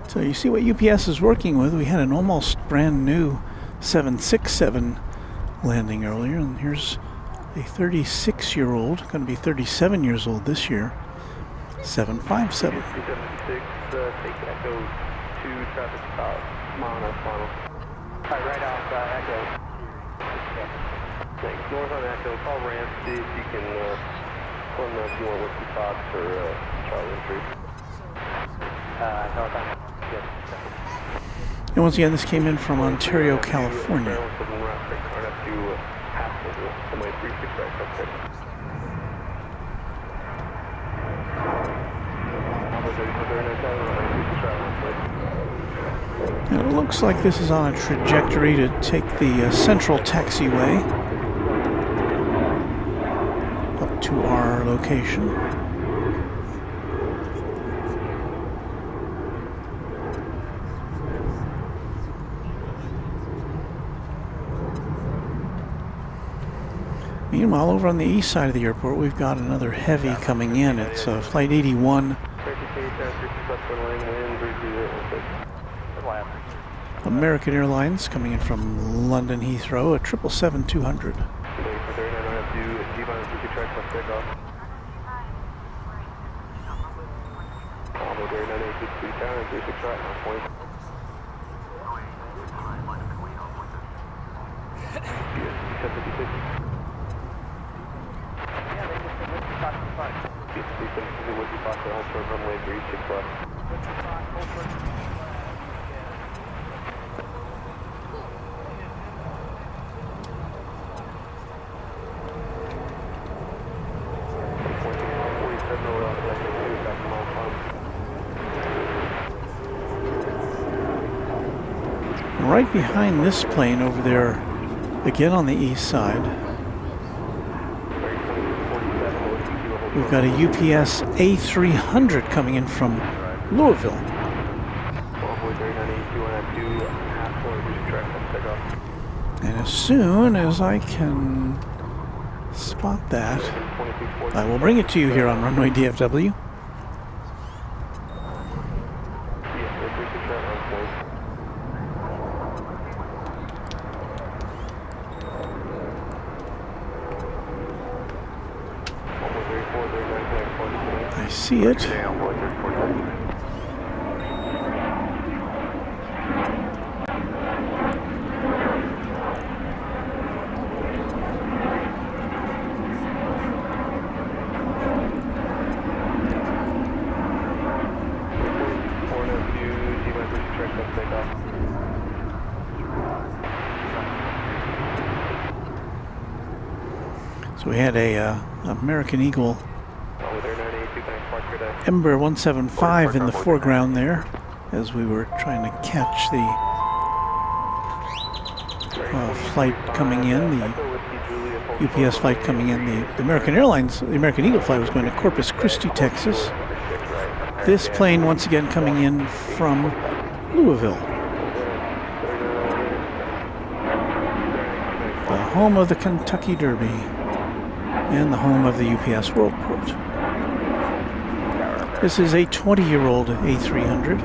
So you see what UPS is working with. We had an almost brand new 767 landing earlier, and here's a 36-year-old, going to be 37 years old this year, 757. 276, take Echo 2 traffic stop. Mono. Alright, right off Echo. Thanks. North on Echo, call ramp, see if you can pull them if you want Whiskey Fox or Charlie Street. North on Echo. Yes. And once again, this came in from Ontario, California. And it looks like this is on a trajectory to take the central taxiway up to our location. Meanwhile, over on the east side of the airport, we've got another heavy coming in. It's Flight 81. American Airlines coming in from London Heathrow, a 777-200. Right behind this plane over there, again on the east side, we've got a UPS A300 coming in from Louisville. And as soon as I can spot that, I will bring it to you here on Runway DFW. I see it. So we had a American Eagle Ember 175 in the foreground there as we were trying to catch the flight coming in, the UPS flight coming in. The American Airlines, the American Eagle flight was going to Corpus Christi, Texas. This plane once again coming in from Louisville, the home of the Kentucky Derby and the home of the UPS Worldport. This is a 20-year-old A300.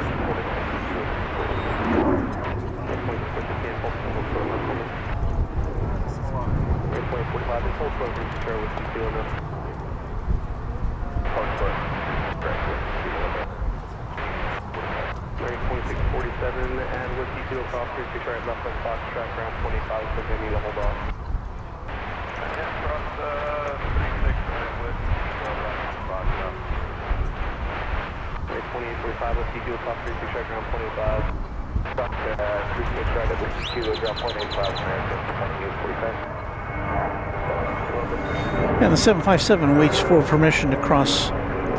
And the 757 waits for permission to cross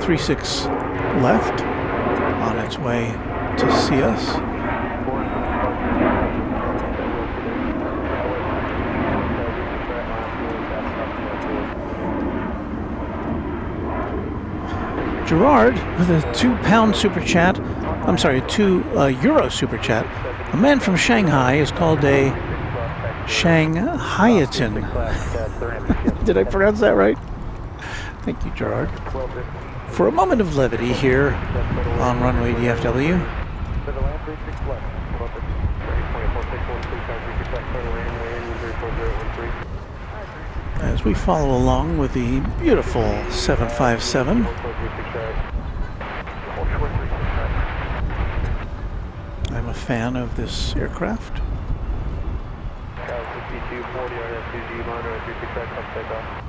36 left on its way to see us. Gerard with a £2 super chat. I'm sorry, €2 super chat. A man from Shanghai is called a Shanghaitan. Did I pronounce that right? Thank you, Gerard. For a moment of levity here on Runway DFW. As we follow along with the beautiful 757. I'm fan of this aircraft. Cal 5240 RF2G monitor 36 right, come take off.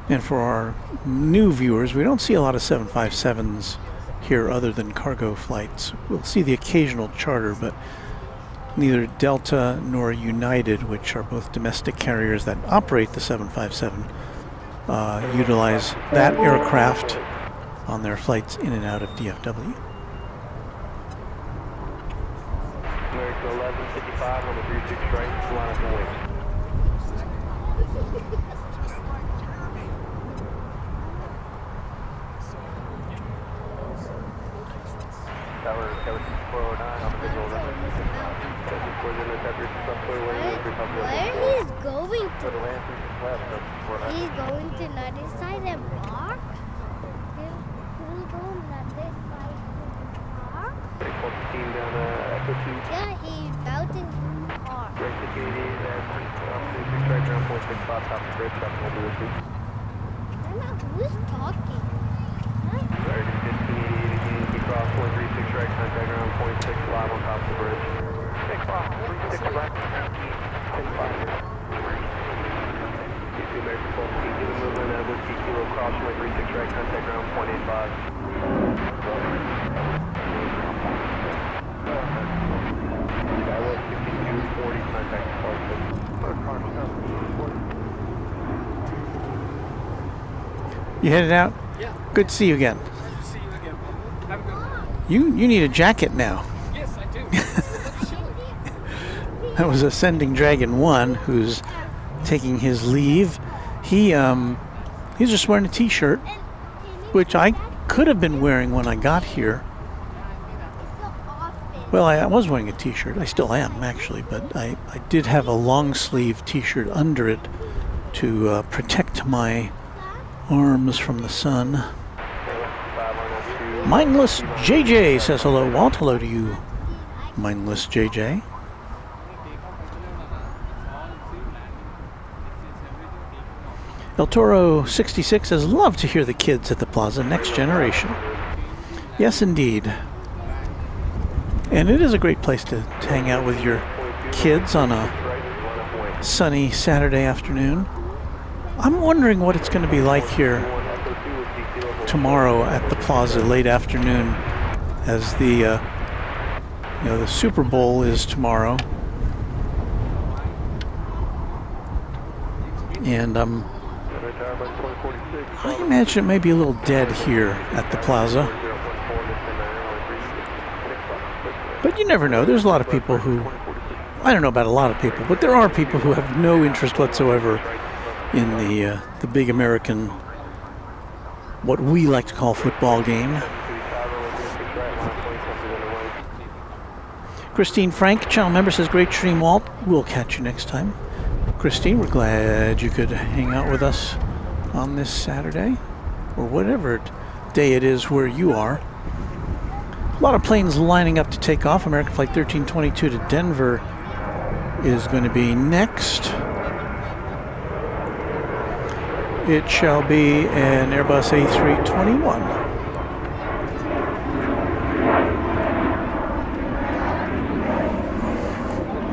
And for our new viewers, we don't see a lot of 757s here other than cargo flights. We'll see the occasional charter, but neither Delta nor United, which are both domestic carriers that operate the 757, utilize that aircraft on their flights in and out of DFW. American 1155 on the 36 right, line up and wait. Tower 409 on the visual runway. Where he's going to? He's going to another side and park? He's going to another side and park? Yeah, he's about to park. I don't know who's talking. Cross 136 right, contact ground 0.6 live on top of the bridge. Take off, 36 right, 10-5. D2 American 12, keep the movement, Whiskey Kilo cross 136 right, contact ground 0.85. Skywest 5240, contact 12. You headed out? Yeah. Good to see you again. Good to see you again, Bubba. Have a good one. You need a jacket now. Yes, I do. That was Ascending Dragon 1 who's taking his leave. He's just wearing a t-shirt, which I could have been wearing when I got here. Well, I was wearing a t-shirt. I still am, actually, but I did have a long sleeve t-shirt under it to protect my arms from the sun. Mindless JJ says hello, Walt. Hello to you, Mindless JJ. El Toro 66 says, love to hear the kids at the plaza, next generation. Yes, indeed. And it is a great place to hang out with your kids on a sunny Saturday afternoon. I'm wondering what it's going to be like here tomorrow at the plaza late afternoon, as the the Super Bowl is tomorrow, and I imagine it may be a little dead here at the plaza, but you never know. There's a lot of people who, I don't know about a lot of people, but there are people who have no interest whatsoever in the big American, what we like to call football game. Christine Frank, channel member, says, great stream, Walt. We'll catch you next time. Christine, we're glad you could hang out with us on this Saturday, or whatever day it is where you are. A lot of planes lining up to take off. American Flight 1322 to Denver is going to be next. It shall be an Airbus A321.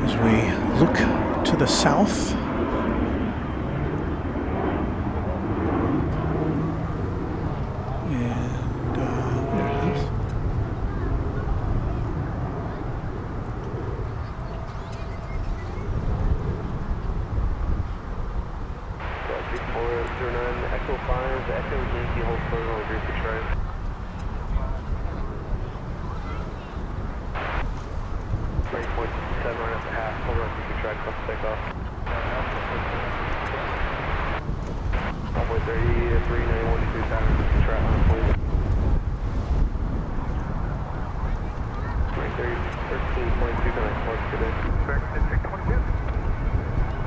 As we look to the south, and there it is. Echo 5, Echo Yankee, hold further on 36 right. Breakpoint 7 right at the half, hold on 36 right, come take off. Runway 33, 91 degrees out of 36 right, on 20. Runway 13, 22, connect, mark today. 1622.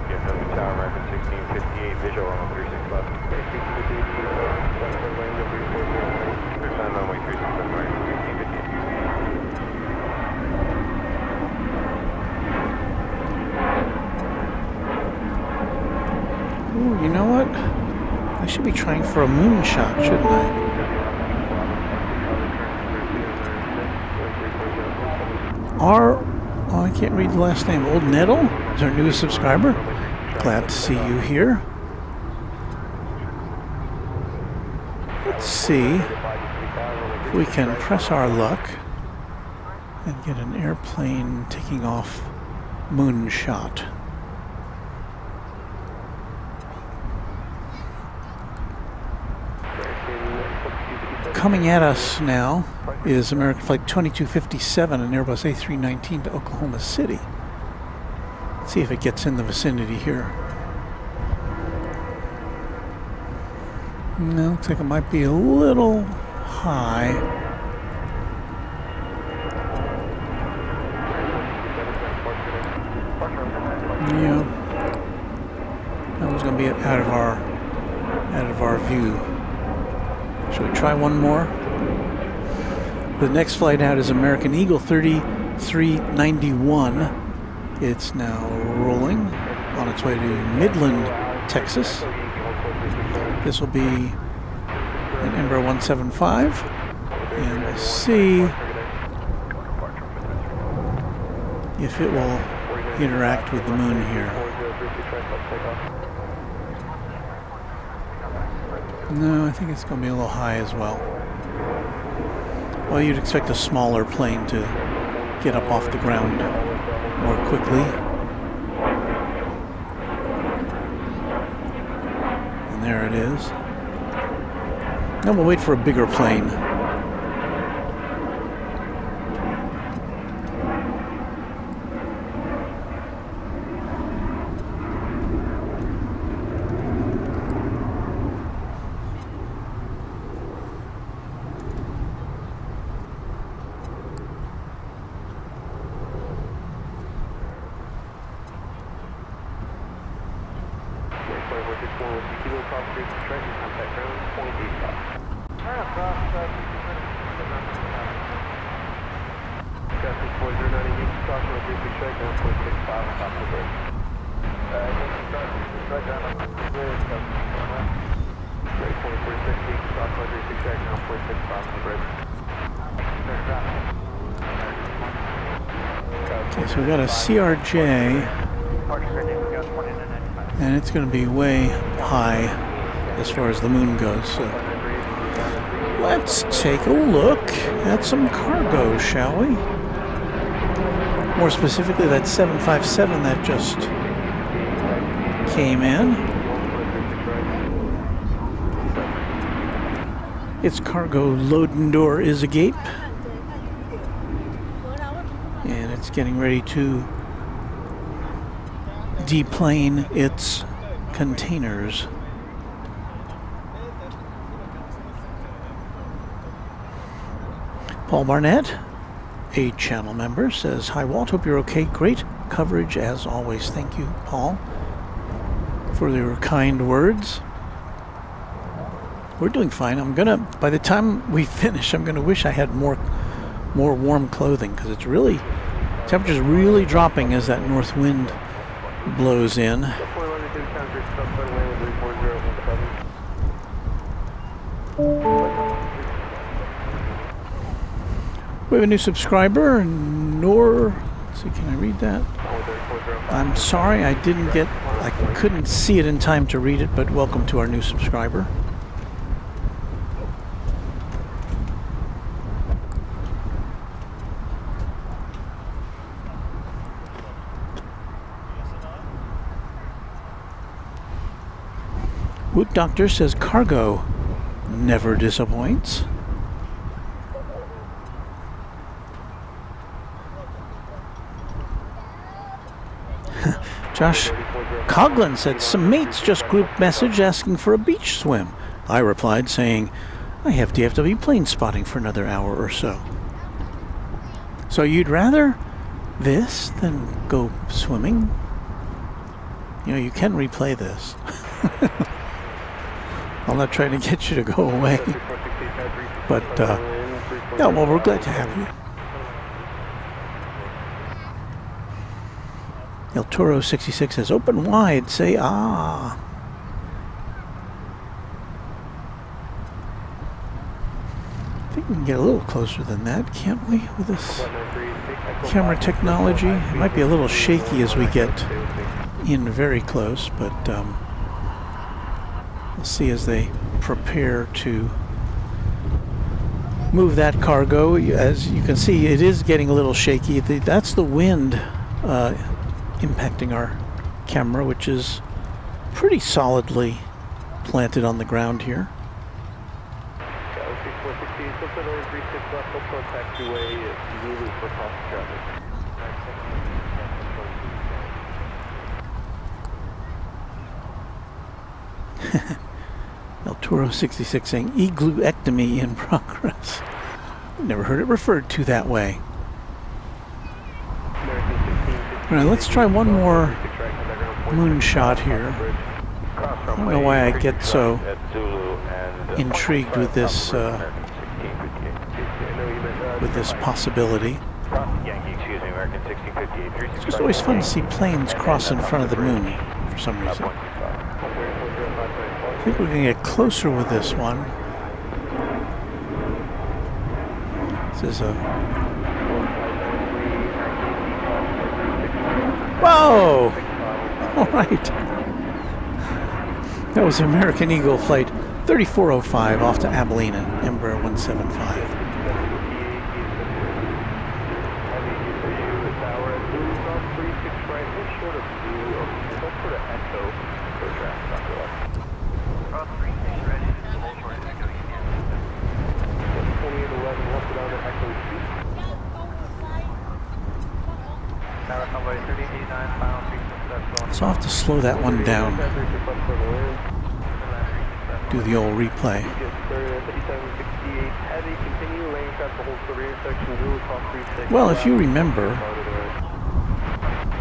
Yeah, Heavy Tower, American 1658, visual on 36 left. 1658, runway 36 left, American 1658. You know what? I should be trying for a moonshot, shouldn't I? Oh, I can't read the last name. Old Nettle is our newest subscriber. Glad to see you here. Let's see if we can press our luck and get an airplane taking off moonshot. Coming at us now is American Flight 2257, an Airbus A319 to Oklahoma City. Let's see if it gets in the vicinity here. No, looks like it might be a little high. Yeah, that was going to be out of our view. Should we try one more? The next flight out is American Eagle 3391. It's now rolling on its way to Midland, Texas. This will be an Embraer 175, and we'll see if it will interact with the moon here. No, I think it's going to be a little high as well. Well, you'd expect a smaller plane to get up off the ground more quickly. And there it is. Then we'll wait for a bigger plane. Okay, so we got a CRJ, and it's going to be way high as far as the moon goes. So let's take a look at some cargo, shall we? More specifically, that 757 that just came in. Its cargo loading door is agape, and it's getting ready to deplane its containers. Paul Barnett, a channel member, says, "Hi Walt, hope you're okay. Great coverage as always." Thank you, Paul, for your kind words. We're doing fine. By the time we finish, I'm gonna wish I had more warm clothing, because it's really, temperature's really dropping as that north wind blows in. We have a new subscriber, Noor. Let's see, can I read that? I'm sorry, I couldn't see it in time to read it, but welcome to our new subscriber. Woot Doctor says cargo never disappoints. Josh Coughlin said, "Some mates just group message asking for a beach swim." I replied saying, "I have DFW plane spotting for another hour or so." So you'd rather this than go swimming? You know, you can replay this. I'm not trying to get you to go away. But, no, well, we're glad to have you. El Toro 66 says, "Open wide, say ah." think we can get a little closer than that, can't we, with this camera technology? It might be a little shaky as we get in very close, but we'll see as they prepare to move that cargo. As you can see, it is getting a little shaky. That's the wind impacting our camera, which is pretty solidly planted on the ground here. El Toro 66 saying igloo-ectomy in progress. I've never heard it referred to that way. Alright, let's try one more moonshot here. I don't know why I get so intrigued with this possibility. It's just always fun to see planes cross in front of the moon for some reason. I think we're going to get closer with this one. This is a... Whoa! All right. That was American Eagle Flight 3405 off to Abilene, Embraer 175. So I'll have to slow that one down. Do the old replay. Well, if you remember, we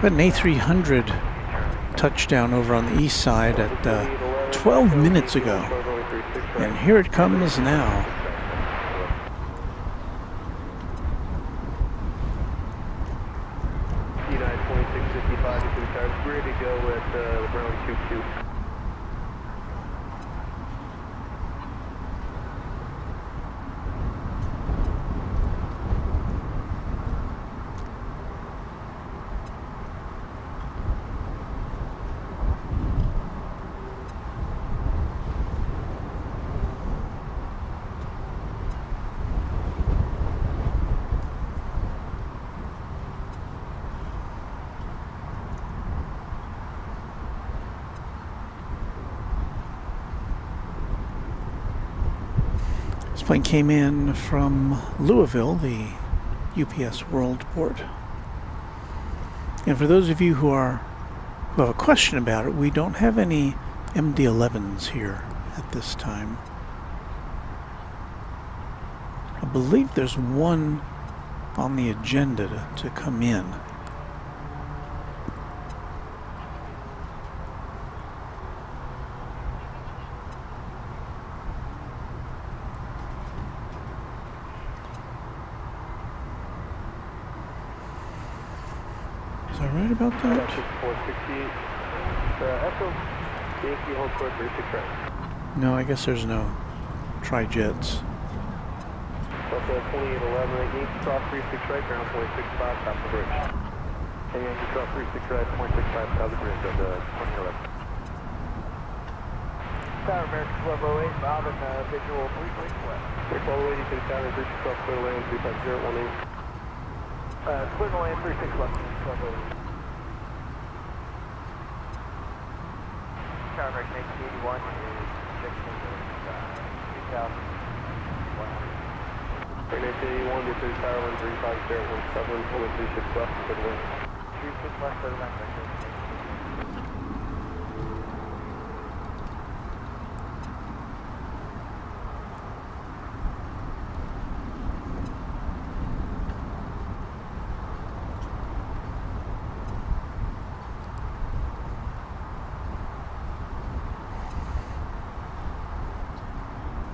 had an A300 touchdown over on the east side at 12 minutes ago. And here it comes now. Ready to go with the Brown 22. This plane came in from Louisville, the UPS World Port. And for those of you who have a question about it, we don't have any MD-11s here at this time. I believe there's one on the agenda to come in. Is that right about that? No, I guess there's no tri-jets. Delta 2811, Yankee cross 36 right, ground 26.5, top the bridge. Okay, Yankee cross 36 right, 0.65, top the bridge of the 2011. Tower American 1208, Bob and visual 3 west. 1280 to the tower, bridge cross clear lane 35018. Clear the lane 36 left, 1280. Tower American 1881 is injection of 3,100. 81, this is Tower 135, 017, only 36 left, good wind. 36 left, 39,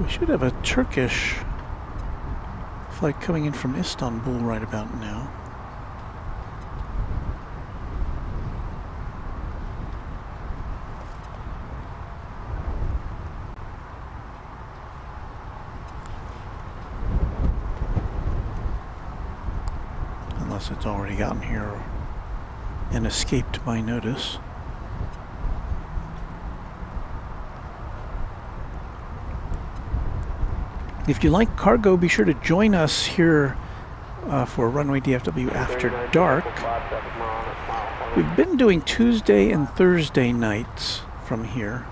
We should have a Turkish flight coming in from Istanbul right about now. unless it's already gotten here and escaped my notice. If you like cargo, be sure to join us here for Runway DFW After Dark. We've been doing Tuesday and Thursday nights from here.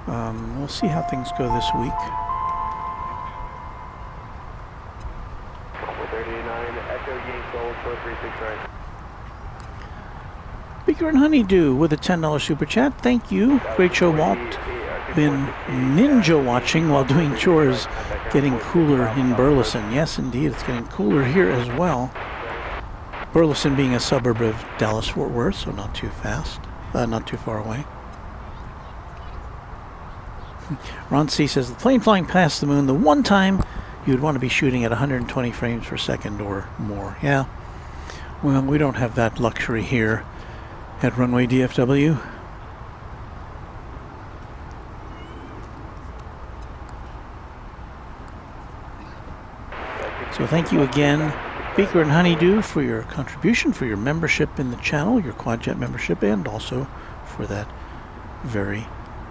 We'll see how things go this week. 39, Echo Yankee Gold 436 right. Beaker and Honeydew with a $10 super chat. Thank you. Great show, Walt. Been ninja watching while doing chores. Getting cooler in Burleson. Yes, indeed, it's getting cooler here as well. Burleson being a suburb of Dallas-Fort Worth, so not too not too far away. Ron C says, the plane flying past the moon, the one time you'd want to be shooting at 120 frames per second or more. Yeah, well, we don't have that luxury here at Runway DFW. So thank you again, Beaker and Honeydew, for your contribution, for your membership in the channel, your Quadjet membership, and also for that very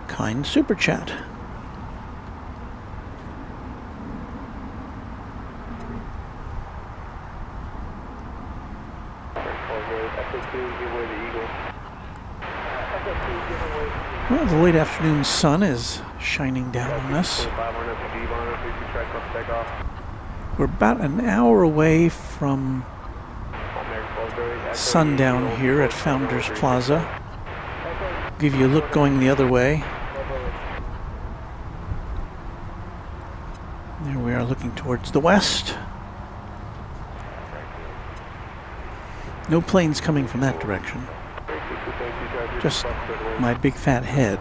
kind super chat. Well, the late afternoon sun is shining down on us. We're about an hour away from sundown here at Founders Plaza. Give you a look going the other way. There we are looking towards the west. No planes coming from that direction. Just my big fat head.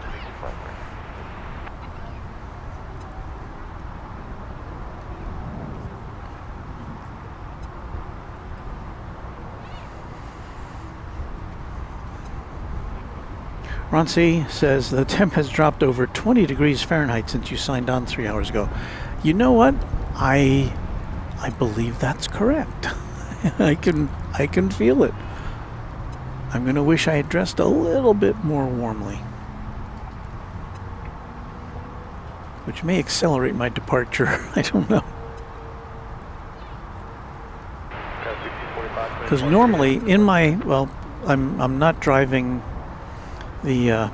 Ron C. says the temp has dropped over 20 degrees Fahrenheit since you signed on 3 hours ago. You know what? I believe that's correct. I can feel it. I'm going to wish I had dressed a little bit more warmly, which may accelerate my departure. I don't know. Because normally in my, well, I'm not driving the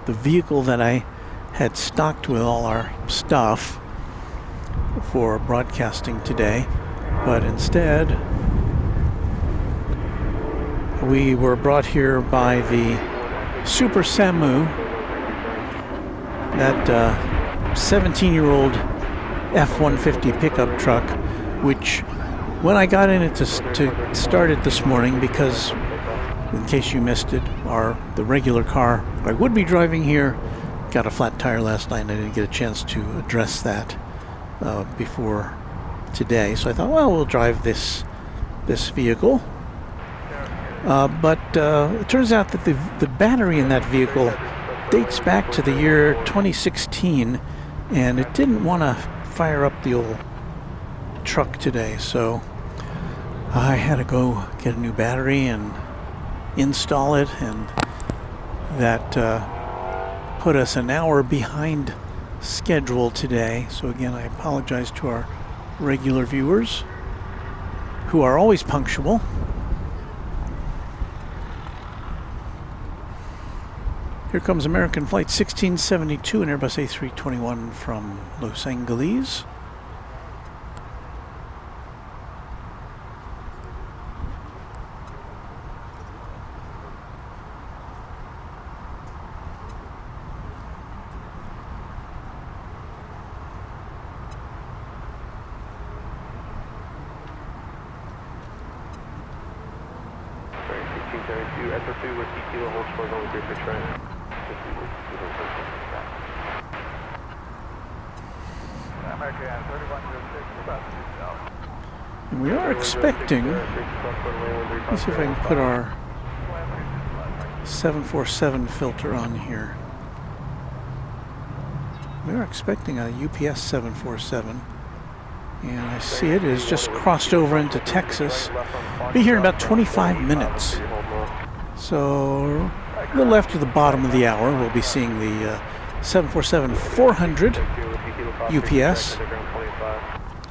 vehicle that I had stocked with all our stuff for broadcasting today, but instead we were brought here by the Super Samu, that 17-year-old F-150 pickup truck, which when I got in it to start it this morning, because in case you missed it, the regular car I would be driving here got a flat tire last night, and I didn't get a chance to address that before today. So I thought, well, we'll drive this vehicle. But it turns out that the battery in that vehicle dates back to the year 2016, and it didn't want to fire up the old truck today. So I had to go get a new battery and install it, and that put us an hour behind schedule today. So again, I apologize to our regular viewers who are always punctual. Here comes American Flight 1672 and Airbus A321 from Los Angeles. And we are expecting, let's see if I can put our 747 filter on here. We are expecting a UPS 747 And I see it is just crossed over into Texas. Be here in about 25 minutes. So a little after the bottom of the hour, we'll be seeing the 747-400 UPS.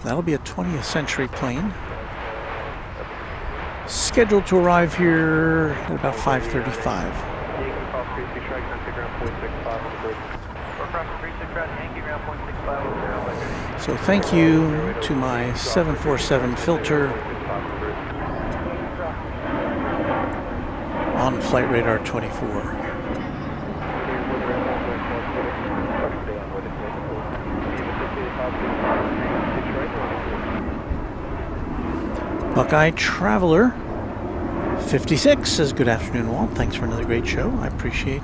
That'll be a 20th century plane. Scheduled to arrive here at about 5:35. So thank you to my 747 filter on Flight Radar 24. Buckeye Traveler 56 says, good afternoon, Walt. Thanks for another great show. I appreciate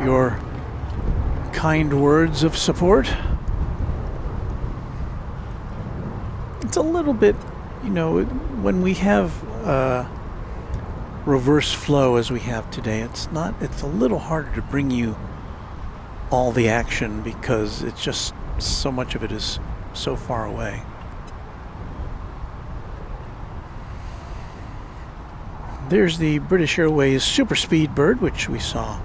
your kind words of support. It's a little bit, you know, when we have reverse flow as we have today, it's a little harder to bring you all the action because it's just so much of it is so far away. There's the British Airways Super Speedbird, which we saw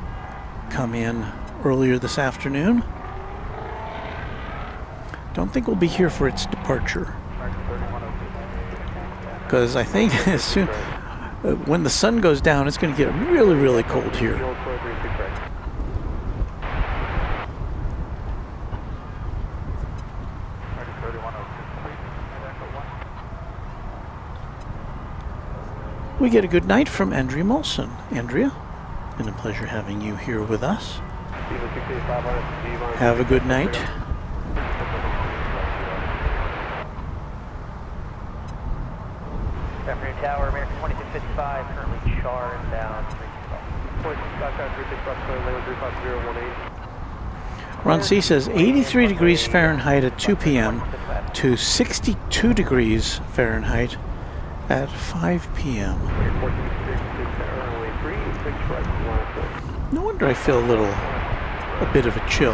come in earlier this afternoon. Don't think we'll be here for its departure, because I think as soon when the sun goes down, it's going to get really, really cold here. We get a good night from Andrea Molson. Andrea, it's been a pleasure having you here with us. Have a good night. Afternoon Tower, American 2255, currently charged down. Ron C says 83 degrees Fahrenheit at 2 p.m. to 62 degrees Fahrenheit at 5 p.m. No wonder I feel a bit of a chill.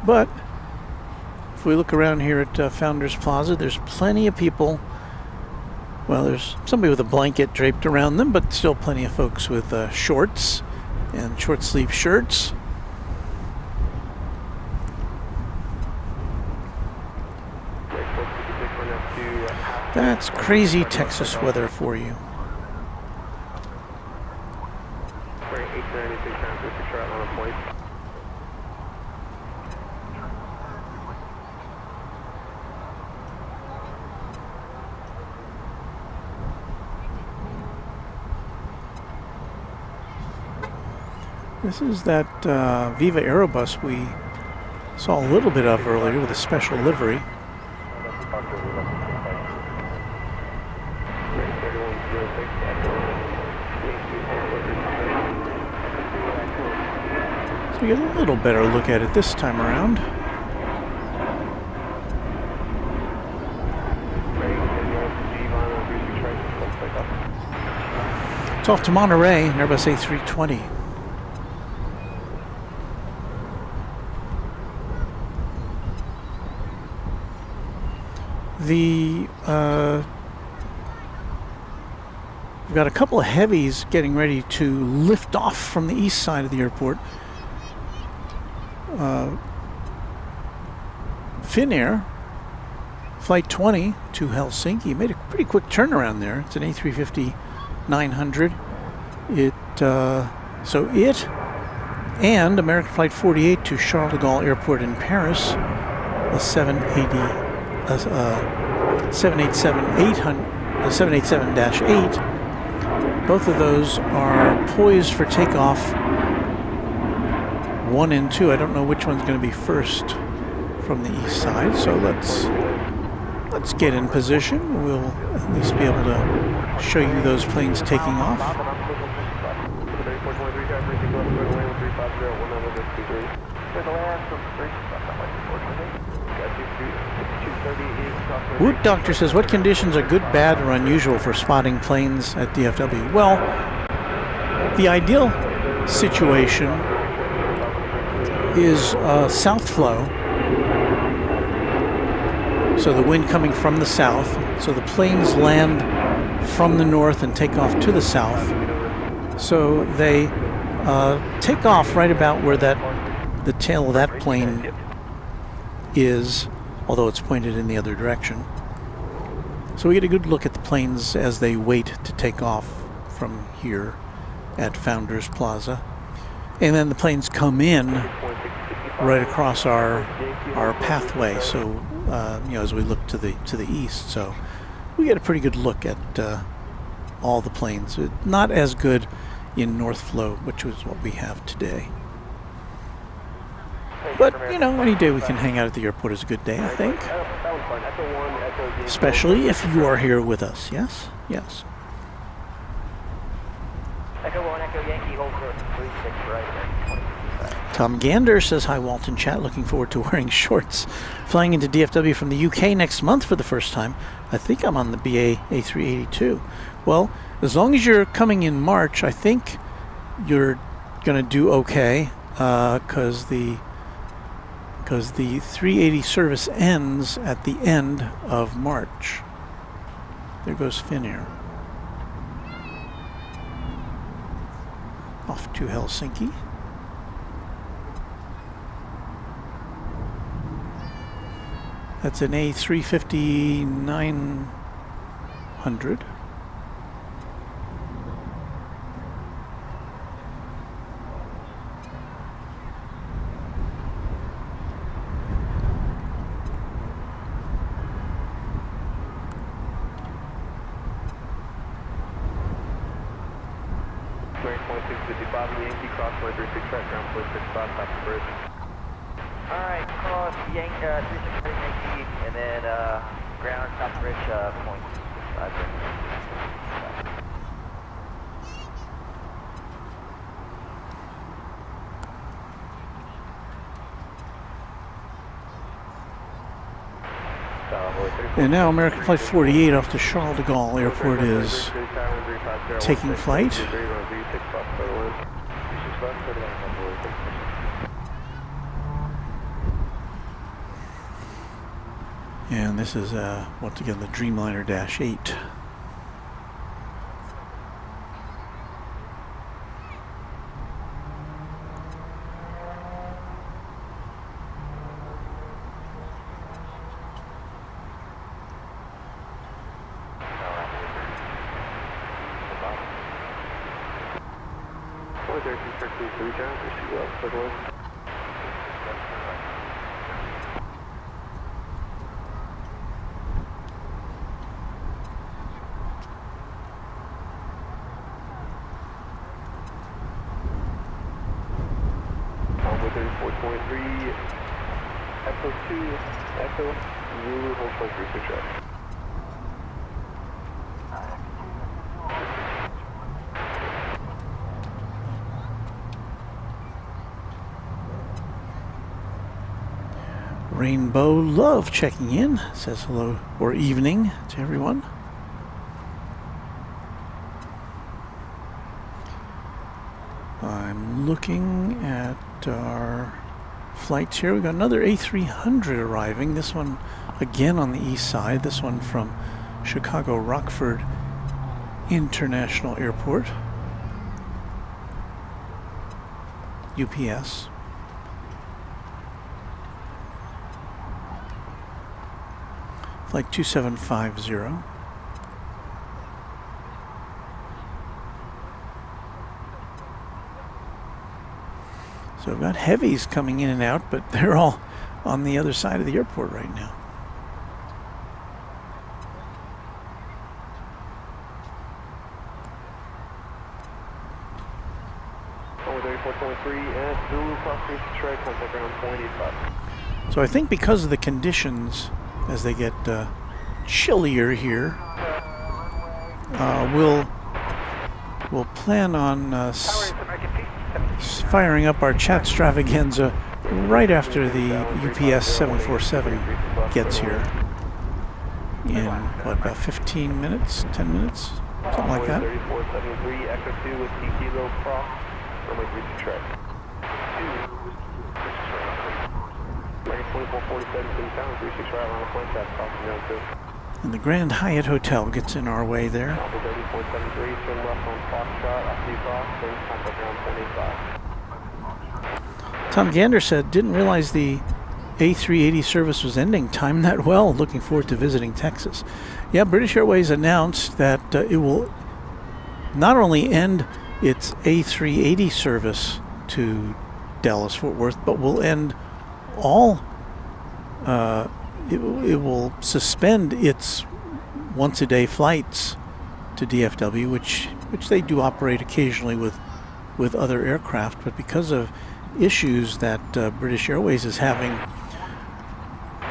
But if we look around here at Founders Plaza, there's plenty of people. Well, there's somebody with a blanket draped around them, but still plenty of folks with shorts and short sleeve shirts. That's crazy Texas weather for you. This is that Viva Aerobus we saw a little bit of earlier with a special livery. So we get a little better look at it this time around. It's off to Monterey, an Airbus A320. We've got a couple of heavies getting ready to lift off from the east side of the airport. Finnair, Flight 20 to Helsinki, made a pretty quick turnaround there. It's an A350-900. So it and American Flight 48 to Charles de Gaulle Airport in Paris, the 787-8. Both of those are poised for takeoff 1 and 2. I don't know which one's going to be first from the east side, so let's get in position. We'll at least be able to show you those planes taking off. Woot Doctor says, what conditions are good, bad, or unusual for spotting planes at DFW? Well, the ideal situation is south flow So the wind coming from the south. So the planes land from the north and take off to the south. So they take off right about where the tail of that plane is, although it's pointed in the other direction. So we get a good look at the planes as they wait to take off from here at Founders Plaza. And then the planes come in right across our pathway, so you know, as we look to the east. So we get a pretty good look at all the planes. Not as good in North Flow, which was what we have today. But, you know, any day we can hang out at the airport is a good day, I think. Especially if you are here with us, yes? Yes. Echo 1, Echo Yankee, hold for 36 right. Tom Gander says, hi Walton chat, looking forward to wearing shorts. Flying into DFW from the UK next month for the first time. I think I'm on the BA A382. Well, as long as you're coming in March, I think you're going to do okay, because the 380 service ends at the end of March. There goes Finnair. Off to Helsinki. That's an A350 900. Yankee, cross 136 right, ground 465, top the bridge. Alright, cross Yankee, 36 Yankee, and then ground top the bridge, point 5. And now American Flight 48 off the Charles de Gaulle Airport is taking flight. And this is once again the Dreamliner Dash 8. Echo 2, Echo, Zulu, hold for 36 right. Rainbow Love checking in, says hello or evening to everyone. I'm looking at our flights here. We've got another A300 arriving. This one again on the east side. This one from Chicago Rockford International Airport. UPS. Flight 2750. So we've got heavies coming in and out, but they're all on the other side of the airport right now. So I think because of the conditions, as they get chillier here, we'll plan on firing up our chat extravaganza right after the UPS 747 gets here in, what, about 15 minutes, 10 minutes, something like that. 3473, Echo 2 with TT low cross, runway 36 right. 2447 City Town, 36 right around the front, that's crossing down too. And the Grand Hyatt Hotel gets in our way there. Alpha 30.73, swim left on Foxtrot, after you cross, then contact ground 25. Tom Gander said, didn't realize the A380 service was ending. Timed that well. Looking forward to visiting Texas. Yeah, British Airways announced that it will not only end its A380 service to Dallas-Fort Worth, but will end all, it will suspend its once-a-day flights to DFW, which they do operate occasionally with other aircraft, but because of issues that British Airways is having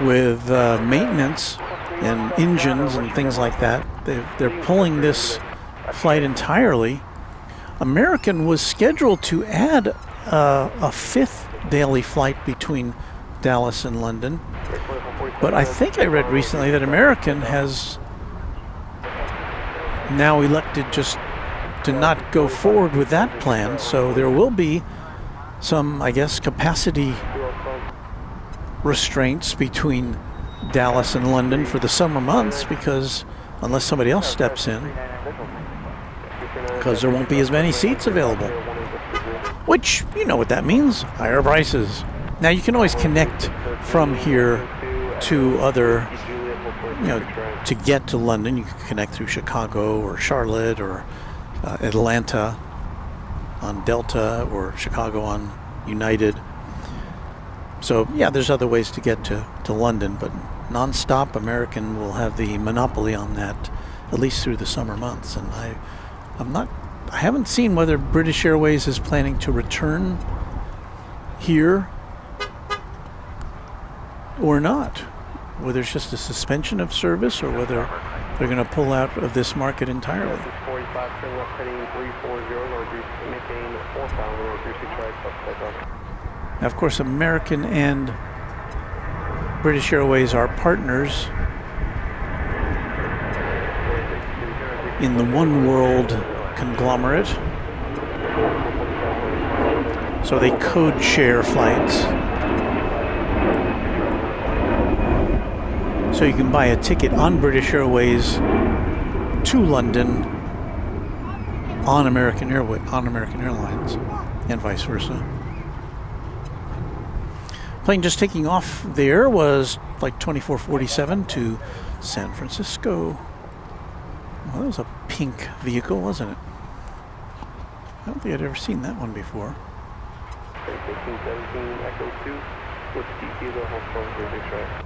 with maintenance and engines and things like that, they're pulling this flight entirely. American was scheduled to add a fifth daily flight between Dallas and London, but I think I read recently that American has now elected just to not go forward with that plan, so there will be some, I guess, capacity restraints between Dallas and London for the summer months, because unless somebody else steps in, because there won't be as many seats available, which, you know what that means, higher prices. Now you can always connect from here to other, to get to London. You can connect through Chicago or Charlotte or Atlanta on Delta, or Chicago on United. So yeah, there's other ways to get to London, but non-stop American will have the monopoly on that, at least through the summer months. And I haven't seen whether British Airways is planning to return here or not, whether it's just a suspension of service or whether they're going to pull out of this market entirely. Now, of course, American and British Airways are partners in the One World conglomerate, so they code share flights. So you can buy a ticket on British Airways to London on American Airlines, and vice versa. Plane just taking off there was Flight 2447 to San Francisco. Well, that was a pink vehicle, wasn't it? I don't think I'd ever seen that one before. 1517 Echo 2 with DC the home phone for big track.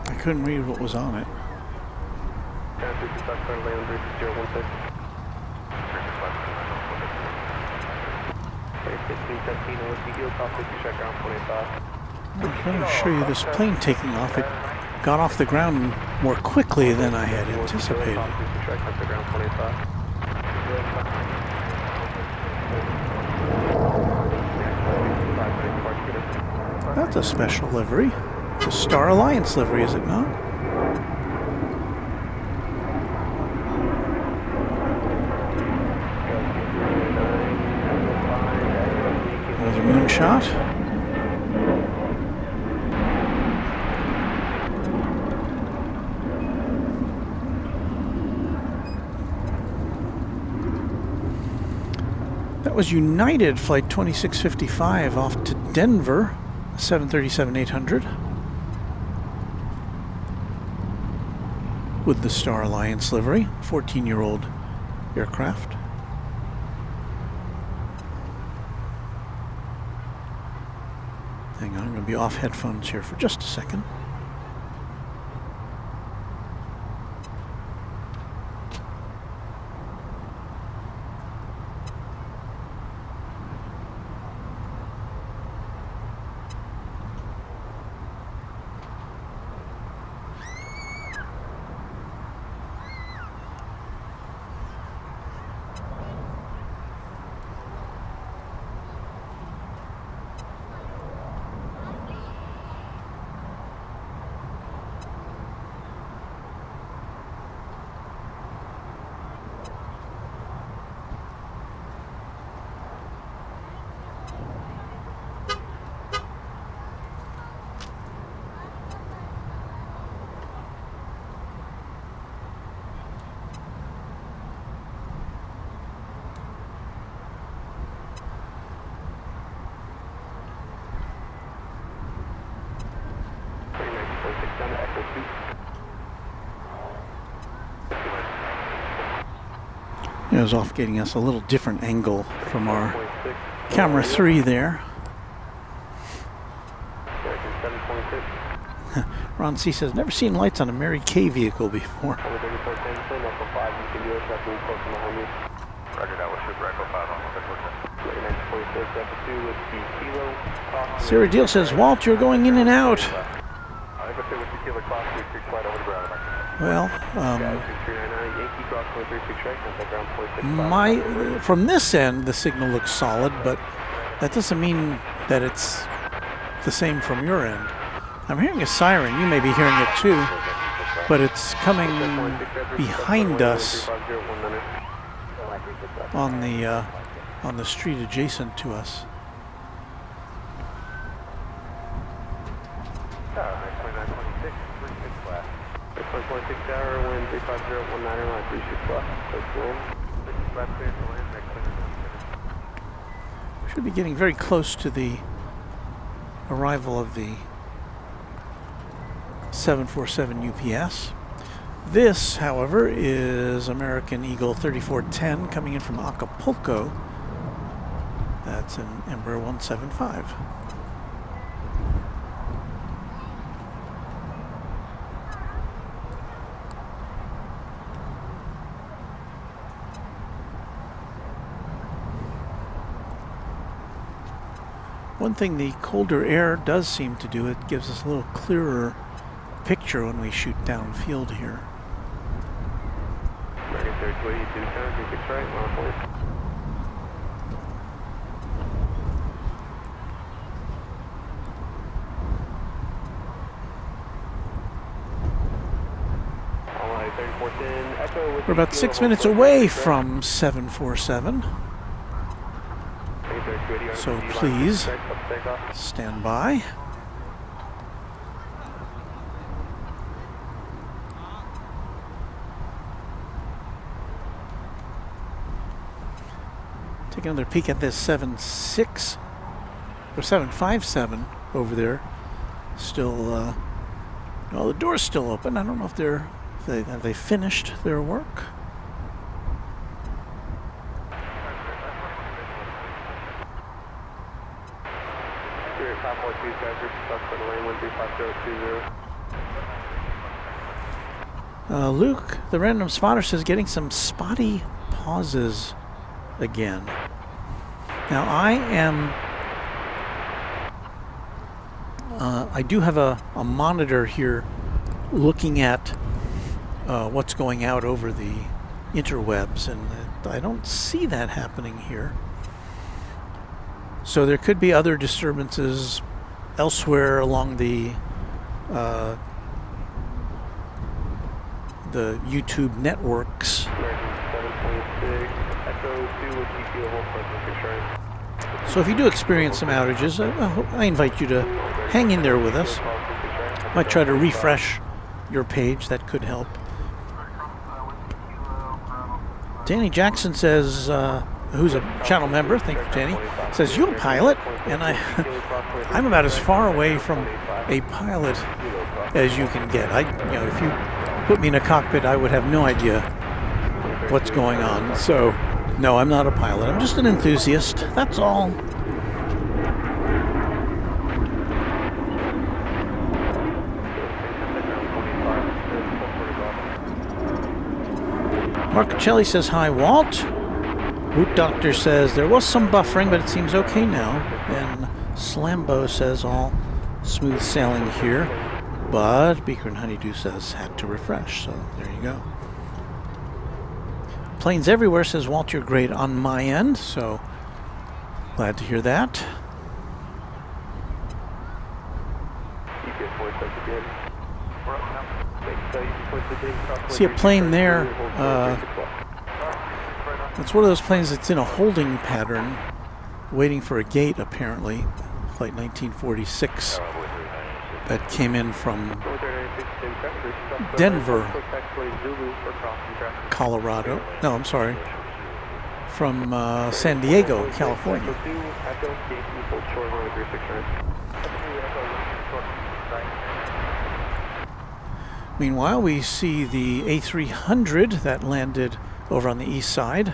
I couldn't read what was on it. I'm going to show you this plane taking off. It got off the ground more quickly than I had anticipated. That's a special livery. It's a Star Alliance livery, is it not? Another moonshot. That was United Flight 2655 off to Denver, 737-800. With the Star Alliance livery, 14-year-old aircraft. Hang on, I'm going to be off headphones here for just a second. down to Echo 2. It was off getting us a little different angle from our camera 3 there. 7.6. Ron C says, never seen lights on a Mary Kay vehicle before. Over 3410, Echo 5, you can do it, that's really close to behind you. Roger that, we'll shoot for Echo 5 on 3410. Echo 2 with the Kilo. Sarah Deal says, Walt, you're going in and out. Echo 2 with the Kilo Class 36 right over the ground. Well, 399, Yankee Cross 136 right, contact ground 46. from this end, the signal looks solid, but that doesn't mean that it's the same from your end. I'm hearing a siren. You may be hearing it too, but it's coming behind us on the street adjacent to us. Should be getting very close to the arrival of the 747 UPS. This, however, is American Eagle 3410 coming in from Acapulco. That's an Embraer 175. One thing the colder air does seem to do, it gives us a little clearer picture when we shoot downfield here. American 3282, 36 right, line 40. We're about 6 minutes away from 747. So please stand by. Take another peek at this 76 or 757 over there. Still, well, the door's still open. I don't know if have they finished their work. Luke, the random spotter, says getting some spotty pauses again. Now I do have a monitor here looking at what's going out over the interwebs, and I don't see that happening here. So there could be other disturbances elsewhere along the YouTube networks. So if you do experience some outages, I invite you to hang in there with us. I might try to refresh your page. That could help. Danny Jackson says, who's a channel member, thank you, Danny, says, you're a pilot? And I'm about as far away from a pilot as you can get. If you put me in a cockpit, I would have no idea what's going on. So, no, I'm not a pilot. I'm just an enthusiast. That's all. Mark Celli says, hi, Walt. Root Doctor says, there was some buffering, but it seems okay now. And Slambo says, all smooth sailing here. But Beaker and Honeydew says, had to refresh. So there you go. Planes everywhere says, Walt, you're great on my end. So glad to hear that. See a plane there. It's one of those planes that's in a holding pattern, waiting for a gate, apparently. Flight 1946 that came in from Denver, Colorado. No, I'm sorry. From San Diego, California. Meanwhile, we see the A300 that landed over on the east side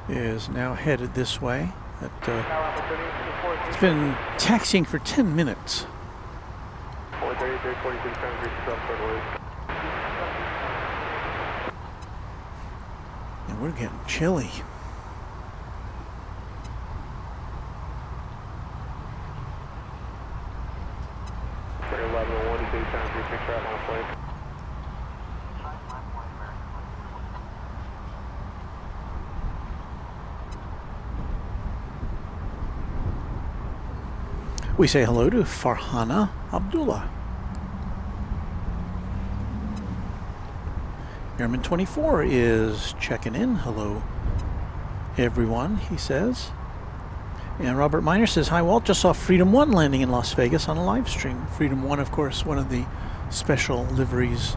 is now headed this way. It's been taxiing for 10 minutes. And we're getting chilly. We say hello to Farhana Abdullah. Airman 24 is checking in. Hello, everyone, he says. And Robert Miner says, hi, Walt. Just saw Freedom 1 landing in Las Vegas on a live stream. Freedom 1, of course, one of the special liveries.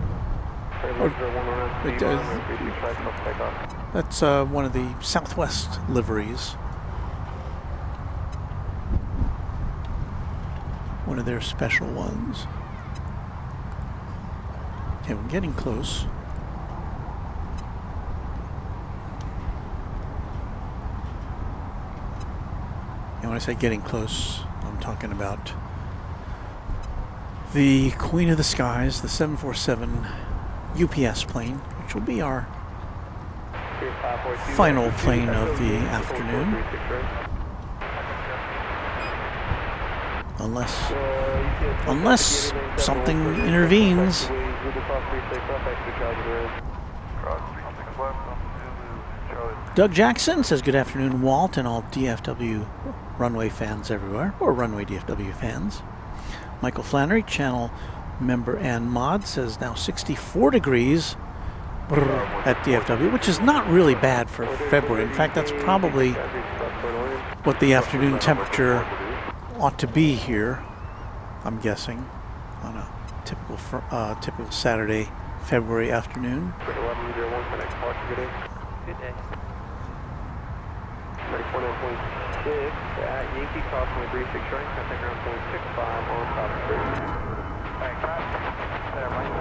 That's one of the Southwest liveries. One of their special ones. Okay, we're getting close. And when I say getting close, I'm talking about the Queen of the Skies, the 747 UPS plane, which will be our final plane of the afternoon. Unless something intervenes. Doug Jackson says, good afternoon, Walt, and all DFW runway fans everywhere, or Runway DFW fans. Michael Flannery, channel member and mod, says now 64 degrees at DFW, which is not really bad for February. In fact, that's probably what the afternoon temperature ought to be here, I'm guessing, on a typical Saturday, February afternoon. Good day. 94.6 at Yankee Crossing 36 right, contact ground 0.65 on top of 3. Alright, there, Mike.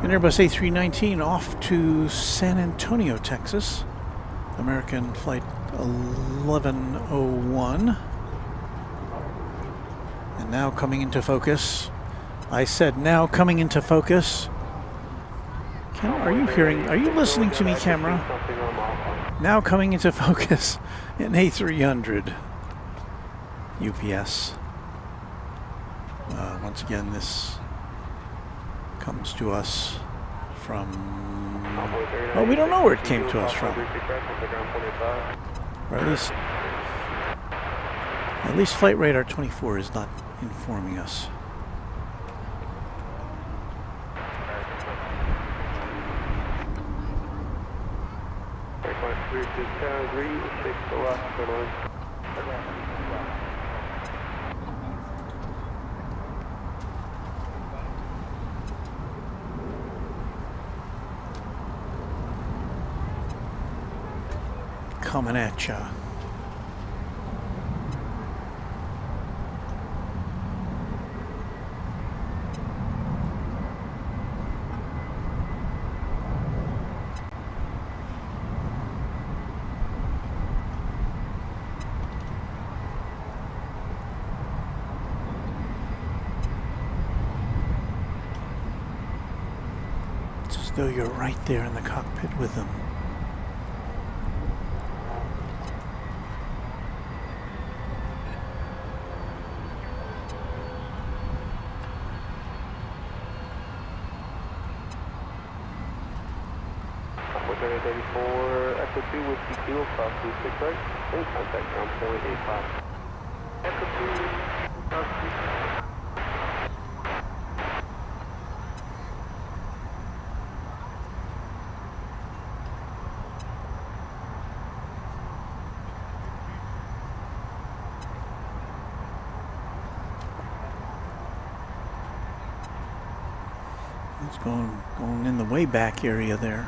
An Airbus A319 off to San Antonio, Texas. American flight 1101. And now coming into focus. I said now coming into focus. Are you listening to me, camera? Now coming into focus, an A300 UPS. Once again, this comes to us from, well, we don't know where it came to us from. Or at least Flight Radar 24 is not informing us. Coming at ya. It's as though you're right there in the cockpit with them. Echo 2 with Kilo cross 36 right, in contact ground 0.85. Echo 2, cross 36. It's going in the way back area there,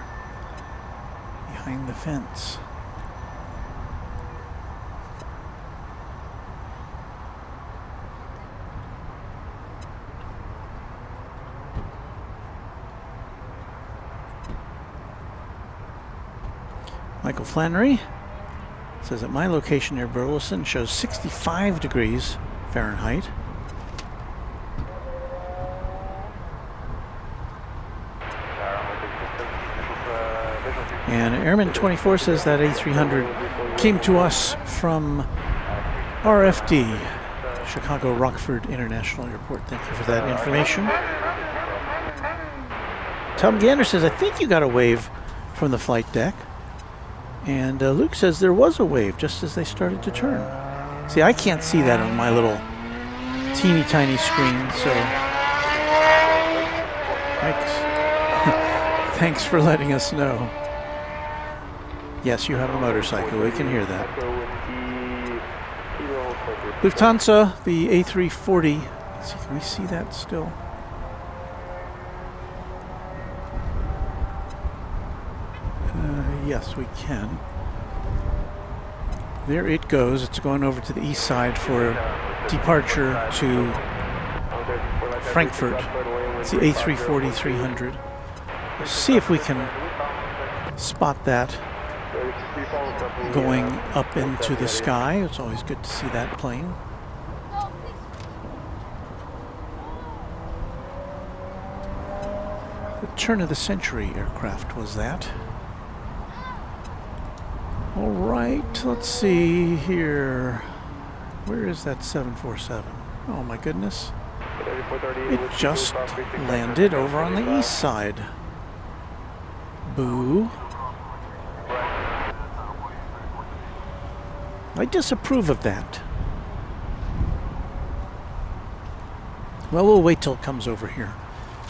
behind the fence. Michael Flannery says that my location near Burleson shows 65 degrees Fahrenheit. And Airman 24 says that A300 came to us from RFD, Chicago Rockford International Airport. Thank you for that information. Tom Gander says, I think you got a wave from the flight deck. And Luke says there was a wave just as they started to turn. See, I can't see that on my little teeny tiny screen, so thanks. Thanks for letting us know. Yes, you have a motorcycle. We can hear that. Lufthansa, the A340. Let's see, can we see that still? Yes, we can. There it goes. It's going over to the east side for departure to Frankfurt. It's the A340-300. We'll see if we can spot that going up into the sky. It's always good to see that plane. The turn of the century aircraft was that. All right, let's see here. Where is that 747? Oh my goodness. It just landed over on the east side. Boo. I disapprove of that. Well, we'll wait till it comes over here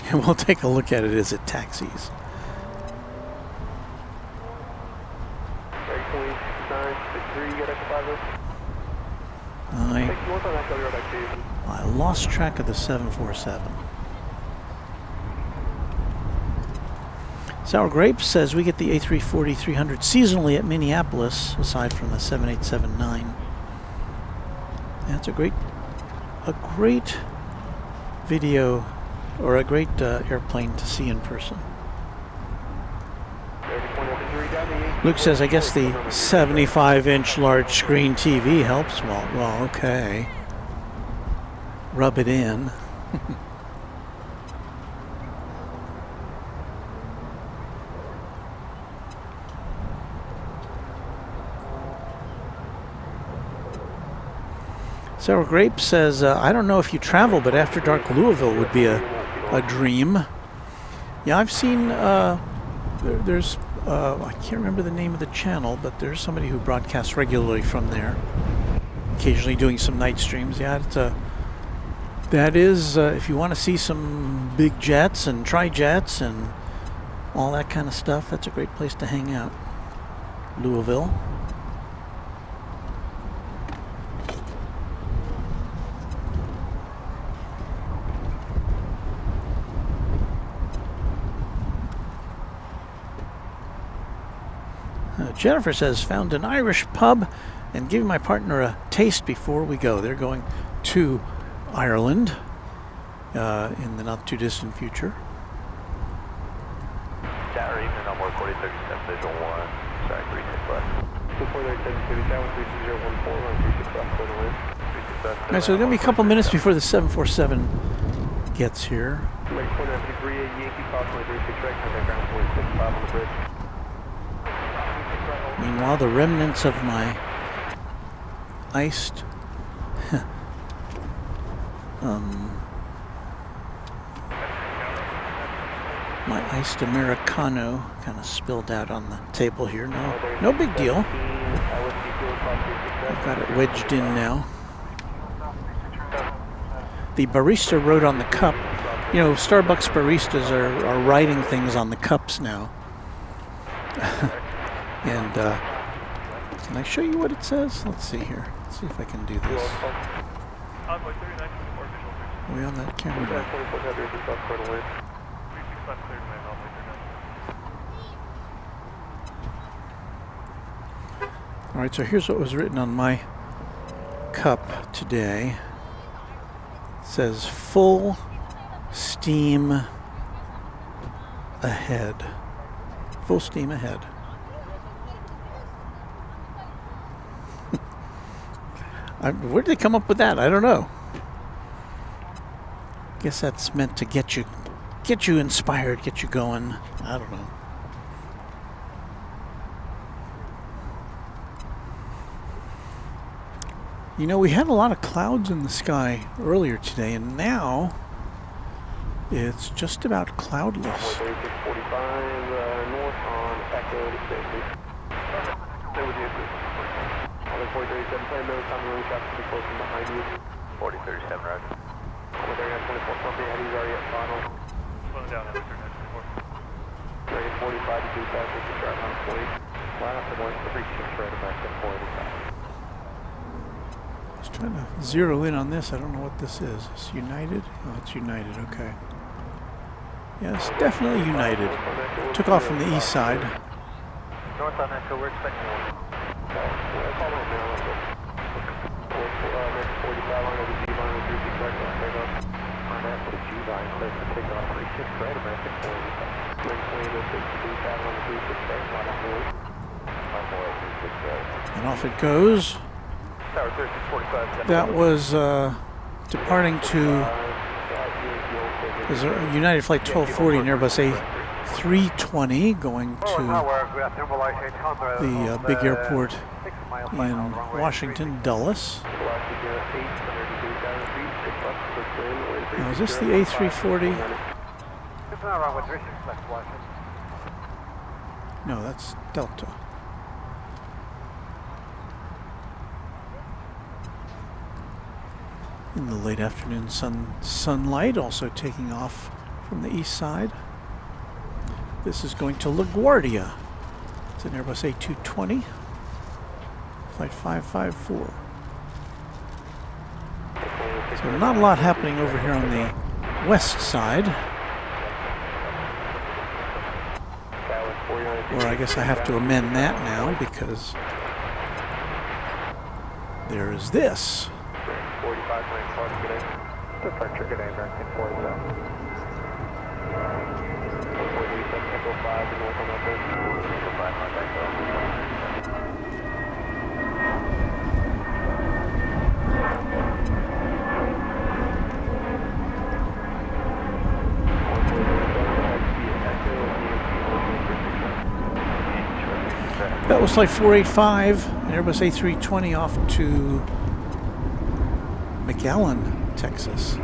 and we'll take a look at it as it taxis. I lost track of the 747. Sour Grapes says we get the A340-300 seasonally at Minneapolis, aside from the 7879. That's a great video, or a great airplane to see in person. Luke says, I guess the 75-inch large screen TV helps. Well, okay. Rub it in. Sour Grape says, I don't know if you travel, but After Dark Louisville would be a dream. Yeah, I've seen, there's, I can't remember the name of the channel, but there's somebody who broadcasts regularly from there, occasionally doing some night streams. Yeah, it's that is, if you want to see some big jets and tri-jets and all that kind of stuff, that's a great place to hang out. Louisville. Jennifer says, found an Irish pub and giving my partner a taste before we go. They're going to Ireland in the not too distant future. Alright, so it's going to be a couple minutes before the 747 gets here. Meanwhile, the remnants of my iced my iced Americano kind of spilled out on the table here. No big deal. I've got it wedged in now. The barista wrote on the cup. You know, Starbucks baristas are writing things on the cups now. And can I show you what it says? Let's see here. Let's see if I can do this. Are we on that camera now? All right, so here's what was written on my cup today. It says full steam ahead. Full steam ahead. Where did they come up with that? I don't know. Guess that's meant to get you inspired, get you going. I don't know. You know, we had a lot of clouds in the sky earlier today, and now it's just about cloudless. 4645 north on Echo to safety. Stay with you. 4037, plan no time to road traffic to be close from behind you. 4037, right. We're there at 24 company, heavy's already at final. Slow down, heavy, turn at 24. Ready 45 to do fast, we can drive on 40. Line up to 136, right back to 45. I was trying to zero in on this. I don't know what this is. It's United? Oh, it's United, okay. Yeah, it's definitely United. Took off from the east side. North on Echo, we're expecting one. Follow it now. Next 45 line over G line with 36 right on take off. On that for the G line, clear for takeoff. 36 right, American 40. Next plane is 62 pattern on the 36 right, line up north. Line more 36 right. And off it goes. Tower 3645. That was departing to there's a United Flight 1240 and Airbus A320 going to the big airport in Washington, Dulles. Now, is this the A340? No, that's Delta. In the late afternoon sunlight, also taking off from the east side. This is going to LaGuardia. It's an Airbus A220, flight 554. So not a lot happening over here on the west side. Or I guess I have to amend that now because there is this. 45 lane party today. Departure today, American 47. 147 Echo 5 north on Echo. Echo 5 on Echo. That was flight 485, an Airbus A320 off to McAllen, Texas.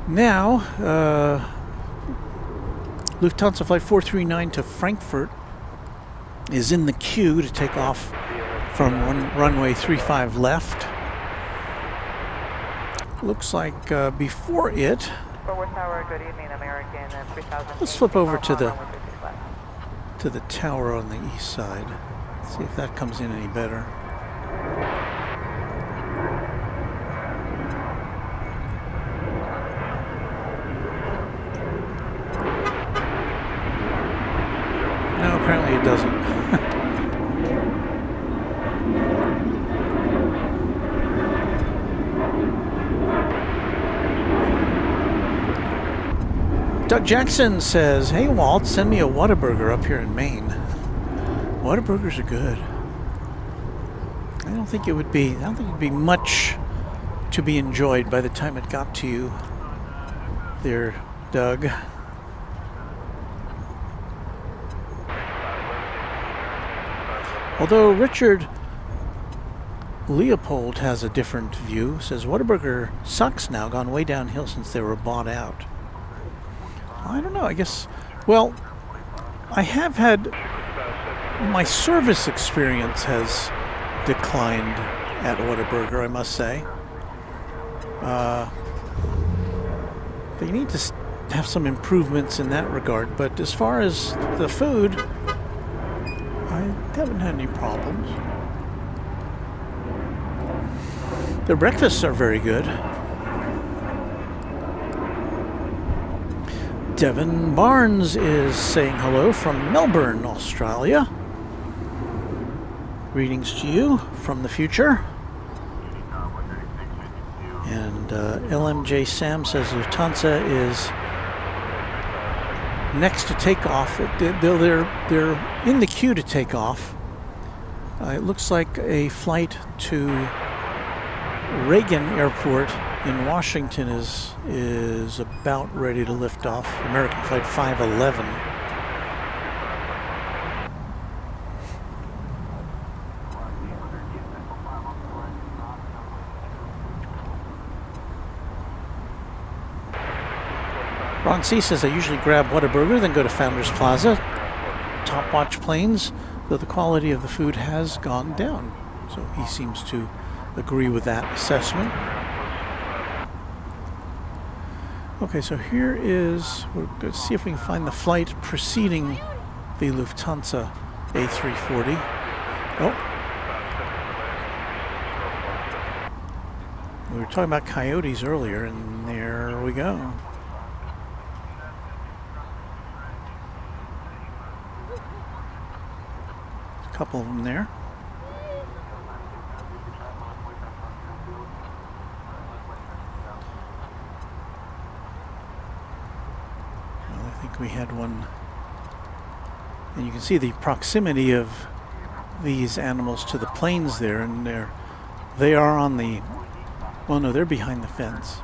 Now, Lufthansa flight 439 to Frankfurt is in the queue to take off from runway 35 left. Looks like before it, good evening, American 3000. let's flip over to the tower on the east side. See if that comes in any better. No, apparently it doesn't. Doug Jackson says, "Hey Walt, send me a Whataburger up here in Maine." Whataburgers are good. I don't think it'd be much to be enjoyed by the time it got to you there, Doug. Although Richard Leopold has a different view, says Whataburger sucks now, gone way downhill since they were bought out. I don't know, I guess, well, I have had, my service experience has declined at Whataburger, I must say. They need to have some improvements in that regard, but as far as the food, I haven't had any problems. Their breakfasts are very good. Devin Barnes is saying hello from Melbourne, Australia. Greetings to you from the future. And LMJ Sam says Lufthansa is next to take off. They're in the queue to take off. It looks like a flight to Reagan Airport in Washington is about ready to lift off. American Flight 511. Ron C says I usually grab Whataburger, then go to Founders Plaza. Top watch planes, though the quality of the food has gone down. So he seems to agree with that assessment. Okay, so here is, we're going to see if we can find the flight preceding the Lufthansa A340. Oh. We were talking about coyotes earlier, and there we go. A couple of them there. We had one, and you can see the proximity of these animals to the planes there, and they are on the, well, no, they're behind the fence.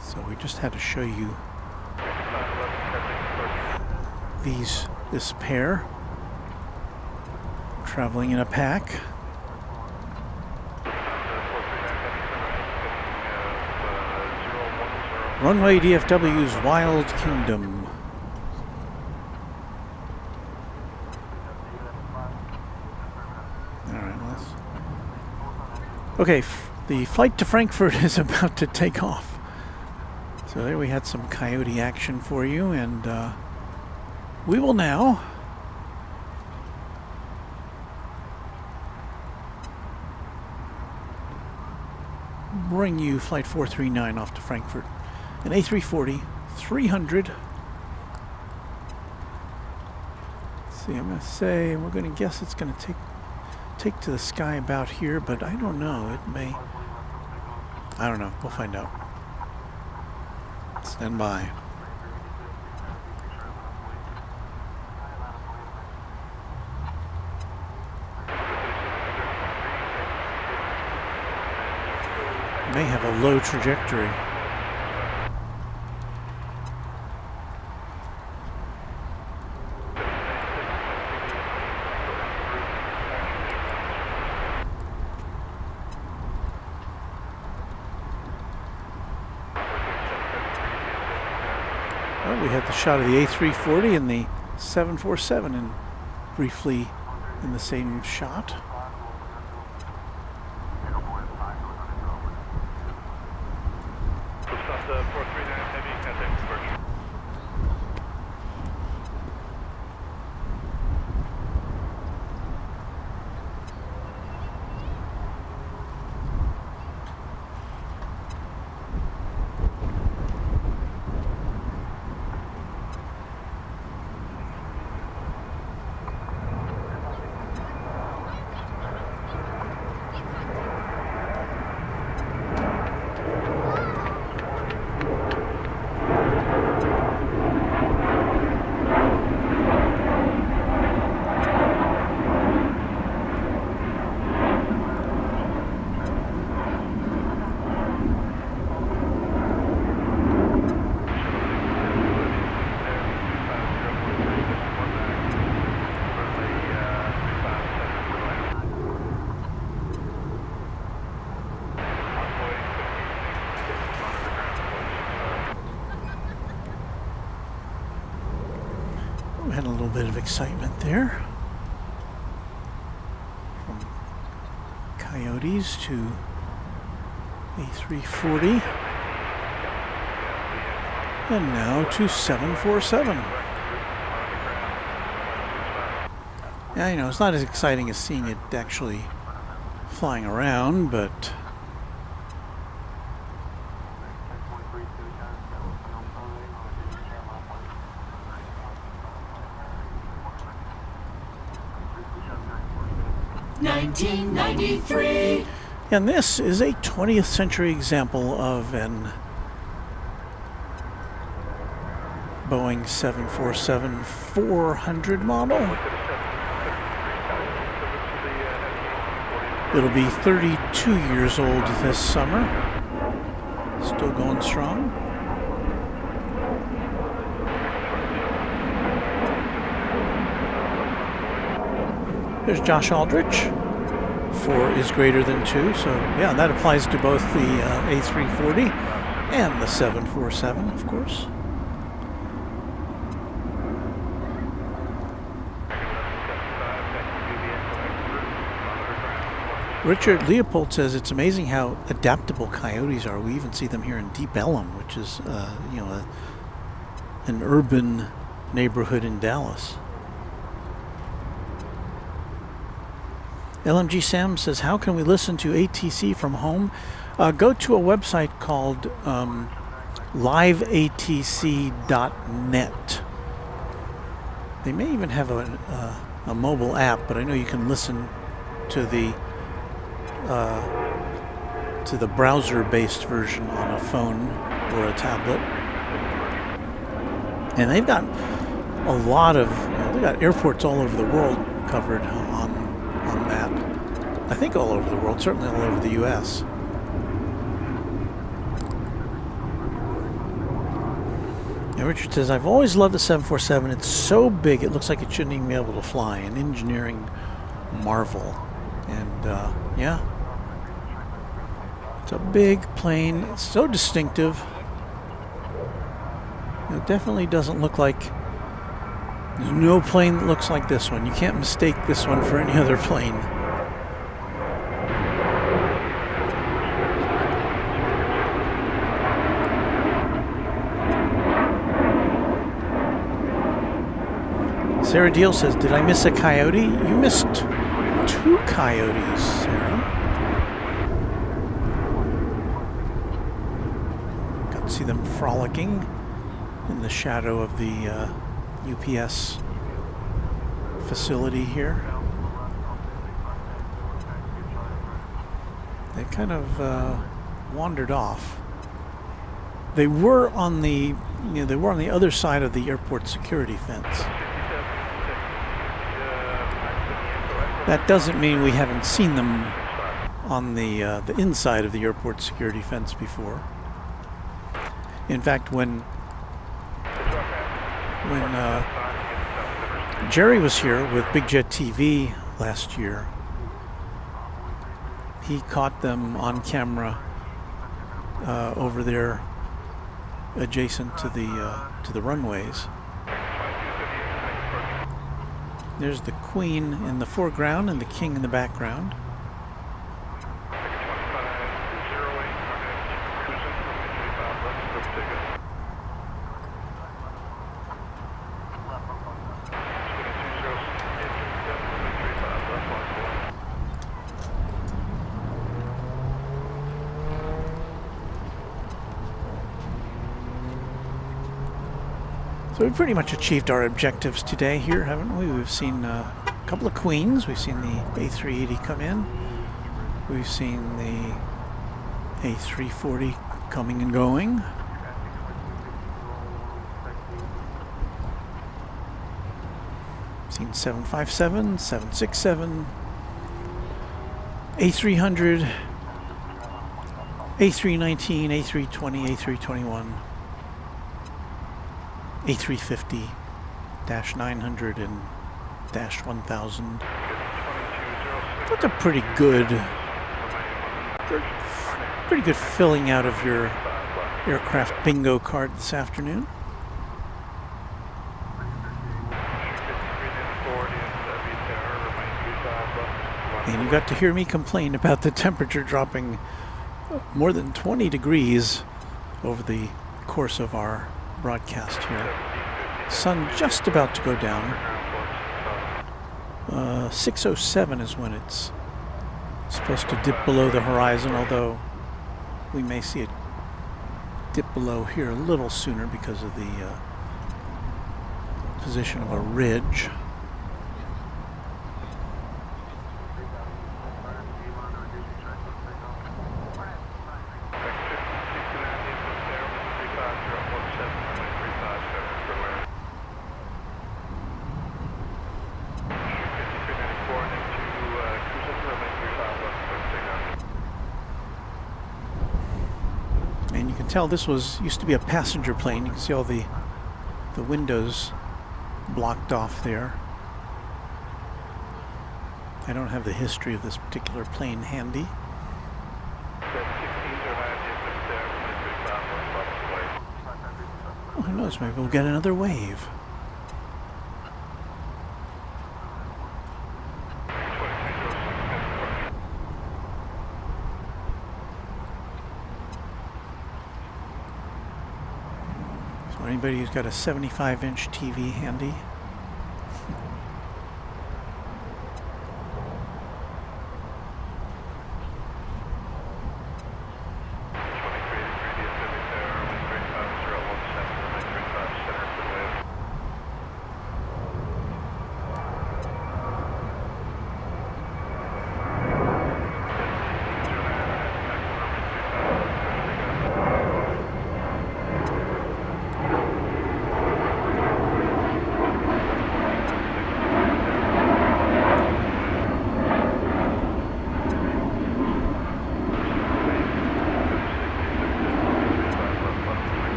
So we just had to show you this pair traveling in a pack. Runway DFW's Wild Kingdom. All right, okay, the flight to Frankfurt is about to take off. So there we had some coyote action for you, and we will now bring you Flight 439 off to Frankfurt. An A340, 300. Let's see, I'm going to say, we're going to guess it's going to take to the sky about here, but I don't know. It may, I don't know. We'll find out. Stand by. May have a low trajectory. Well, we had the shot of the A340 and the 747 and briefly in the same shot. We had a little bit of excitement there. From Coyotes to A340. And now to 747. Yeah, you know, it's not as exciting as seeing it actually flying around, but $19.93. And this is a 20th century example of an Boeing 747-400 model. It'll be 32 years old this summer. Still going strong. There's Josh Aldrich. 4 is greater than 2, so yeah, that applies to both the A340 and the 747, of course. Richard Leopold says it's amazing how adaptable coyotes are. We even see them here in Deep Ellum, which is you know, an urban neighborhood in Dallas. LMG Sam says, how can we listen to ATC from home? Go to a website called liveatc.net. They may even have a mobile app, but I know you can listen to the browser-based version on a phone or a tablet. And they've got a lot of, they've got airports all over the world covered on that. I think all over the world, certainly all over the U.S. And Richard says, I've always loved the 747. It's so big, it looks like it shouldn't even be able to fly. An engineering marvel. And yeah, it's a big plane. It's so distinctive. It definitely doesn't look like, there's no plane that looks like this one. You can't mistake this one for any other plane. Sarah Deal says, did I miss a coyote? You missed 2 coyotes, Sarah. Got to see them frolicking in the shadow of the UPS facility here. They kind of wandered off. They were on the, they were on the other side of the airport security fence. That doesn't mean we haven't seen them on the inside of the airport security fence before. In fact, when Jerry was here with Big Jet TV last year, he caught them on camera over there, adjacent to the runways. There's the Queen in the foreground and the King in the background. So we've pretty much achieved our objectives today here, haven't we? We've seen a couple of Queens. We've seen the A380 come in. We've seen the A340 coming and going. Seen 757, 767, A300, A319, A320, A321. A350, -900 and -1000. That's a pretty good filling out of your aircraft bingo card this afternoon. And you got to hear me complain about the temperature dropping more than 20 degrees over the course of our broadcast here. Sun just about to go down. 6:07 is when it's supposed to dip below the horizon, although we may see it dip below here a little sooner because of the position of a ridge. And you can tell this used to be a passenger plane. You can see all the windows blocked off there. I don't have the history of this particular plane handy. Oh, who knows, maybe we'll get another wave. Anybody who's got a 75-inch TV handy?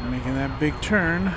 Making that big turn.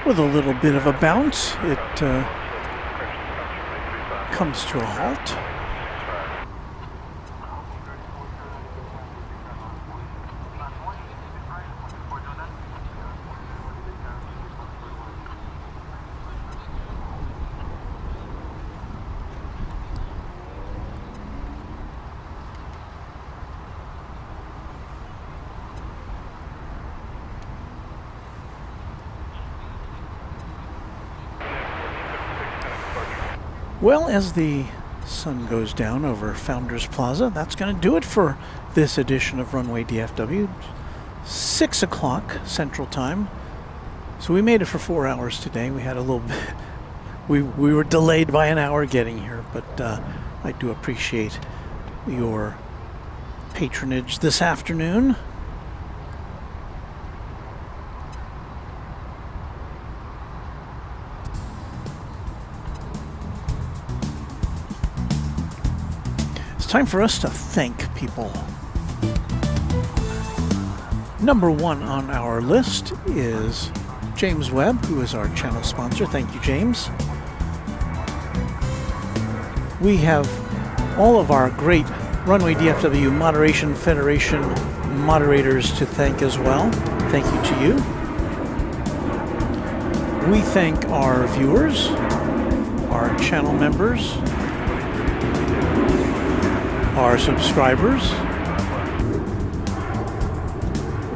With a little bit of a bounce, it comes to a halt. Well, as the sun goes down over Founders Plaza, that's going to do it for this edition of Runway DFW. 6 o'clock Central Time. So we made it for 4 hours today. We had a little bit, we were delayed by an hour getting here, but I do appreciate your patronage this afternoon. Time for us to thank people. Number one on our list is James Webb, who is our channel sponsor. Thank you, James. We have all of our great Runway DFW Moderation Federation moderators to thank as well. Thank you to you. We thank our viewers, our channel members, our subscribers,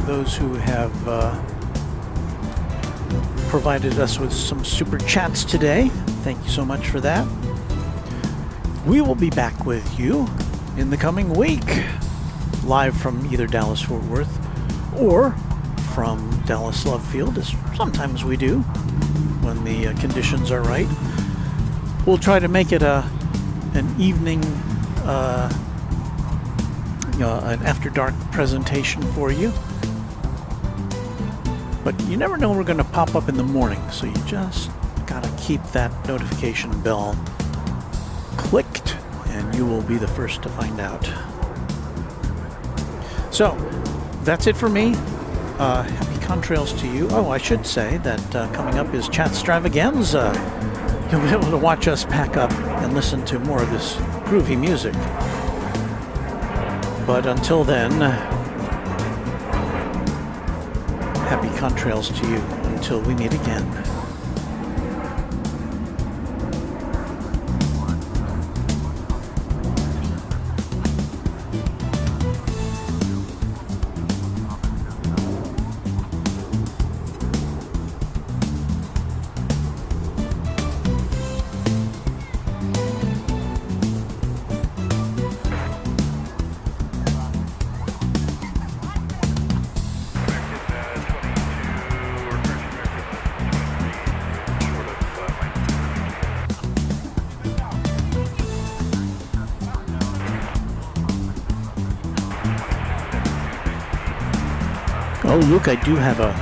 those who have provided us with some super chats today. Thank you so much for that. We will be back with you in the coming week, live from either Dallas-Fort Worth or from Dallas Love Field, as sometimes we do when the conditions are right. We'll try to make it an evening, an after dark presentation for you. But you never know, we're going to pop up in the morning, so you just gotta keep that notification bell clicked, and you will be the first to find out. So that's it for me. Happy contrails to you. Oh, I should say that coming up is Chat Stravaganza. You'll be able to watch us pack up and listen to more of this groovy music. But until then, happy contrails to you until we meet again. Oh, Luke, I do have I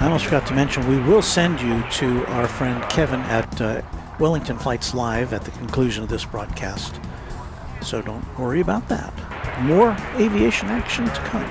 almost forgot to mention, we will send you to our friend Kevin at Wellington Flights Live at the conclusion of this broadcast. So don't worry about that. More aviation action to come.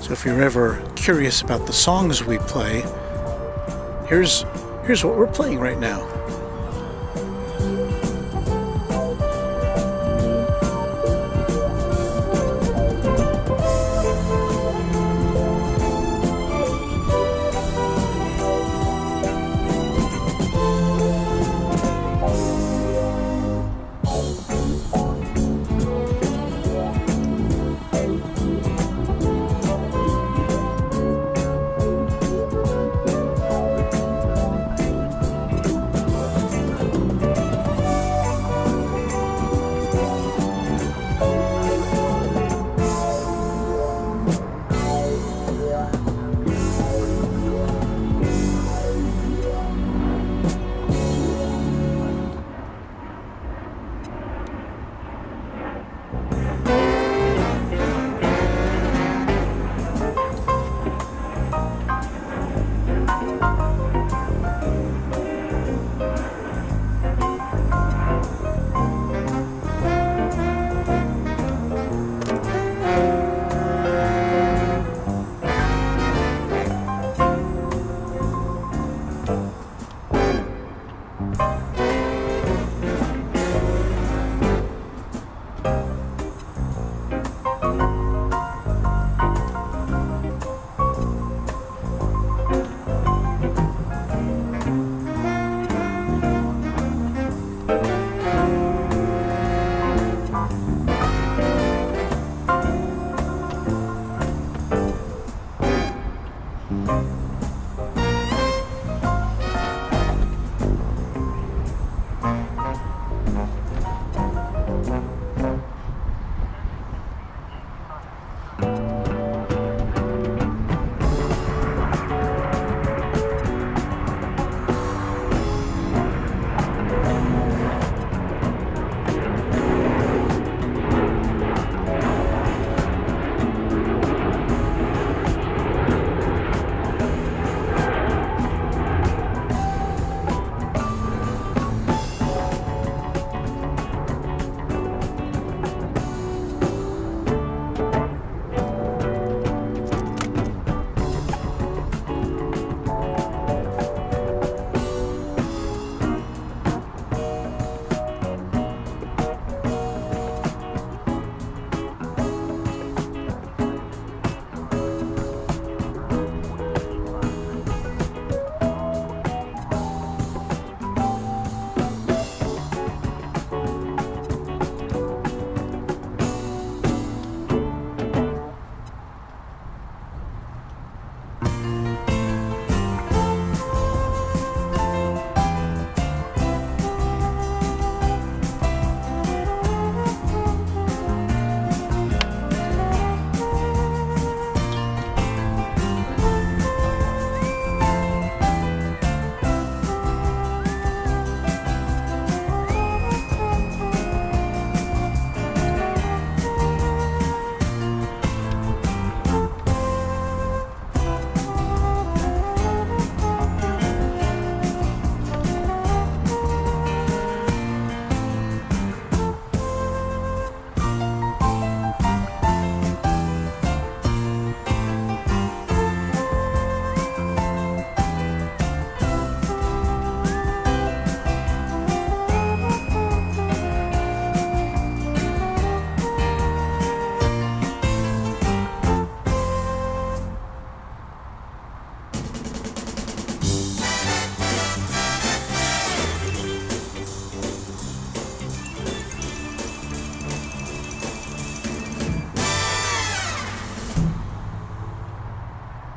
So if you're ever curious about the songs we play, here's what we're playing right now.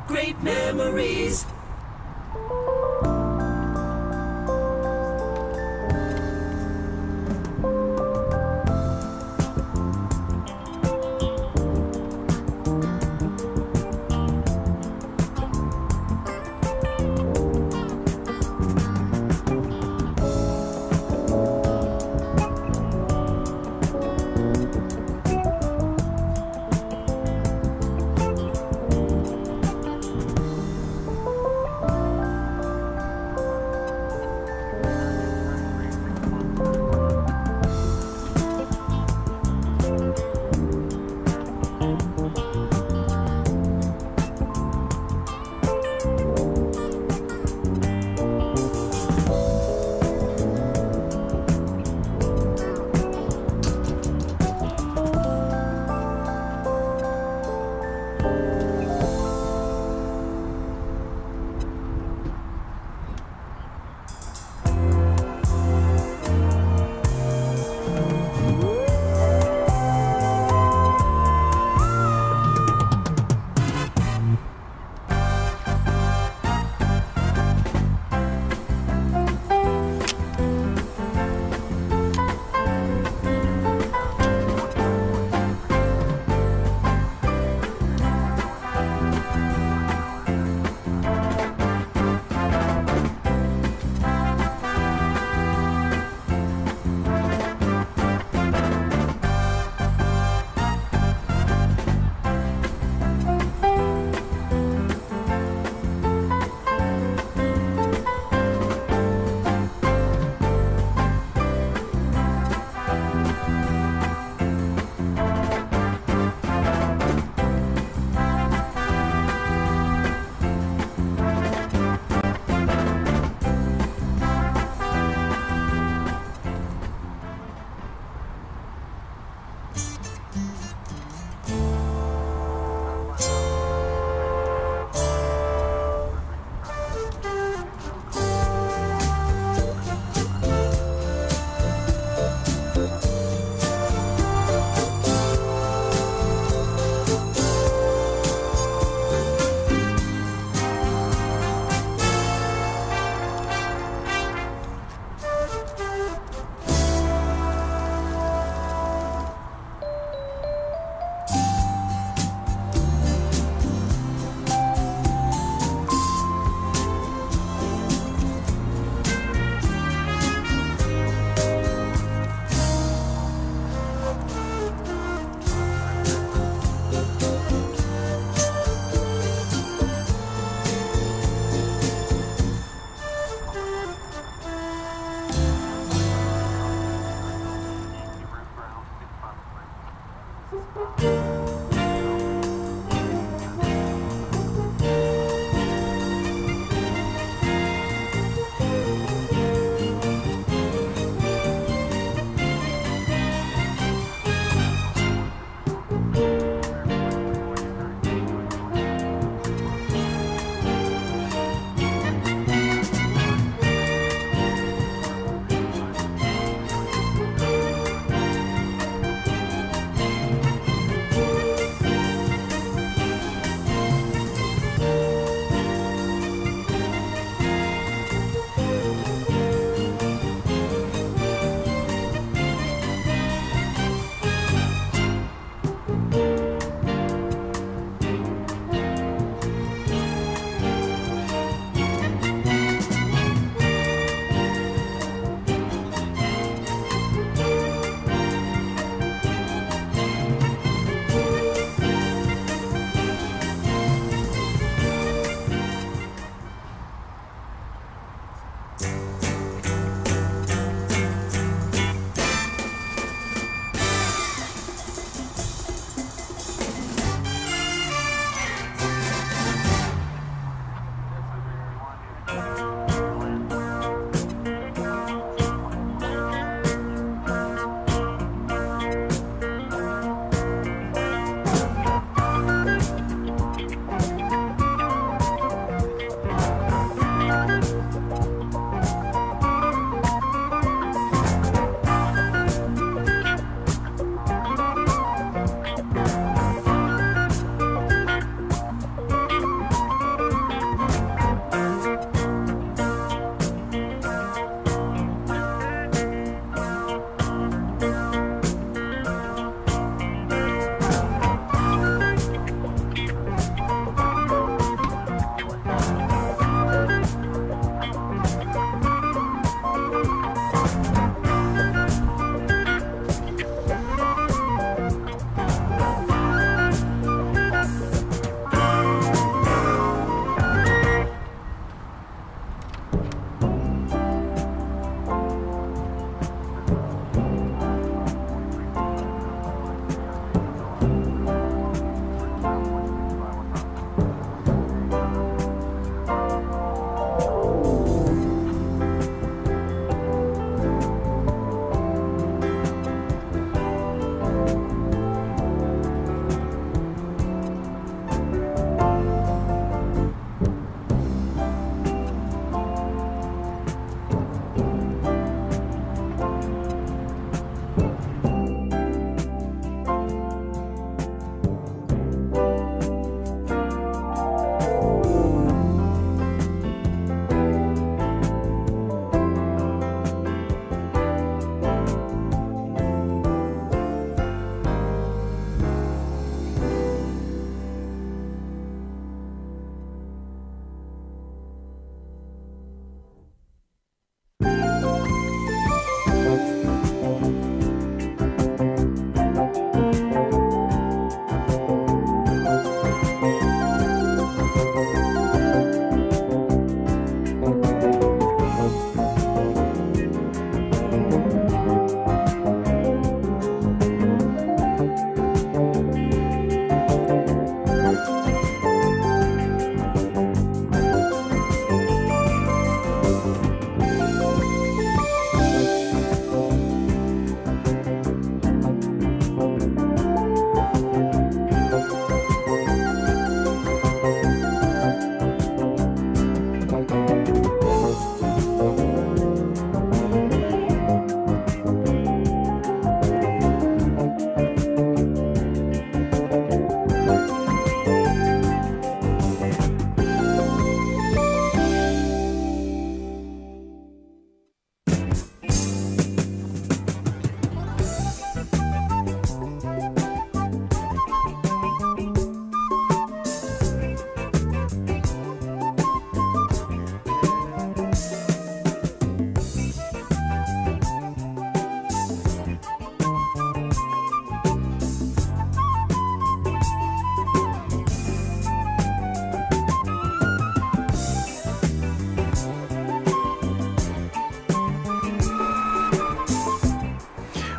Great memories.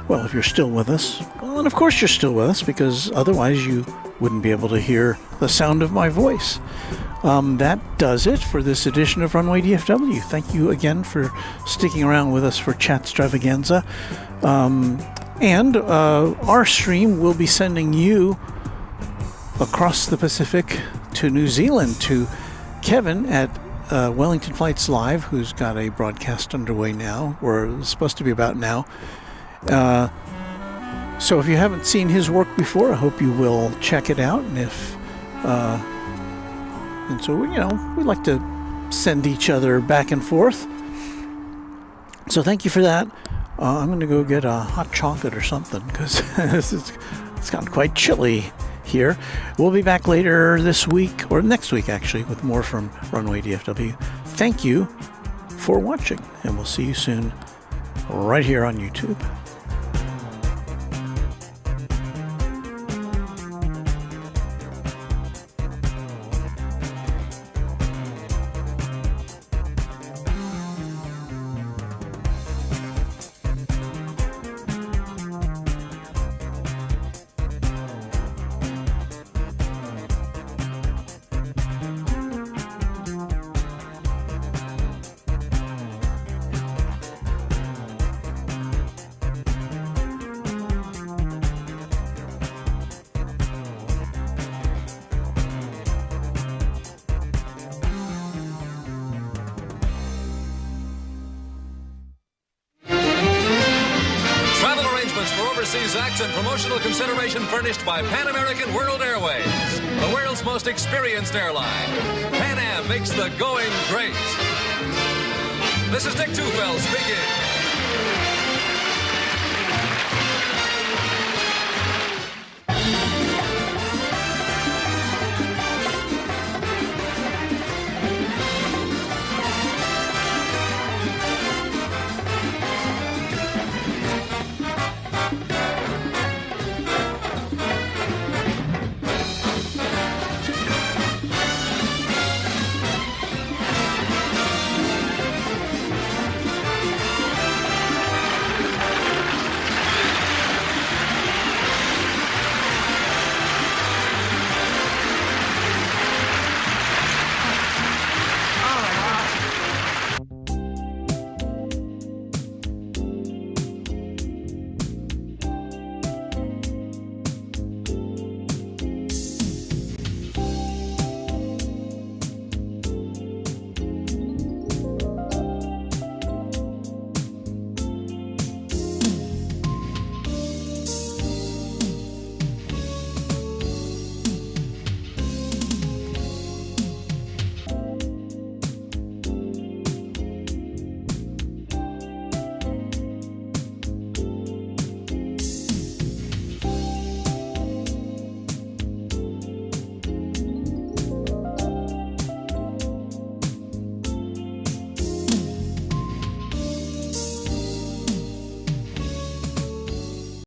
Well, if you're still with us, well, and of course you're still with us, because otherwise you wouldn't be able to hear the sound of my voice. That does it for this edition of Runway DFW. Thank you again for sticking around with us for Chatstravaganza. And our stream will be sending you across the Pacific to New Zealand, to Kevin at Wellington Flights Live, who's got a broadcast underway now, or it's supposed to be about now. So if you haven't seen his work before, I hope you will check it out. And and so, we like to send each other back and forth. So thank you for that. I'm going to go get a hot chocolate or something, because it's gotten quite chilly here. We'll be back later this week, or next week actually, with more from Runway DFW. Thank you for watching, and we'll see you soon right here on YouTube. Acts and promotional consideration furnished by Pan American World Airways, the world's most experienced airline. Pan Am makes the going great. This is Dick Tufeld speaking.